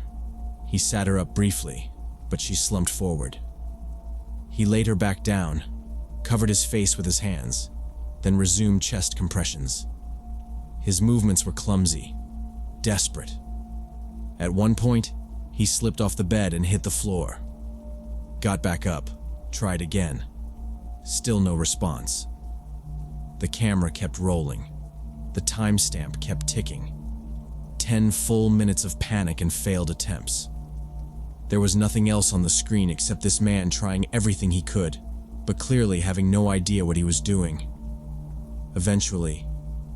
He sat her up briefly, but she slumped forward. He laid her back down, covered his face with his hands, then resumed chest compressions. His movements were clumsy, desperate. At one point, he slipped off the bed and hit the floor. Got back up, tried again. Still no response. The camera kept rolling. The timestamp kept ticking. 10 full minutes of panic and failed attempts. There was nothing else on the screen except this man trying everything he could, but clearly having no idea what he was doing. Eventually,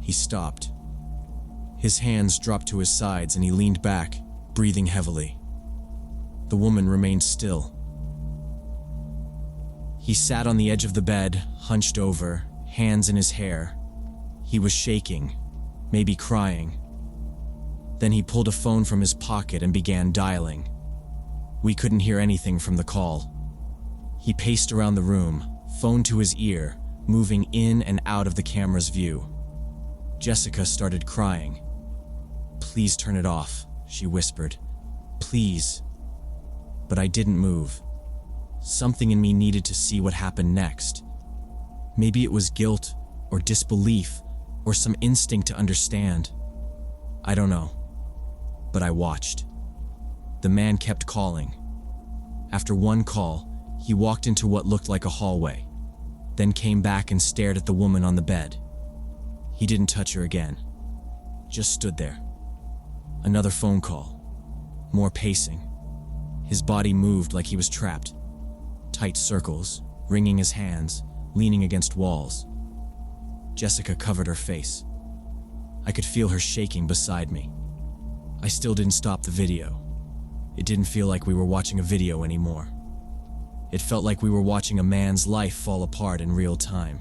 he stopped. His hands dropped to his sides and he leaned back, breathing heavily. The woman remained still. He sat on the edge of the bed, hunched over, hands in his hair. He was shaking, maybe crying. Then he pulled a phone from his pocket and began dialing. We couldn't hear anything from the call. He paced around the room, phone to his ear, moving in and out of the camera's view. Jessica started crying. "Please turn it off," she whispered. "Please." but I didn't move. Something in me needed to see what happened next. Maybe it was guilt or disbelief or some instinct to understand. I don't know, but I watched. The man kept calling. After one call, he walked into what looked like a hallway, then came back and stared at the woman on the bed. He didn't touch her again, just stood there. Another phone call, more pacing. His body moved like he was trapped. Tight circles, wringing his hands, leaning against walls. Jessica covered her face. I could feel her shaking beside me. I still didn't stop the video. It didn't feel like we were watching a video anymore. It felt like we were watching a man's life fall apart in real time.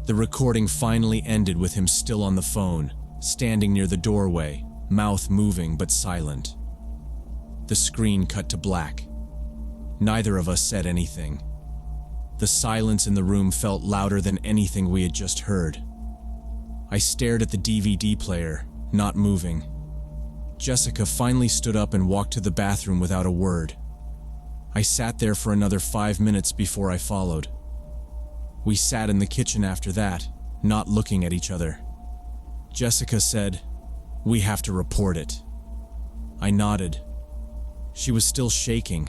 The recording finally ended with him still on the phone, standing near the doorway, mouth moving but silent. The screen cut to black. Neither of us said anything. The silence in the room felt louder than anything we had just heard. I stared at the DVD player, not moving. Jessica finally stood up and walked to the bathroom without a word. I sat there for another 5 minutes before I followed. We sat in the kitchen after that, not looking at each other. Jessica said, "We have to report it." I nodded. She was still shaking.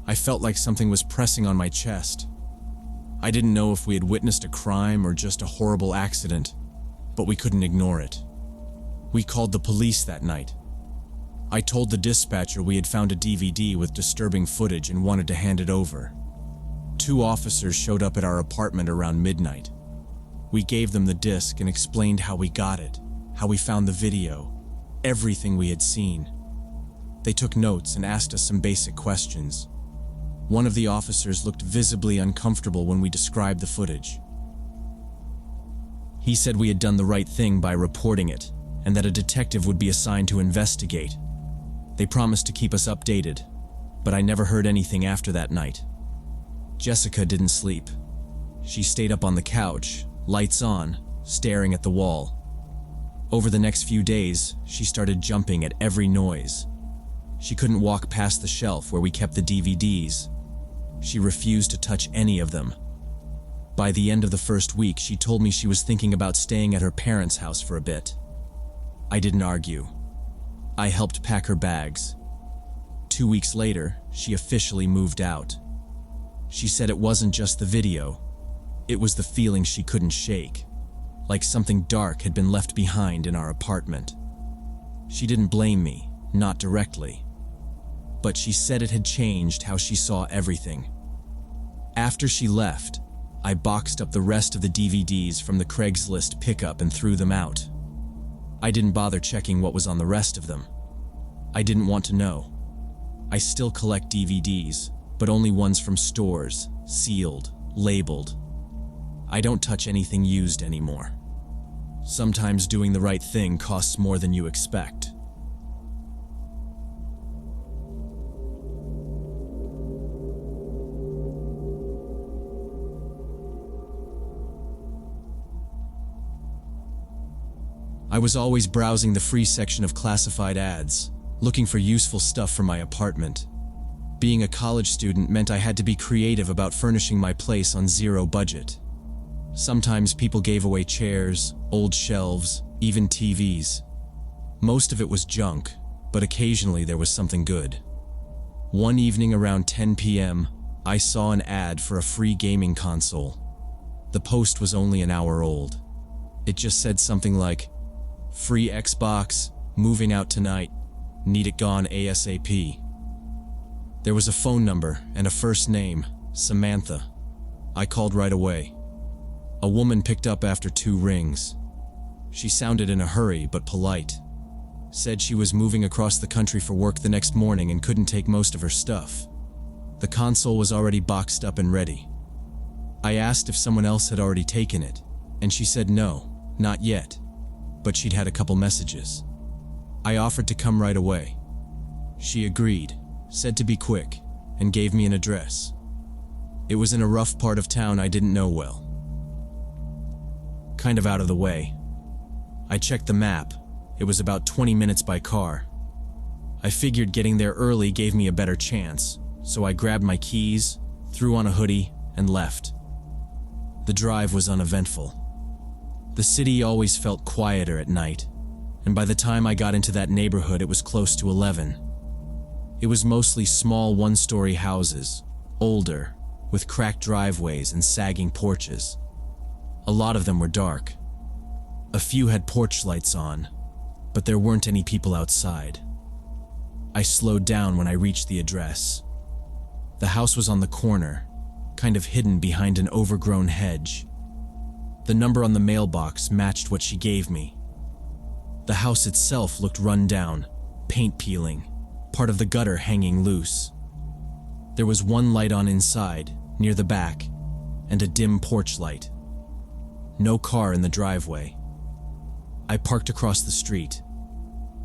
I felt like something was pressing on my chest. I didn't know if we had witnessed a crime or just a horrible accident, but we couldn't ignore it. We called the police that night. I told the dispatcher we had found a DVD with disturbing footage and wanted to hand it over. 2 officers showed up at our apartment around midnight. We gave them the disc and explained how we got it, how we found the video, everything we had seen. They took notes and asked us some basic questions. One of the officers looked visibly uncomfortable when we described the footage. He said we had done the right thing by reporting it, and that a detective would be assigned to investigate. They promised to keep us updated, but I never heard anything after that night. Jessica didn't sleep. She stayed up on the couch, lights on, staring at the wall. Over the next few days, she started jumping at every noise. She couldn't walk past the shelf where we kept the DVDs. She refused to touch any of them. By the end of the first week, she told me she was thinking about staying at her parents' house for a bit. I didn't argue. I helped pack her bags. 2 weeks later, she officially moved out. She said it wasn't just the video. It was the feeling she couldn't shake, like something dark had been left behind in our apartment. She didn't blame me, not directly, but she said it had changed how she saw everything. After she left, I boxed up the rest of the DVDs from the Craigslist pickup and threw them out. I didn't bother checking what was on the rest of them. I didn't want to know. I still collect DVDs, but only ones from stores, sealed, labeled. I don't touch anything used anymore. Sometimes doing the right thing costs more than you expect. I was always browsing the free section of classified ads, looking for useful stuff for my apartment. Being a college student meant I had to be creative about furnishing my place on zero budget. Sometimes people gave away chairs, old shelves, even TVs. Most of it was junk, but occasionally there was something good. One evening around 10 p.m., I saw an ad for a free gaming console. The post was only an hour old. It just said something like, "Free Xbox, moving out tonight, need it gone ASAP." There was a phone number and a first name, Samantha. I called right away. A woman picked up after 2 rings. She sounded in a hurry but polite. Said she was moving across the country for work the next morning and couldn't take most of her stuff. The console was already boxed up and ready. I asked if someone else had already taken it, and she said no, not yet, but she'd had a couple messages. I offered to come right away. She agreed, said to be quick, and gave me an address. It was in a rough part of town I didn't know well. Kind of out of the way. I checked the map. It was about 20 minutes by car. I figured getting there early gave me a better chance, so I grabbed my keys, threw on a hoodie, and left. The drive was uneventful. The city always felt quieter at night, and by the time I got into that neighborhood it was close to 11. It was mostly small one-story houses, older, with cracked driveways and sagging porches. A lot of them were dark. A few had porch lights on, but there weren't any people outside. I slowed down when I reached the address. The house was on the corner, kind of hidden behind an overgrown hedge. The number on the mailbox matched what she gave me. The house itself looked run down, paint peeling, part of the gutter hanging loose. There was one light on inside, near the back, and a dim porch light. No car in the driveway. I parked across the street,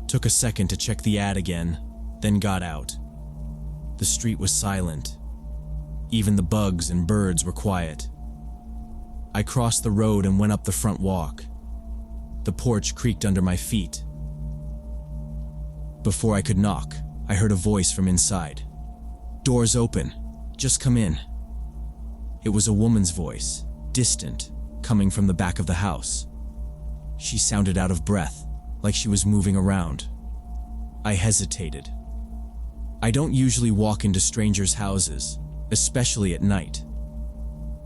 took a second to check the ad again, then got out. The street was silent. Even the bugs and birds were quiet. I crossed the road and went up the front walk. The porch creaked under my feet. Before I could knock, I heard a voice from inside. "Door's open. Just come in." It was a woman's voice, distant, coming from the back of the house. She sounded out of breath, like she was moving around. I hesitated. I don't usually walk into strangers' houses, especially at night.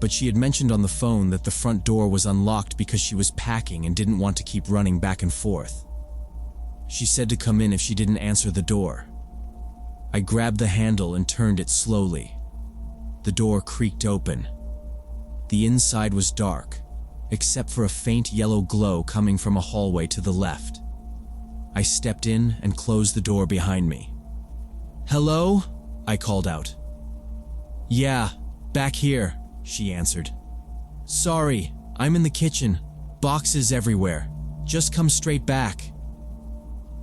But she had mentioned on the phone that the front door was unlocked because she was packing and didn't want to keep running back and forth. She said to come in if she didn't answer the door. I grabbed the handle and turned it slowly. The door creaked open. The inside was dark, except for a faint yellow glow coming from a hallway to the left. I stepped in and closed the door behind me. "Hello?" I called out. "Yeah, back here," she answered. "Sorry, I'm in the kitchen. Boxes everywhere. Just come straight back."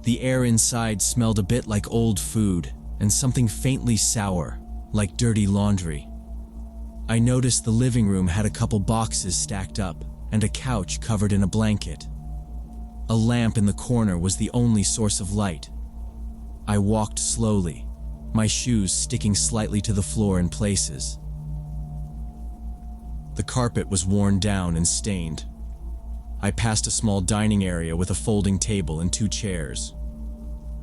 The air inside smelled a bit like old food and something faintly sour, like dirty laundry. I noticed the living room had a couple boxes stacked up and a couch covered in a blanket. A lamp in the corner was the only source of light. I walked slowly, my shoes sticking slightly to the floor in places. The carpet was worn down and stained. I passed a small dining area with a folding table and 2 chairs.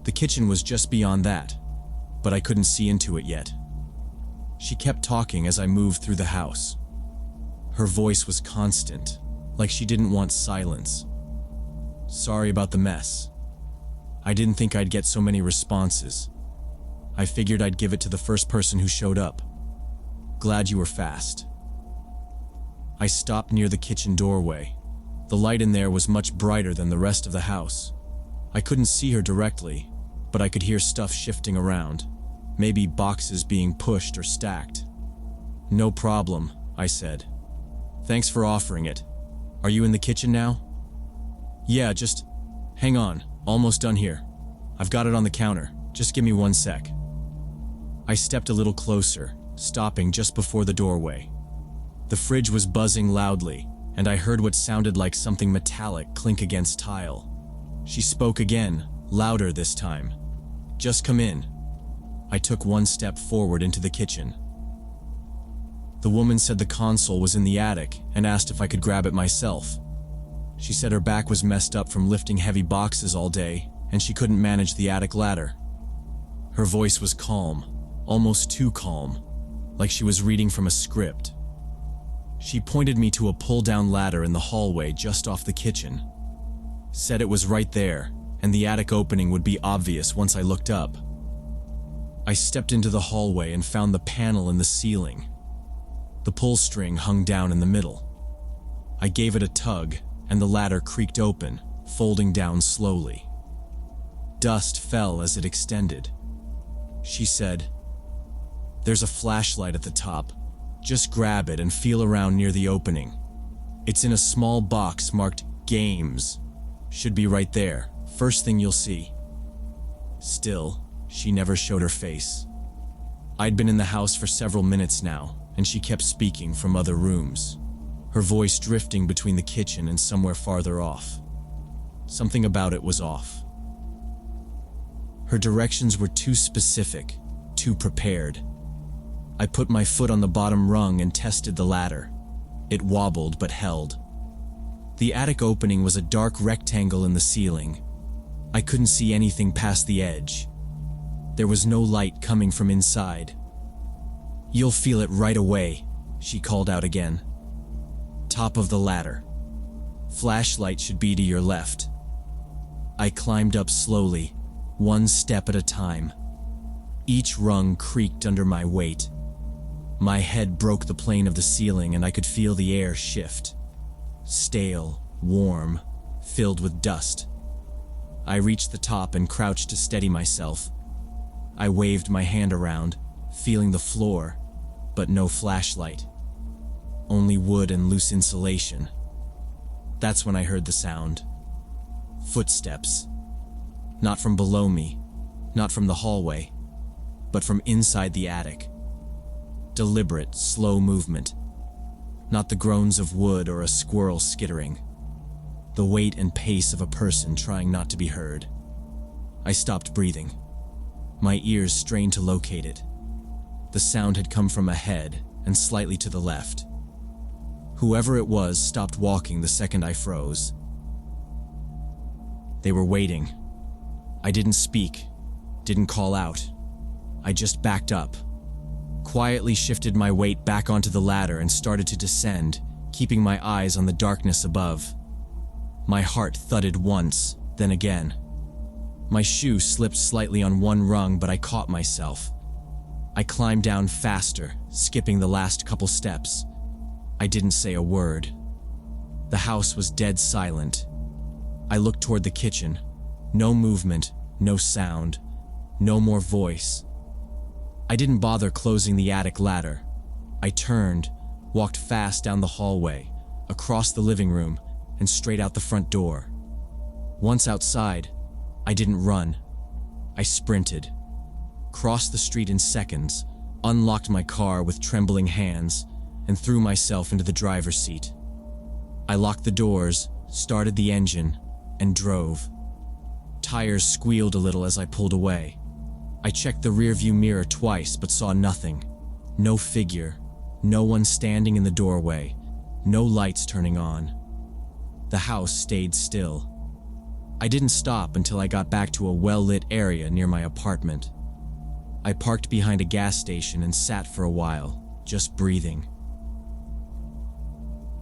The kitchen was just beyond that, but I couldn't see into it yet. She kept talking as I moved through the house. Her voice was constant, like she didn't want silence. "Sorry about the mess. I didn't think I'd get so many responses. I figured I'd give it to the first person who showed up. Glad you were fast." I stopped near the kitchen doorway. The light in there was much brighter than the rest of the house. I couldn't see her directly, but I could hear stuff shifting around, maybe boxes being pushed or stacked. "No problem," I said. "Thanks for offering it. Are you in the kitchen now?" "Yeah, just hang on, almost done here. I've got it on the counter. Just give me 1 sec." I stepped a little closer, stopping just before the doorway. The fridge was buzzing loudly, and I heard what sounded like something metallic clink against tile. She spoke again, louder this time. "Just come in." I took 1 step forward into the kitchen. The woman said the console was in the attic and asked if I could grab it myself. She said her back was messed up from lifting heavy boxes all day, and she couldn't manage the attic ladder. Her voice was calm, almost too calm, like she was reading from a script. She pointed me to a pull-down ladder in the hallway just off the kitchen. Said it was right there, and the attic opening would be obvious once I looked up. I stepped into the hallway and found the panel in the ceiling. The pull string hung down in the middle. I gave it a tug, and the ladder creaked open, folding down slowly. Dust fell as it extended. She said, "There's a flashlight at the top. Just grab it and feel around near the opening. It's in a small box marked Games. Should be right there, first thing you'll see." Still, she never showed her face. I'd been in the house for several minutes now, and she kept speaking from other rooms, her voice drifting between the kitchen and somewhere farther off. Something about it was off. Her directions were too specific, too prepared. I put my foot on the bottom rung and tested the ladder. It wobbled but held. The attic opening was a dark rectangle in the ceiling. I couldn't see anything past the edge. There was no light coming from inside. "You'll feel it right away," she called out again. "Top of the ladder. Flashlight should be to your left." I climbed up slowly, one step at a time. Each rung creaked under my weight. My head broke the plane of the ceiling and I could feel the air shift. Stale, warm, filled with dust. I reached the top and crouched to steady myself. I waved my hand around, feeling the floor, but no flashlight. Only wood and loose insulation. That's when I heard the sound. Footsteps. Not from below me, not from the hallway, but from inside the attic. Deliberate, slow movement. Not the groans of wood or a squirrel skittering. The weight and pace of a person trying not to be heard. I stopped breathing. My ears strained to locate it. The sound had come from ahead and slightly to the left. Whoever it was stopped walking the second I froze. They were waiting. I didn't speak, didn't call out. I just backed up, quietly shifted my weight back onto the ladder and started to descend, keeping my eyes on the darkness above. My heart thudded once, then again. My shoe slipped slightly on one rung, but I caught myself. I climbed down faster, skipping the last couple steps. I didn't say a word. The house was dead silent. I looked toward the kitchen. No movement, no sound, no more voice. I didn't bother closing the attic ladder. I turned, walked fast down the hallway, across the living room, and straight out the front door. Once outside, I didn't run. I sprinted, crossed the street in seconds, unlocked my car with trembling hands, and threw myself into the driver's seat. I locked the doors, started the engine, and drove. Tires squealed a little as I pulled away. I checked the rearview mirror twice but saw nothing. No figure, no one standing in the doorway, no lights turning on. The house stayed still. I didn't stop until I got back to a well-lit area near my apartment. I parked behind a gas station and sat for a while, just breathing.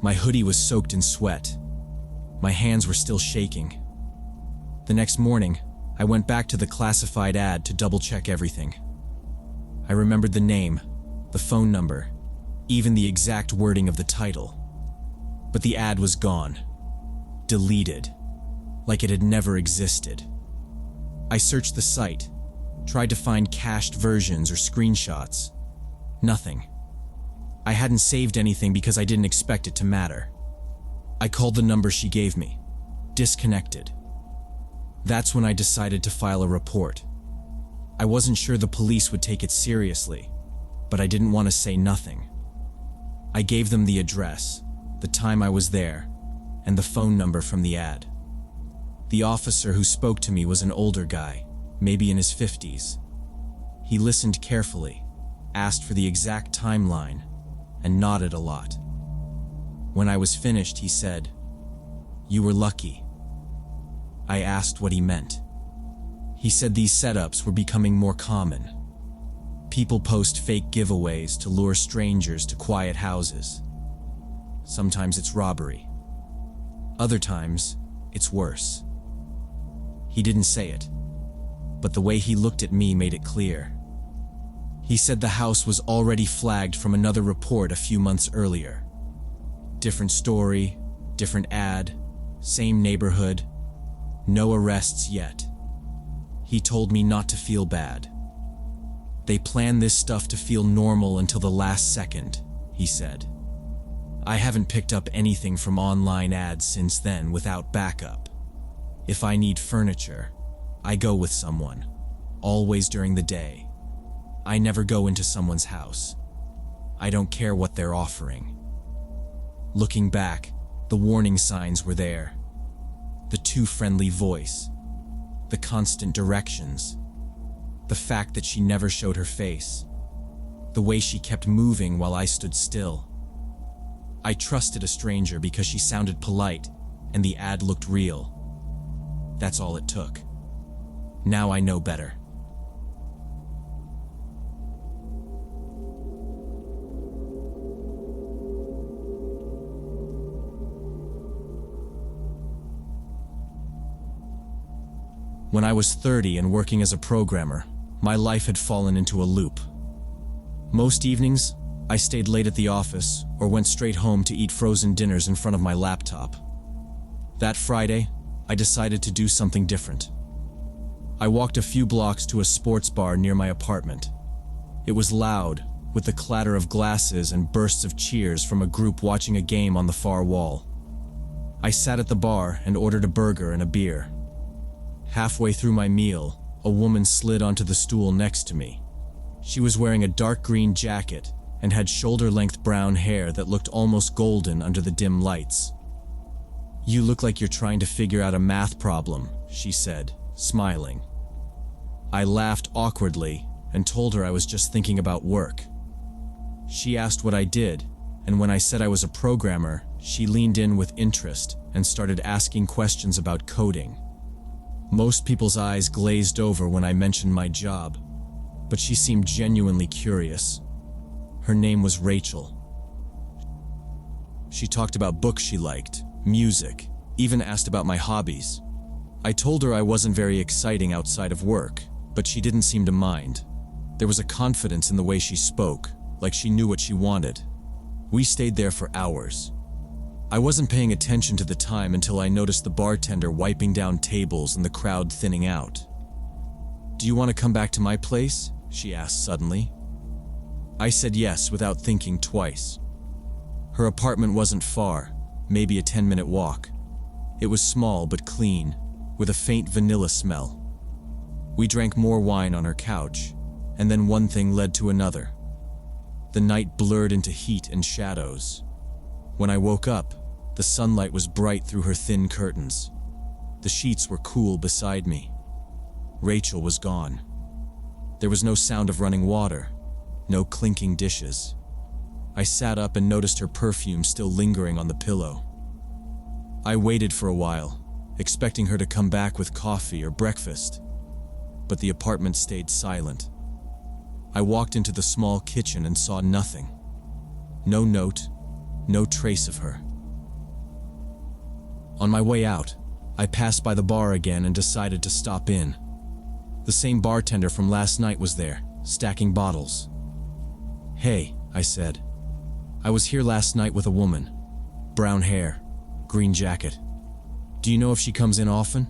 My hoodie was soaked in sweat. My hands were still shaking. The next morning, I went back to the classified ad to double-check everything. I remembered the name, the phone number, even the exact wording of the title. But the ad was gone. Deleted. Like it had never existed. I searched the site, tried to find cached versions or screenshots. Nothing. I hadn't saved anything because I didn't expect it to matter. I called the number she gave me. Disconnected. That's when I decided to file a report. I wasn't sure the police would take it seriously, but I didn't want to say nothing. I gave them the address, the time I was there, and the phone number from the ad. The officer who spoke to me was an older guy, maybe in his 50s. He listened carefully, asked for the exact timeline, and nodded a lot. When I was finished, he said, "You were lucky." I asked what he meant. He said these setups were becoming more common. People post fake giveaways to lure strangers to quiet houses. Sometimes it's robbery. Other times, it's worse. He didn't say it, but the way he looked at me made it clear. He said the house was already flagged from another report a few months earlier. Different story, different ad, same neighborhood, no arrests yet. He told me not to feel bad. They plan this stuff to feel normal until the last second, he said. I haven't picked up anything from online ads since then without backup. If I need furniture, I go with someone, always during the day. I never go into someone's house. I don't care what they're offering. Looking back, the warning signs were there. The too friendly voice, the constant directions, The fact that she never showed her face. The way she kept moving while I stood still. I trusted a stranger because she sounded polite and the ad looked real. That's all it took. Now I know better. When I was 30 and working as a programmer, my life had fallen into a loop. Most evenings, I stayed late at the office or went straight home to eat frozen dinners in front of my laptop. That Friday, I decided to do something different. I walked a few blocks to a sports bar near my apartment. It was loud, with the clatter of glasses and bursts of cheers from a group watching a game on the far wall. I sat at the bar and ordered a burger and a beer. Halfway through my meal, a woman slid onto the stool next to me. She was wearing a dark green jacket and had shoulder-length brown hair that looked almost golden under the dim lights. "You look like you're trying to figure out a math problem," she said, smiling. I laughed awkwardly and told her I was just thinking about work. She asked what I did, and when I said I was a programmer, she leaned in with interest and started asking questions about coding. Most people's eyes glazed over when I mentioned my job, but she seemed genuinely curious. Her name was Rachel. She talked about books she liked, music, even asked about my hobbies. I told her I wasn't very exciting outside of work, but she didn't seem to mind. There was a confidence in the way she spoke, like she knew what she wanted. We stayed there for hours. I wasn't paying attention to the time until I noticed the bartender wiping down tables and the crowd thinning out. "Do you want to come back to my place?" she asked suddenly. I said yes without thinking twice. Her apartment wasn't far, maybe a 10-minute walk. It was small but clean, with a faint vanilla smell. We drank more wine on her couch, and then one thing led to another. The night blurred into heat and shadows. When I woke up, the sunlight was bright through her thin curtains. The sheets were cool beside me. Rachel was gone. There was no sound of running water, no clinking dishes. I sat up and noticed her perfume still lingering on the pillow. I waited for a while, expecting her to come back with coffee or breakfast, but the apartment stayed silent. I walked into the small kitchen and saw nothing. No note, no trace of her. On my way out, I passed by the bar again and decided to stop in. The same bartender from last night was there, stacking bottles. "Hey," I said. "I was here last night with a woman. Brown hair, green jacket. Do you know if she comes in often?"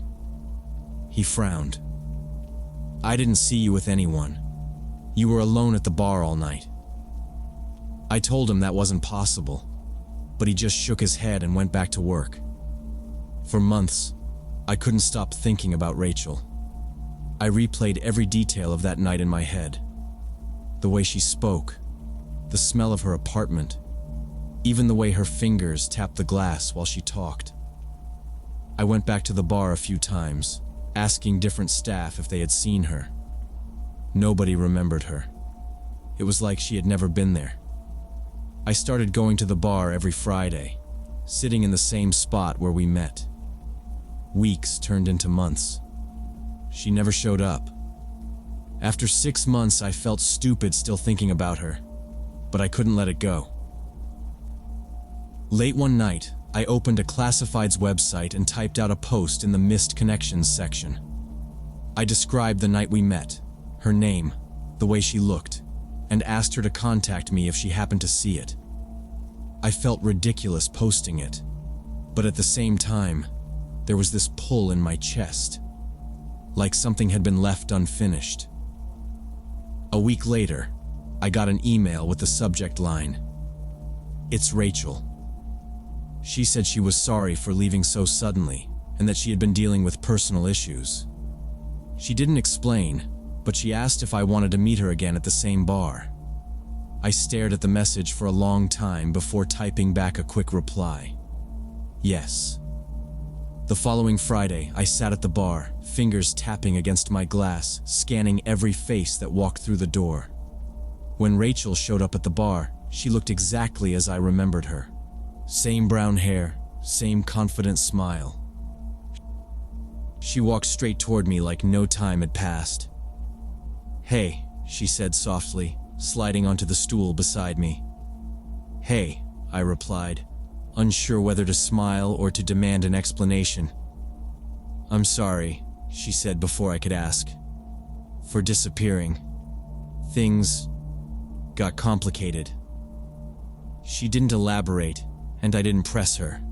He frowned. "I didn't see you with anyone. You were alone at the bar all night." I told him that wasn't possible, but he just shook his head and went back to work. For months, I couldn't stop thinking about Rachel. I replayed every detail of that night in my head. The way she spoke, the smell of her apartment, even the way her fingers tapped the glass while she talked. I went back to the bar a few times, asking different staff if they had seen her. Nobody remembered her. It was like she had never been there. I started going to the bar every Friday, sitting in the same spot where we met. Weeks turned into months. She never showed up. After 6 months, I felt stupid still thinking about her, but I couldn't let it go. Late one night, I opened a classifieds website and typed out a post in the missed connections section. I described the night we met, her name, the way she looked, and asked her to contact me if she happened to see it. I felt ridiculous posting it, but at the same time, there was this pull in my chest, like something had been left unfinished. A week later, I got an email with the subject line, "It's Rachel." She said she was sorry for leaving so suddenly and that she had been dealing with personal issues. She didn't explain, but she asked if I wanted to meet her again at the same bar. I stared at the message for a long time before typing back a quick reply. Yes. The following Friday, I sat at the bar, fingers tapping against my glass, scanning every face that walked through the door. When Rachel showed up at the bar, she looked exactly as I remembered her. Same brown hair, same confident smile. She walked straight toward me like no time had passed. "Hey," she said softly, sliding onto the stool beside me. "Hey," I replied, unsure whether to smile or to demand an explanation. "I'm sorry," she said before I could ask, "for disappearing. Things got complicated." She didn't elaborate, and I didn't press her.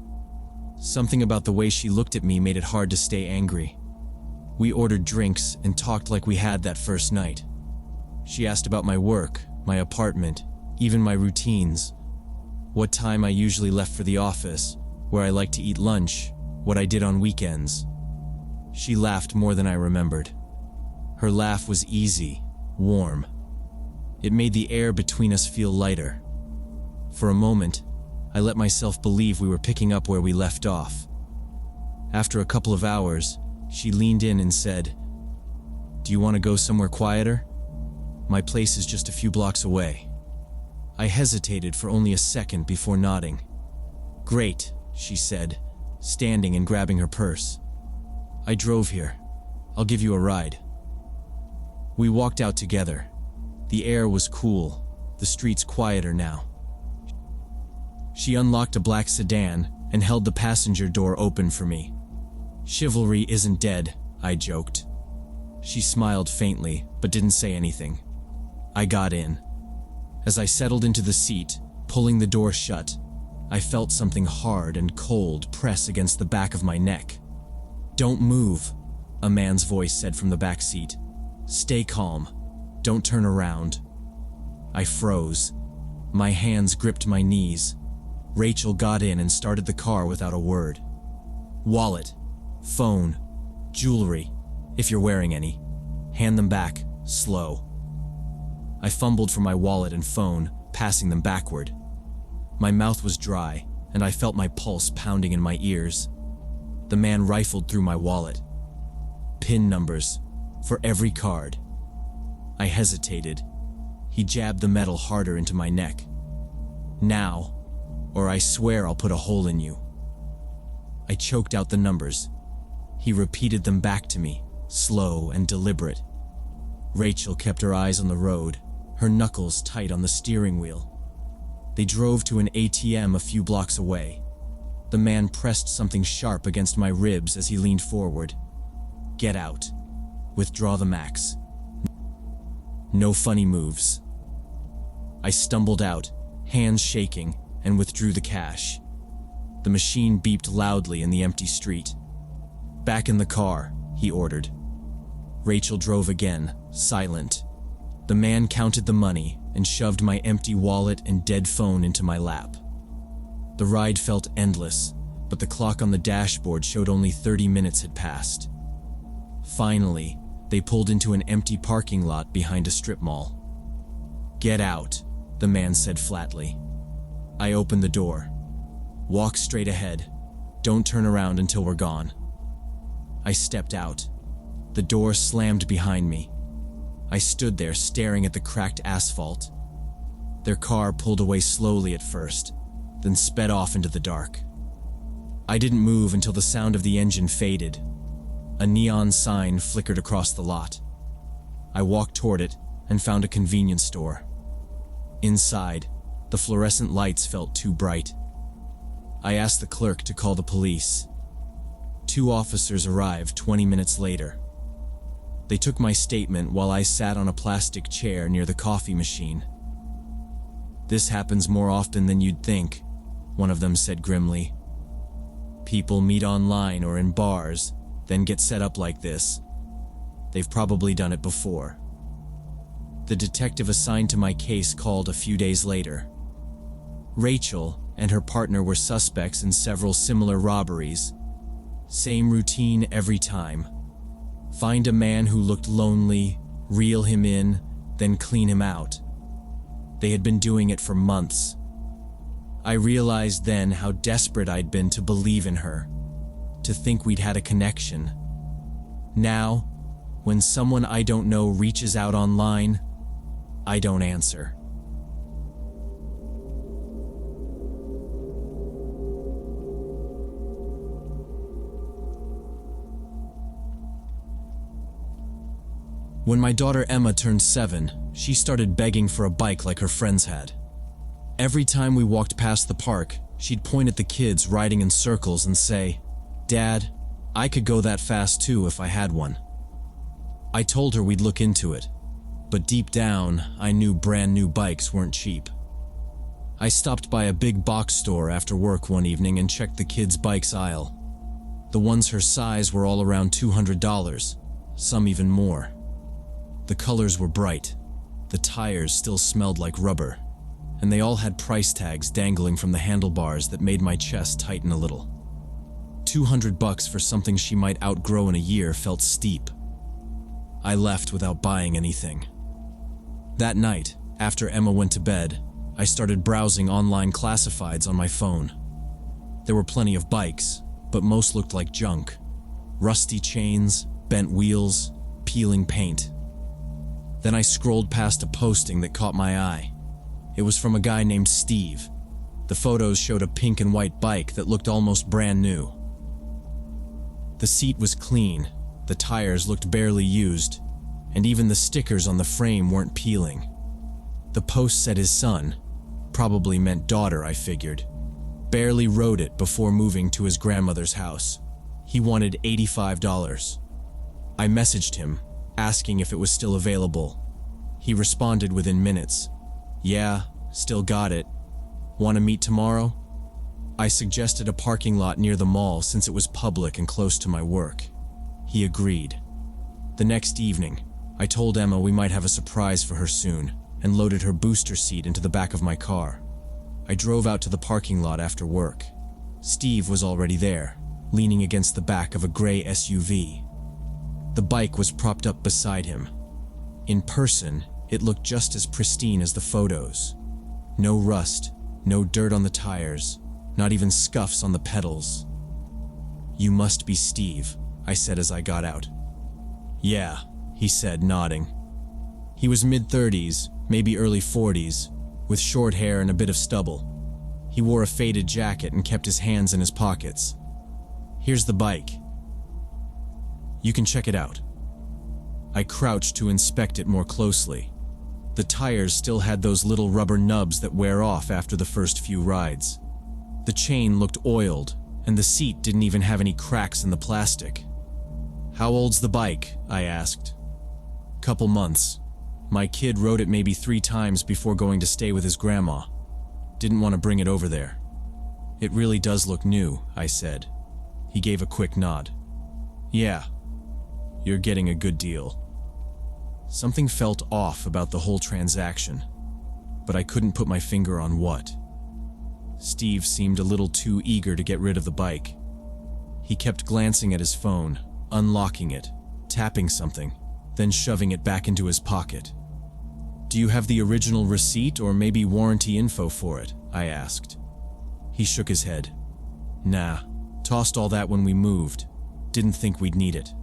Something about the way she looked at me made it hard to stay angry. We ordered drinks and talked like we had that first night. She asked about my work, my apartment, even my routines. What time I usually left for the office, where I liked to eat lunch, what I did on weekends. She laughed more than I remembered. Her laugh was easy, warm. It made the air between us feel lighter. For a moment, I let myself believe we were picking up where we left off. After a couple of hours, she leaned in and said, "Do you want to go somewhere quieter? My place is just a few blocks away." I hesitated for only a second before nodding. "Great," she said, standing and grabbing her purse. "I drove here. I'll give you a ride." We walked out together. The air was cool, the streets quieter now. She unlocked a black sedan and held the passenger door open for me. "Chivalry isn't dead," I joked. She smiled faintly, but didn't say anything. I got in. As I settled into the seat, pulling the door shut, I felt something hard and cold press against the back of my neck. "Don't move," a man's voice said from the back seat. "Stay calm. Don't turn around." I froze. My hands gripped my knees. Rachel got in and started the car without a word. "Wallet, phone, jewelry, if you're wearing any. Hand them back, slow." I fumbled for my wallet and phone, passing them backward. My mouth was dry, and I felt my pulse pounding in my ears. The man rifled through my wallet. PIN numbers, for every card. I hesitated. He jabbed the metal harder into my neck. "Now, or I swear I'll put a hole in you." I choked out the numbers. He repeated them back to me, slow and deliberate. Rachel kept her eyes on the road, her knuckles tight on the steering wheel. They drove to an ATM a few blocks away. The man pressed something sharp against my ribs as he leaned forward. "Get out. Withdraw the max. No funny moves." I stumbled out, hands shaking, and withdrew the cash. The machine beeped loudly in the empty street. "Back in the car," he ordered. Rachel drove again, silent. The man counted the money and shoved my empty wallet and dead phone into my lap. The ride felt endless, but the clock on the dashboard showed only 30 minutes had passed. Finally, they pulled into an empty parking lot behind a strip mall. "Get out," the man said flatly. I opened the door. "Walk straight ahead. Don't turn around until we're gone." I stepped out. The door slammed behind me. I stood there staring at the cracked asphalt. Their car pulled away slowly at first, then sped off into the dark. I didn't move until the sound of the engine faded. A neon sign flickered across the lot. I walked toward it and found a convenience store. Inside, the fluorescent lights felt too bright. I asked the clerk to call the police. 2 officers arrived 20 minutes later. They took my statement while I sat on a plastic chair near the coffee machine. "This happens more often than you'd think," one of them said grimly. "People meet online or in bars, then get set up like this. They've probably done it before." The detective assigned to my case called a few days later. Rachel and her partner were suspects in several similar robberies. Same routine every time. Find a man who looked lonely, reel him in, then clean him out. They had been doing it for months. I realized then how desperate I'd been to believe in her. to think we'd had a connection. Now, when someone I don't know reaches out online, I don't answer. When my daughter Emma turned 7, she started begging for a bike like her friends had. Every time we walked past the park, she'd point at the kids riding in circles and say, "Dad, I could go that fast too if I had one." I told her we'd look into it, but deep down, I knew brand new bikes weren't cheap. I stopped by a big box store after work one evening and checked the kids' bikes aisle. The ones her size were all around $200, some even more. The colors were bright, the tires still smelled like rubber, and they all had price tags dangling from the handlebars that made my chest tighten a little. $200 for something she might outgrow in a year felt steep. I left without buying anything. That night, after Emma went to bed, I started browsing online classifieds on my phone. There were plenty of bikes, but most looked like junk. Rusty chains, bent wheels, peeling paint. Then I scrolled past a posting that caught my eye. It was from a guy named Steve. The photos showed a pink and white bike that looked almost brand new. The seat was clean, the tires looked barely used, and even the stickers on the frame weren't peeling. The post said his son, probably meant daughter I figured, barely rode it before moving to his grandmother's house. He wanted $85. I messaged him, asking if it was still available. He responded within minutes. "Yeah, still got it. Want to meet tomorrow?" I suggested a parking lot near the mall since it was public and close to my work. He agreed. The next evening, I told Emma we might have a surprise for her soon and loaded her booster seat into the back of my car. I drove out to the parking lot after work. Steve was already there, leaning against the back of a gray SUV. The bike was propped up beside him. In person, it looked just as pristine as the photos. No rust, no dirt on the tires, not even scuffs on the pedals. "You must be Steve," I said as I got out. "Yeah," he said, nodding. He was mid-30s, maybe early 40s, with short hair and a bit of stubble. He wore a faded jacket and kept his hands in his pockets. "Here's the bike. You can check it out." I crouched to inspect it more closely. The tires still had those little rubber nubs that wear off after the first few rides. The chain looked oiled, and the seat didn't even have any cracks in the plastic. "How old's the bike?" I asked. "Couple months. My kid rode it maybe 3 times before going to stay with his grandma. Didn't want to bring it over there." "It really does look new," I said. He gave a quick nod. "Yeah, you're getting a good deal." Something felt off about the whole transaction, but I couldn't put my finger on what. Steve seemed a little too eager to get rid of the bike. He kept glancing at his phone, unlocking it, tapping something, then shoving it back into his pocket. "Do you have the original receipt or maybe warranty info for it?" I asked. He shook his head. "Nah, tossed all that when we moved. Didn't think we'd need it."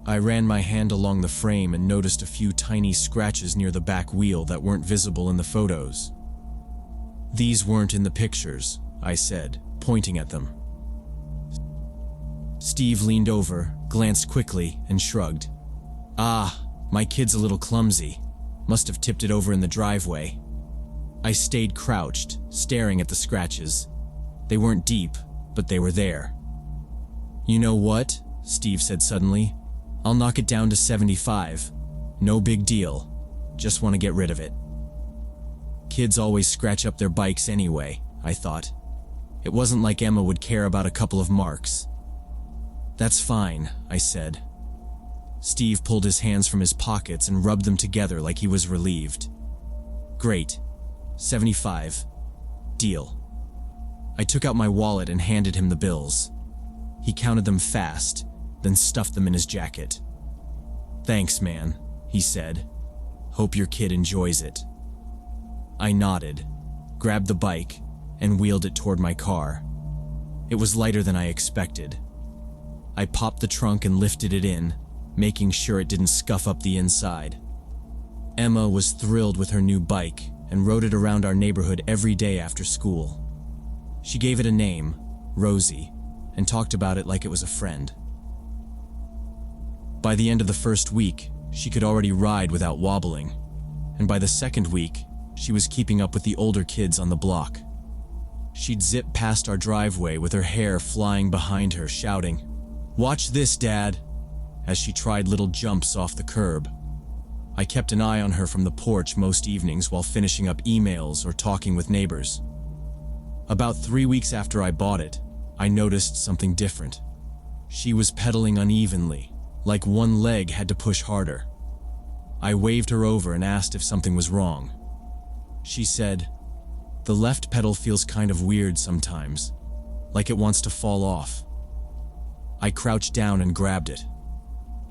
I ran my hand along the frame and noticed a few tiny scratches near the back wheel that weren't visible in the photos. "These weren't in the pictures," I said, pointing at them. Steve leaned over, glanced quickly, and shrugged. "Ah, my kid's a little clumsy. Must have tipped it over in the driveway." I stayed crouched, staring at the scratches. They weren't deep, but they were there. "You know what?" Steve said suddenly. "I'll knock it down to 75. No big deal. Just want to get rid of it." Kids always scratch up their bikes anyway, I thought. It wasn't like Emma would care about a couple of marks. "That's fine," I said. Steve pulled his hands from his pockets and rubbed them together like he was relieved. "Great. 75. Deal." I took out my wallet and handed him the bills. He counted them fast, then stuffed them in his jacket. "Thanks, man," he said. "Hope your kid enjoys it." I nodded, grabbed the bike, and wheeled it toward my car. It was lighter than I expected, I popped the trunk and lifted it in, making sure it didn't scuff up the inside. Emma was thrilled with her new bike and rode it around our neighborhood every day after school. She gave it a name, Rosie, and talked about it like it was a friend. By the end of the first week, she could already ride without wobbling, and by the second week, she was keeping up with the older kids on the block. She'd zip past our driveway with her hair flying behind her, shouting, "Watch this, Dad," as she tried little jumps off the curb. I kept an eye on her from the porch most evenings while finishing up emails or talking with neighbors. About 3 weeks after I bought it, I noticed something different. She was pedaling unevenly, like one leg had to push harder. I waved her over and asked if something was wrong. She said, "The left pedal feels kind of weird sometimes, like it wants to fall off." I crouched down and grabbed it.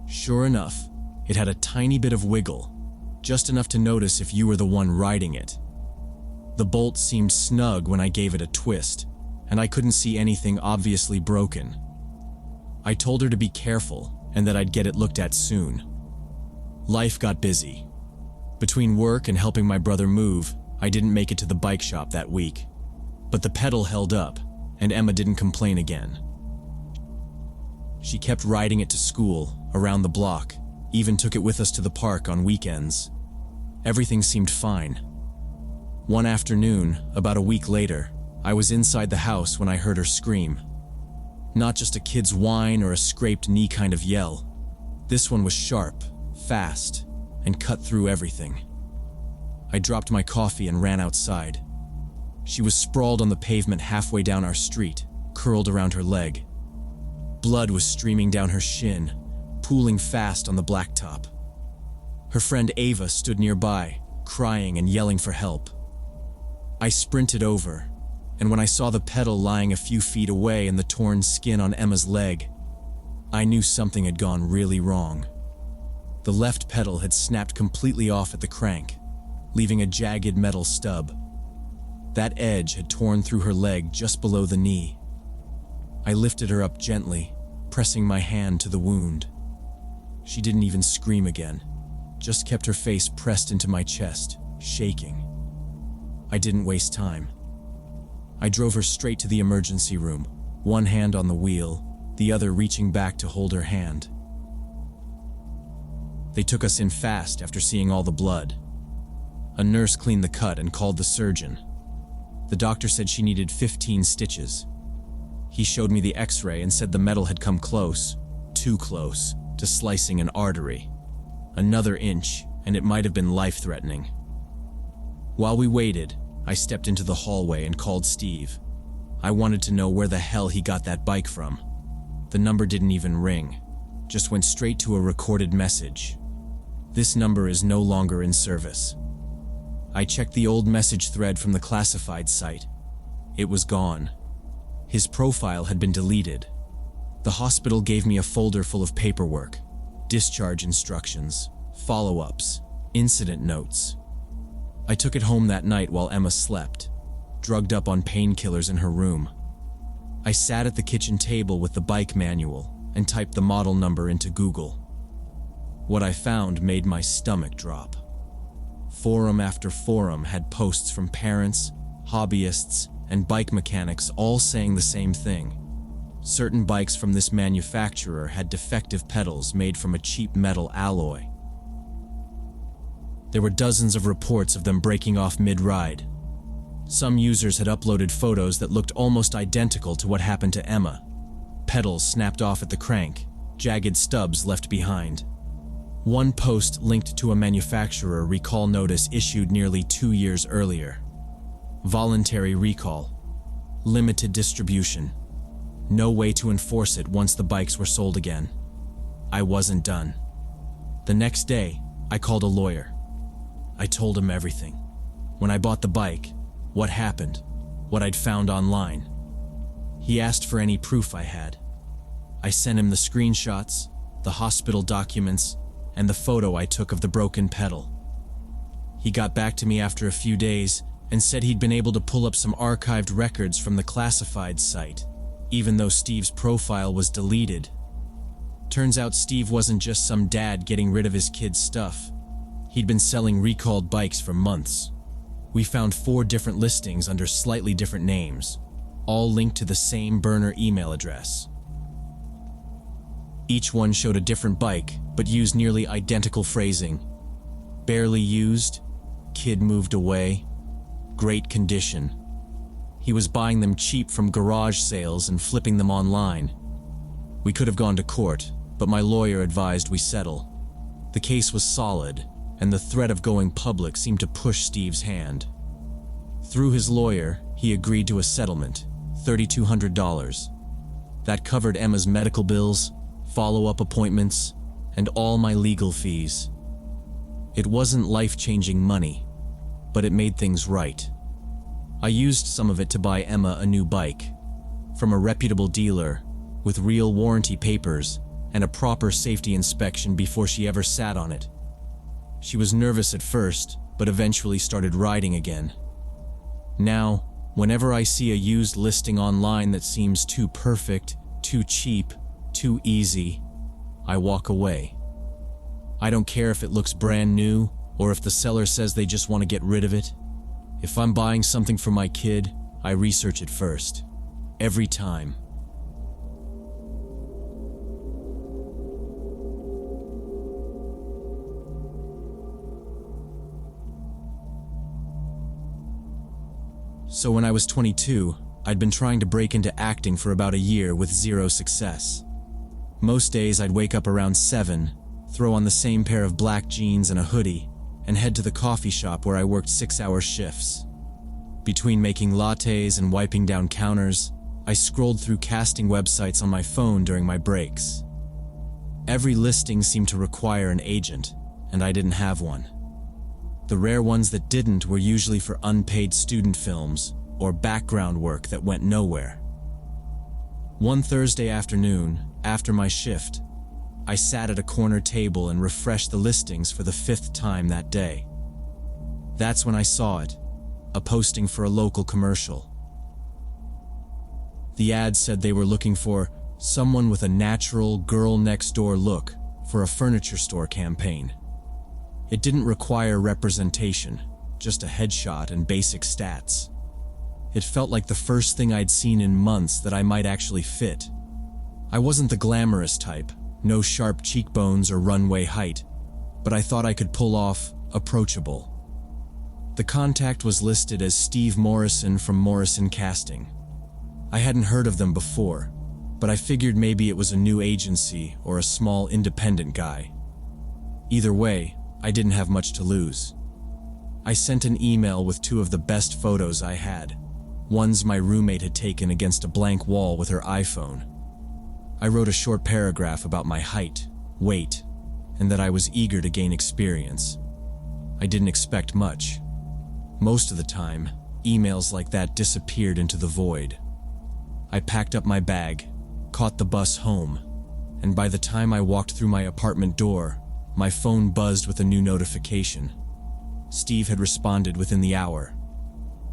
Sure enough, it had a tiny bit of wiggle, just enough to notice if you were the one riding it. The bolt seemed snug when I gave it a twist, and I couldn't see anything obviously broken. I told her to be careful and that I'd get it looked at soon. Life got busy. Between work and helping my brother move, I didn't make it to the bike shop that week. But the pedal held up, and Emma didn't complain again. She kept riding it to school, around the block, even took it with us to the park on weekends. Everything seemed fine. One afternoon, about a week later, I was inside the house when I heard her scream. Not just a kid's whine or a scraped knee kind of yell. This one was sharp, fast, and cut through everything. I dropped my coffee and ran outside. She was sprawled on the pavement halfway down our street, curled around her leg. Blood was streaming down her shin, pooling fast on the blacktop. Her friend Ava stood nearby, crying and yelling for help. I sprinted over, and when I saw the pedal lying a few feet away and the torn skin on Emma's leg, I knew something had gone really wrong. The left pedal had snapped completely off at the crank, leaving a jagged metal stub. That edge had torn through her leg just below the knee. I lifted her up gently, pressing my hand to the wound. She didn't even scream again, just kept her face pressed into my chest, shaking. I didn't waste time. I drove her straight to the emergency room, one hand on the wheel, the other reaching back to hold her hand. They took us in fast after seeing all the blood. A nurse cleaned the cut and called the surgeon. The doctor said she needed 15 stitches. He showed me the x-ray and said the metal had come close, too close, to slicing an artery. Another inch, and it might have been life-threatening. While we waited, I stepped into the hallway and called Steve. I wanted to know where the hell he got that bike from. The number didn't even ring, just went straight to a recorded message. "This number is no longer in service." I checked the old message thread from the classified site. It was gone. His profile had been deleted. The hospital gave me a folder full of paperwork, discharge instructions, follow-ups, incident notes. I took it home that night while Emma slept, drugged up on painkillers in her room. I sat at the kitchen table with the bike manual and typed the model number into Google. What I found made my stomach drop. Forum after forum had posts from parents, hobbyists, and bike mechanics all saying the same thing. Certain bikes from this manufacturer had defective pedals made from a cheap metal alloy. There were dozens of reports of them breaking off mid-ride. Some users had uploaded photos that looked almost identical to what happened to Emma. Pedals snapped off at the crank, jagged stubs left behind. One post linked to a manufacturer recall notice issued nearly 2 years earlier. Voluntary recall. Limited distribution. No way to enforce it once the bikes were sold again. I wasn't done. The next day, I called a lawyer. I told him everything. When I bought the bike, what happened, what I'd found online. He asked for any proof I had. I sent him the screenshots, the hospital documents, and the photo I took of the broken pedal. He got back to me after a few days and said he'd been able to pull up some archived records from the classified site. Even though Steve's profile was deleted, Turns out Steve wasn't just some dad getting rid of his kid's stuff. He'd been selling recalled bikes for months. We found 4 different listings under slightly different names, all linked to the same burner email address. Each one showed a different bike, but used nearly identical phrasing. Barely used, kid moved away, great condition. He was buying them cheap from garage sales and flipping them online. We could have gone to court, but my lawyer advised we settle. The case was solid, and the threat of going public seemed to push Steve's hand. Through his lawyer, he agreed to a settlement, $3,200. That covered Emma's medical bills, follow-up appointments, and all my legal fees. It wasn't life-changing money, but it made things right. I used some of it to buy Emma a new bike, from a reputable dealer, with real warranty papers and a proper safety inspection before she ever sat on it. She was nervous at first, but eventually started riding again. Now, whenever I see a used listing online that seems too perfect, too cheap, too easy, I walk away. I don't care if it looks brand new or if the seller says they just want to get rid of it. If I'm buying something for my kid, I research it first. Every time. So when I was 22, I'd been trying to break into acting for about a year with 0 success. Most days I'd wake up around 7, throw on the same pair of black jeans and a hoodie, and head to the coffee shop where I worked 6-hour shifts. Between making lattes and wiping down counters, I scrolled through casting websites on my phone during my breaks. Every listing seemed to require an agent, and I didn't have one. The rare ones that didn't were usually for unpaid student films or background work that went nowhere. One Thursday afternoon, after my shift, I sat at a corner table and refreshed the listings for the 5th time that day. That's when I saw it, a posting for a local commercial. The ad said they were looking for someone with a natural girl-next-door look for a furniture store campaign. It didn't require representation, just a headshot and basic stats. It felt like the first thing I'd seen in months that I might actually fit. I wasn't the glamorous type, no sharp cheekbones or runway height, but I thought I could pull off approachable. The contact was listed as Steve Morrison from Morrison Casting. I hadn't heard of them before, but I figured maybe it was a new agency or a small independent guy. Either way, I didn't have much to lose. I sent an email with 2 of the best photos I had, ones my roommate had taken against a blank wall with her iPhone. I wrote a short paragraph about my height, weight, and that I was eager to gain experience. I didn't expect much. Most of the time, emails like that disappeared into the void. I packed up my bag, caught the bus home, and by the time I walked through my apartment door, my phone buzzed with a new notification. Steve had responded within the hour.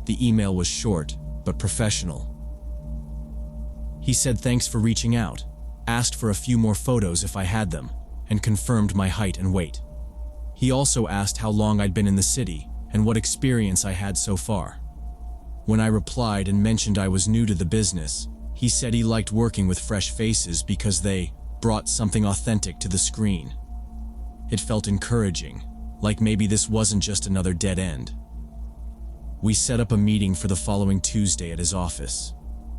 The email was short, but professional. He said thanks for reaching out, asked for a few more photos if I had them, and confirmed my height and weight. He also asked how long I'd been in the city and what experience I had so far. When I replied and mentioned I was new to the business, he said he liked working with fresh faces because they brought something authentic to the screen. It felt encouraging, like maybe this wasn't just another dead end. We set up a meeting for the following Tuesday at his office.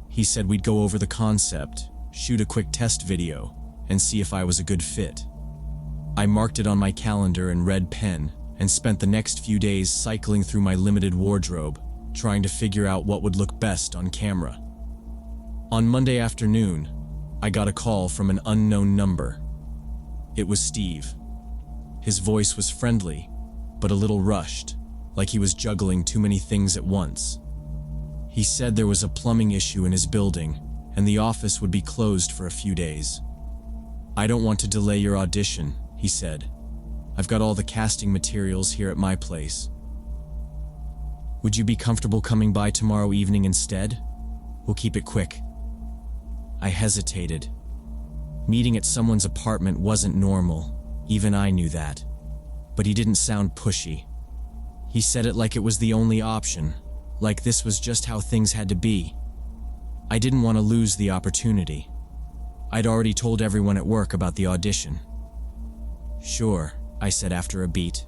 He said we'd go over the concept, shoot a quick test video, and see if I was a good fit. I marked it on my calendar in red pen and spent the next few days cycling through my limited wardrobe, trying to figure out what would look best on camera. On Monday afternoon, I got a call from an unknown number. It was Steve. His voice was friendly, but a little rushed, like he was juggling too many things at once. He said there was a plumbing issue in his building, and the office would be closed for a few days. "I don't want to delay your audition," he said. "I've got all the casting materials here at my place. Would you be comfortable coming by tomorrow evening instead? We'll keep it quick." I hesitated. Meeting at someone's apartment wasn't normal, even I knew that. But he didn't sound pushy. He said it like it was the only option, like this was just how things had to be. I didn't want to lose the opportunity. I'd already told everyone at work about the audition. "Sure," I said after a beat.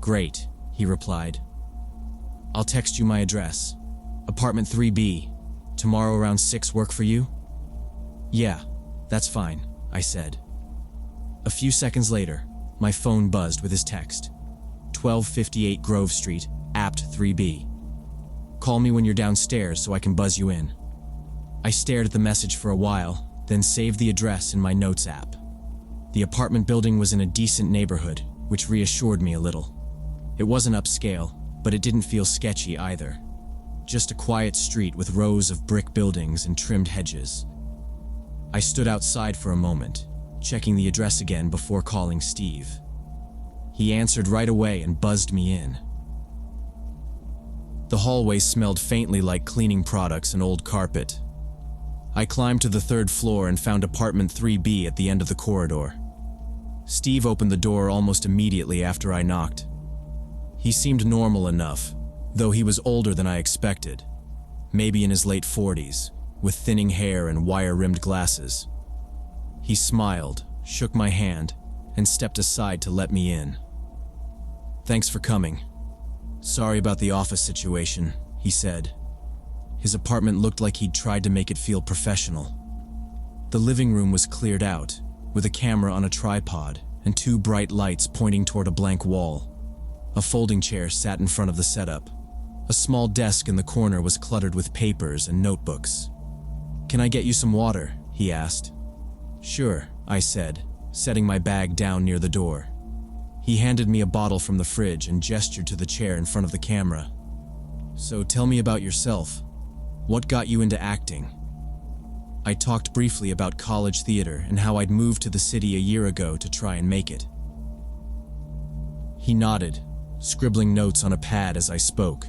"Great," he replied. "I'll text you my address. Apartment 3B. Tomorrow around 6 work for you?" "Yeah, that's fine," I said. A few seconds later, my phone buzzed with his text. 1258 Grove Street, Apt 3B. "Call me when you're downstairs so I can buzz you in." I stared at the message for a while, then saved the address in my notes app. The apartment building was in a decent neighborhood, which reassured me a little. It wasn't upscale, but it didn't feel sketchy either. Just a quiet street with rows of brick buildings and trimmed hedges. I stood outside for a moment, checking the address again before calling Steve. He answered right away and buzzed me in. The hallway smelled faintly like cleaning products and old carpet. I climbed to the 3rd floor and found apartment 3B at the end of the corridor. Steve opened the door almost immediately after I knocked. He seemed normal enough, though he was older than I expected, maybe in his late 40s, with thinning hair and wire-rimmed glasses. He smiled, shook my hand, and stepped aside to let me in. "Thanks for coming. Sorry about the office situation," he said. His apartment looked like he'd tried to make it feel professional. The living room was cleared out, with a camera on a tripod and 2 bright lights pointing toward a blank wall. A folding chair sat in front of the setup. A small desk in the corner was cluttered with papers and notebooks. "Can I get you some water?" he asked. "Sure," I said, setting my bag down near the door. He handed me a bottle from the fridge and gestured to the chair in front of the camera. "So tell me about yourself. What got you into acting?" I talked briefly about college theater and how I'd moved to the city a year ago to try and make it. He nodded, scribbling notes on a pad as I spoke.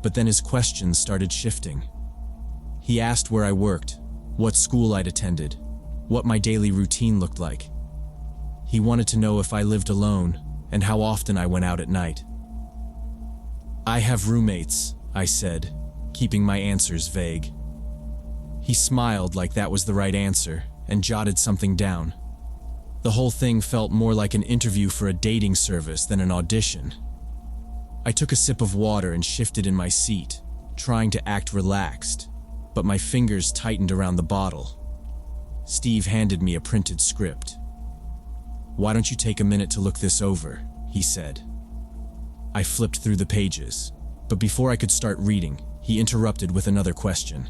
But then his questions started shifting. He asked where I worked, what school I'd attended, what my daily routine looked like. He wanted to know if I lived alone and how often I went out at night. "I have roommates," I said, keeping my answers vague. He smiled like that was the right answer and jotted something down. The whole thing felt more like an interview for a dating service than an audition. I took a sip of water and shifted in my seat, trying to act relaxed, but my fingers tightened around the bottle. Steve handed me a printed script. "Why don't you take a minute to look this over?" he said. I flipped through the pages, but before I could start reading, he interrupted with another question.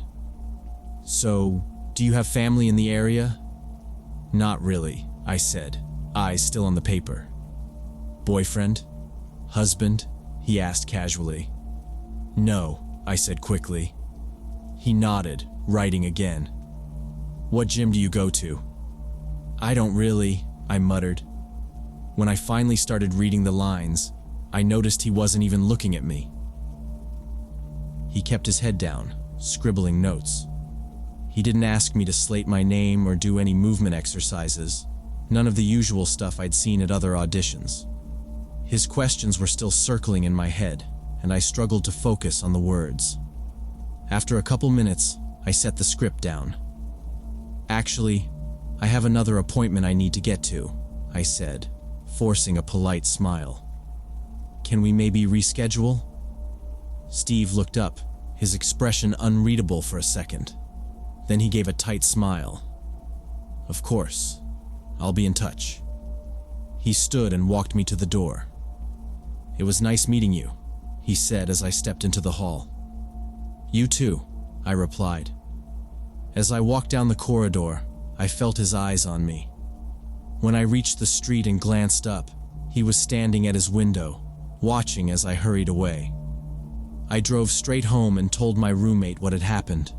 "So, do you have family in the area?" "Not really," I said, eyes still on the paper. "Boyfriend? Husband?" he asked casually. "No," I said quickly. He nodded, writing again. "What gym do you go to?" "I don't really," I muttered. When I finally started reading the lines, I noticed he wasn't even looking at me. He kept his head down, scribbling notes. He didn't ask me to slate my name or do any movement exercises, none of the usual stuff I'd seen at other auditions. His questions were still circling in my head, and I struggled to focus on the words. After a couple minutes, I set the script down. "Actually, I have another appointment I need to get to," I said, forcing a polite smile. "Can we maybe reschedule?" Steve looked up, his expression unreadable for a second. Then he gave a tight smile. "Of course. I'll be in touch." He stood and walked me to the door. "It was nice meeting you," he said as I stepped into the hall. "You too," I replied. As I walked down the corridor, I felt his eyes on me. When I reached the street and glanced up, he was standing at his window, watching as I hurried away. I drove straight home and told my roommate what had happened.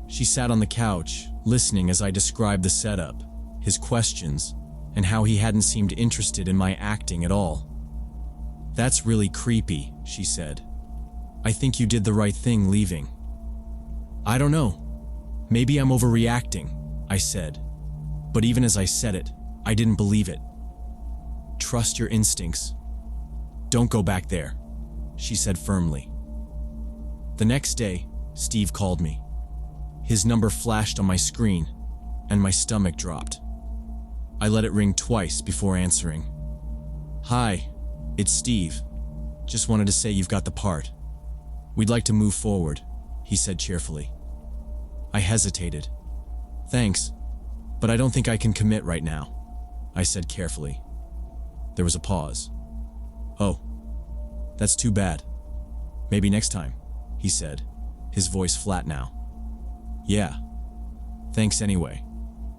She sat on the couch, listening as I described the setup, his questions, and how he hadn't seemed interested in my acting at all. "That's really creepy," she said. "I think you did the right thing leaving." "I don't know. Maybe I'm overreacting, I said. But even as I said it, I didn't believe it. Trust your instincts. Don't go back there, she said firmly. The next day, Steve called me. His number flashed on my screen, and my stomach dropped. I let it ring twice before answering. Hi, it's Steve. Just wanted to say you've got the part. We'd like to move forward, he said cheerfully. I hesitated. Thanks, but I don't think I can commit right now, I said carefully. There was a pause. Oh, that's too bad. Maybe next time, he said, his voice flat now. Yeah, thanks anyway,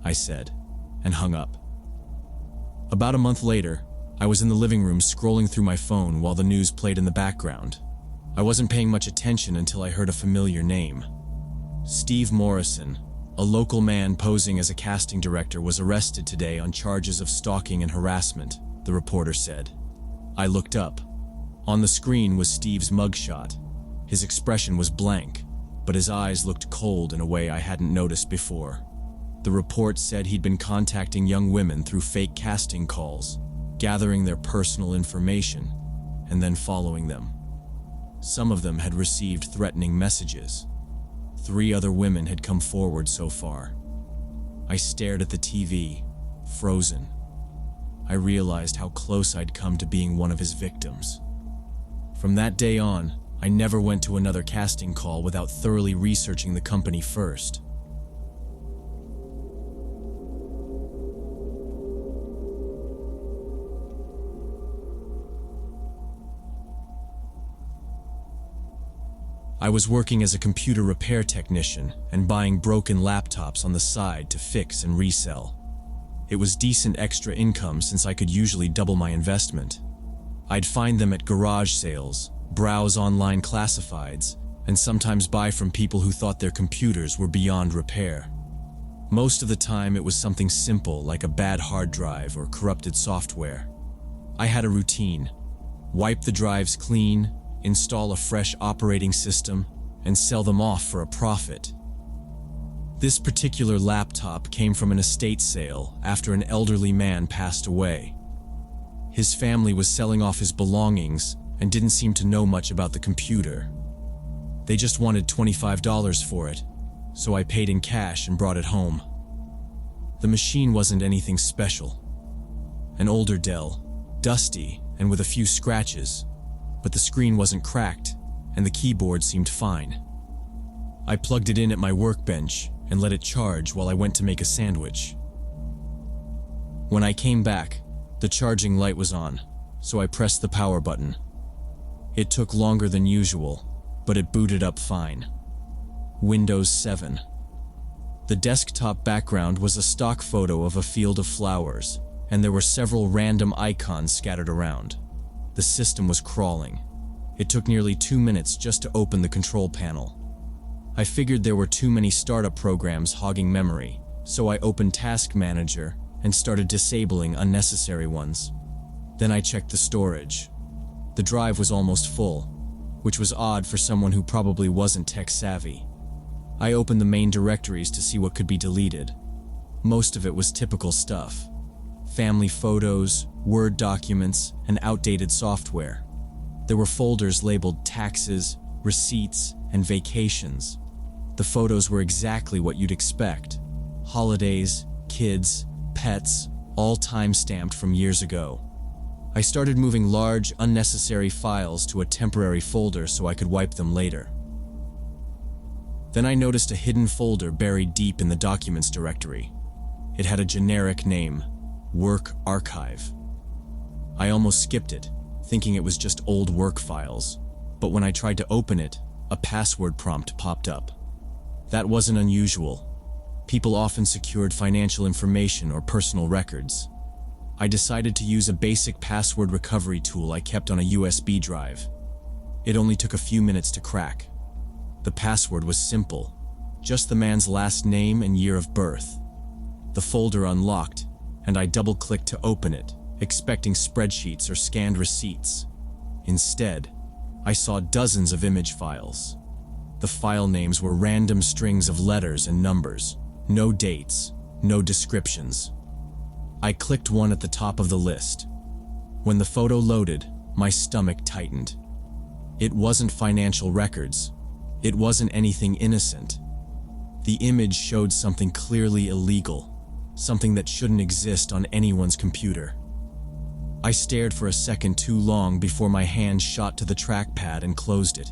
I said, and hung up. About a month later, I was in the living room scrolling through my phone while the news played in the background. I wasn't paying much attention until I heard a familiar name. Steve Morrison, a local man posing as a casting director, was arrested today on charges of stalking and harassment, the reporter said. I looked up. On the screen was Steve's mugshot. His expression was blank, but his eyes looked cold in a way I hadn't noticed before. The report said he'd been contacting young women through fake casting calls, gathering their personal information, and then following them. Some of them had received threatening messages. 3 other women had come forward so far. I stared at the TV, frozen. I realized how close I'd come to being one of his victims. From that day on, I never went to another casting call without thoroughly researching the company first. I was working as a computer repair technician and buying broken laptops on the side to fix and resell. It was decent extra income since I could usually double my investment. I'd find them at garage sales, browse online classifieds, and sometimes buy from people who thought their computers were beyond repair. Most of the time it was something simple like a bad hard drive or corrupted software. I had a routine: wipe the drives clean, install a fresh operating system, and sell them off for a profit. This particular laptop came from an estate sale after an elderly man passed away. His family was selling off his belongings and didn't seem to know much about the computer. They just wanted $25 for it, so I paid in cash and brought it home. The machine wasn't anything special. An older Dell, dusty and with a few scratches, but the screen wasn't cracked and the keyboard seemed fine. I plugged it in at my workbench and let it charge while I went to make a sandwich. When I came back, the charging light was on, so I pressed the power button. It took longer than usual, but it booted up fine. Windows 7. The desktop background was a stock photo of a field of flowers, and there were several random icons scattered around. The system was crawling. It took nearly 2 minutes just to open the control panel. I figured there were too many startup programs hogging memory, so I opened Task Manager and started disabling unnecessary ones. Then I checked the storage. The drive was almost full, which was odd for someone who probably wasn't tech-savvy. I opened the main directories to see what could be deleted. Most of it was typical stuff: family photos, Word documents, and outdated software. There were folders labeled taxes, receipts, and vacations. The photos were exactly what you'd expect: holidays, kids, pets, all time-stamped from years ago. I started moving large, unnecessary files to a temporary folder so I could wipe them later. Then I noticed a hidden folder buried deep in the Documents directory. It had a generic name: Work Archive. I almost skipped it, thinking it was just old work files, but when I tried to open it, a password prompt popped up. That wasn't unusual. People often secured financial information or personal records. I decided to use a basic password recovery tool I kept on a USB drive. It only took a few minutes to crack. The password was simple: just the man's last name and year of birth. The folder unlocked, and I double-clicked to open it, expecting spreadsheets or scanned receipts. Instead, I saw dozens of image files. The file names were random strings of letters and numbers. No dates, no descriptions. I clicked one at the top of the list. When the photo loaded, my stomach tightened. It wasn't financial records. It wasn't anything innocent. The image showed something clearly illegal, something that shouldn't exist on anyone's computer. I stared for a second too long before my hand shot to the trackpad and closed it.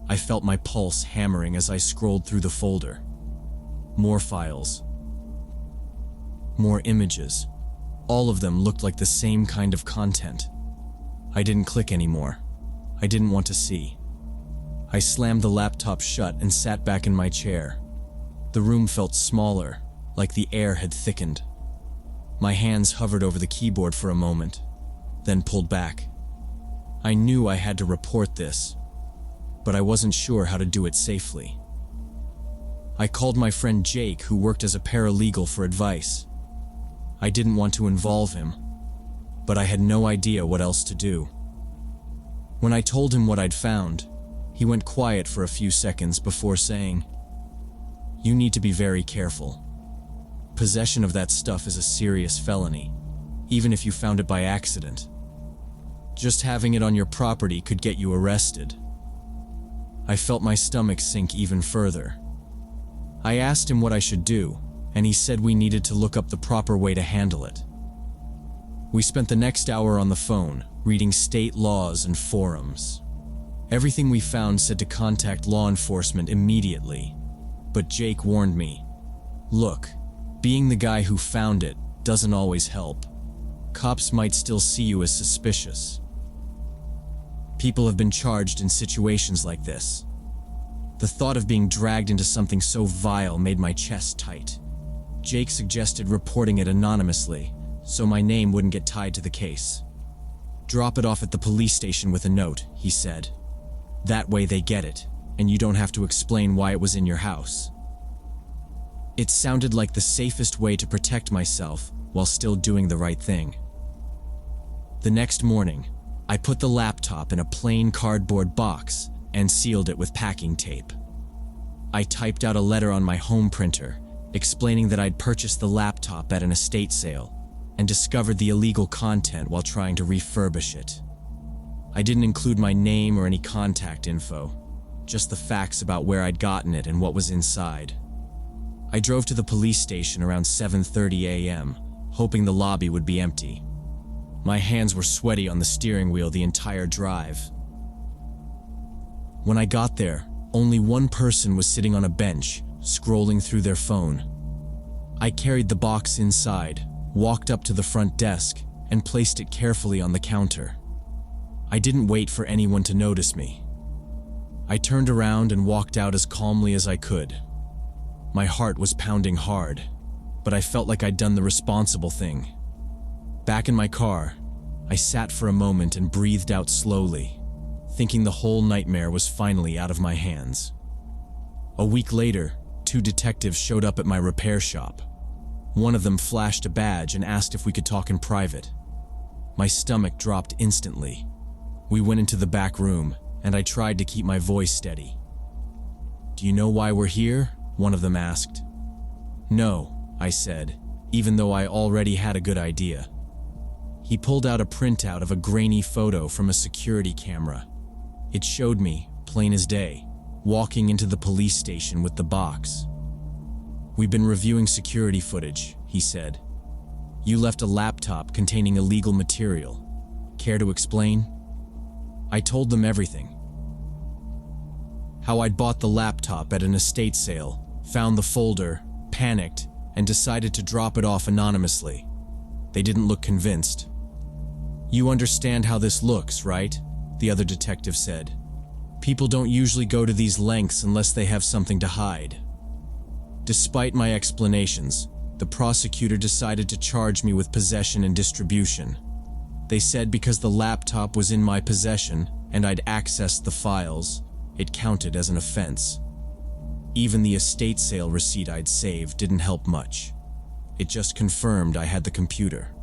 I felt my pulse hammering as I scrolled through the folder. More files. More images. All of them looked like the same kind of content. I didn't click anymore. I didn't want to see. I slammed the laptop shut and sat back in my chair. The room felt smaller, like the air had thickened. My hands hovered over the keyboard for a moment, then pulled back. I knew I had to report this, but I wasn't sure how to do it safely. I called my friend Jake, who worked as a paralegal, for advice. I didn't want to involve him, but I had no idea what else to do. When I told him what I'd found, he went quiet for a few seconds before saying, "You need to be very careful. Possession of that stuff is a serious felony, even if you found it by accident. Just having it on your property could get you arrested." I felt my stomach sink even further. I asked him what I should do, and he said we needed to look up the proper way to handle it. We spent the next hour on the phone, reading state laws and forums. Everything we found said to contact law enforcement immediately, but Jake warned me, "Look, being the guy who found it doesn't always help. Cops might still see you as suspicious. People have been charged in situations like this." The thought of being dragged into something so vile made my chest tight. Jake suggested reporting it anonymously, so my name wouldn't get tied to the case. "Drop it off at the police station with a note," he said. "That way they get it, and you don't have to explain why it was in your house." It sounded like the safest way to protect myself while still doing the right thing. The next morning, I put the laptop in a plain cardboard box and sealed it with packing tape. I typed out a letter on my home printer explaining that I'd purchased the laptop at an estate sale and discovered the illegal content while trying to refurbish it. I didn't include my name or any contact info, just the facts about where I'd gotten it and what was inside. I drove to the police station around 7:30 a.m., hoping the lobby would be empty. My hands were sweaty on the steering wheel the entire drive. When I got there, only one person was sitting on a bench, scrolling through their phone. I carried the box inside, walked up to the front desk, and placed it carefully on the counter. I didn't wait for anyone to notice me. I turned around and walked out as calmly as I could. My heart was pounding hard, but I felt like I'd done the responsible thing. Back in my car, I sat for a moment and breathed out slowly, thinking the whole nightmare was finally out of my hands. A week later, 2 detectives showed up at my repair shop. One of them flashed a badge and asked if we could talk in private. My stomach dropped instantly. We went into the back room, and I tried to keep my voice steady. "Do you know why we're here?" one of them asked. "No," I said, even though I already had a good idea. He pulled out a printout of a grainy photo from a security camera. It showed me, plain as day, walking into the police station with the box. "We've been reviewing security footage," he said. "You left a laptop containing illegal material. Care to explain?" I told them everything. How I'd bought the laptop at an estate sale, found the folder, panicked, and decided to drop it off anonymously. They didn't look convinced. "You understand how this looks, right?" the other detective said. "People don't usually go to these lengths unless they have something to hide." Despite my explanations, the prosecutor decided to charge me with possession and distribution. They said because the laptop was in my possession and I'd accessed the files, it counted as an offense. Even the estate sale receipt I'd saved didn't help much. It just confirmed I had the computer.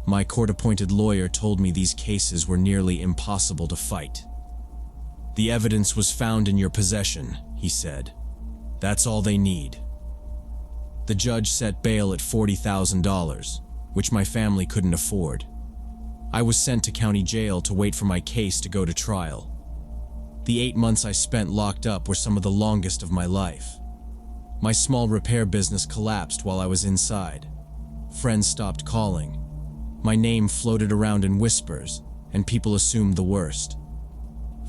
My court-appointed lawyer told me these cases were nearly impossible to fight. "The evidence was found in your possession," he said. "That's all they need." The judge set bail at $40,000, which my family couldn't afford. I was sent to county jail to wait for my case to go to trial. The 8 months I spent locked up were some of the longest of my life. My small repair business collapsed while I was inside. Friends stopped calling. My name floated around in whispers, and people assumed the worst.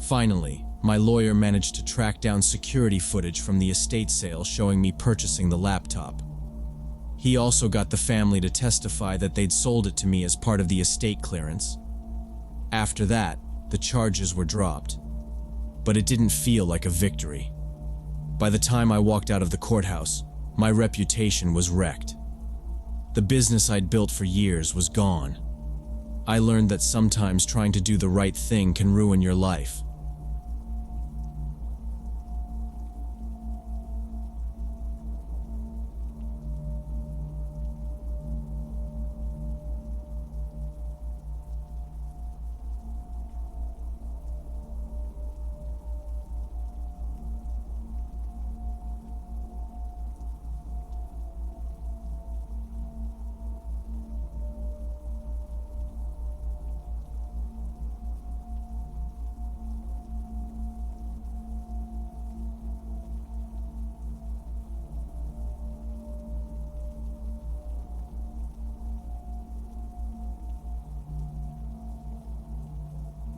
Finally, my lawyer managed to track down security footage from the estate sale showing me purchasing the laptop. He also got the family to testify that they'd sold it to me as part of the estate clearance. After that, the charges were dropped. But it didn't feel like a victory. By the time I walked out of the courthouse, my reputation was wrecked. The business I'd built for years was gone. I learned that sometimes trying to do the right thing can ruin your life.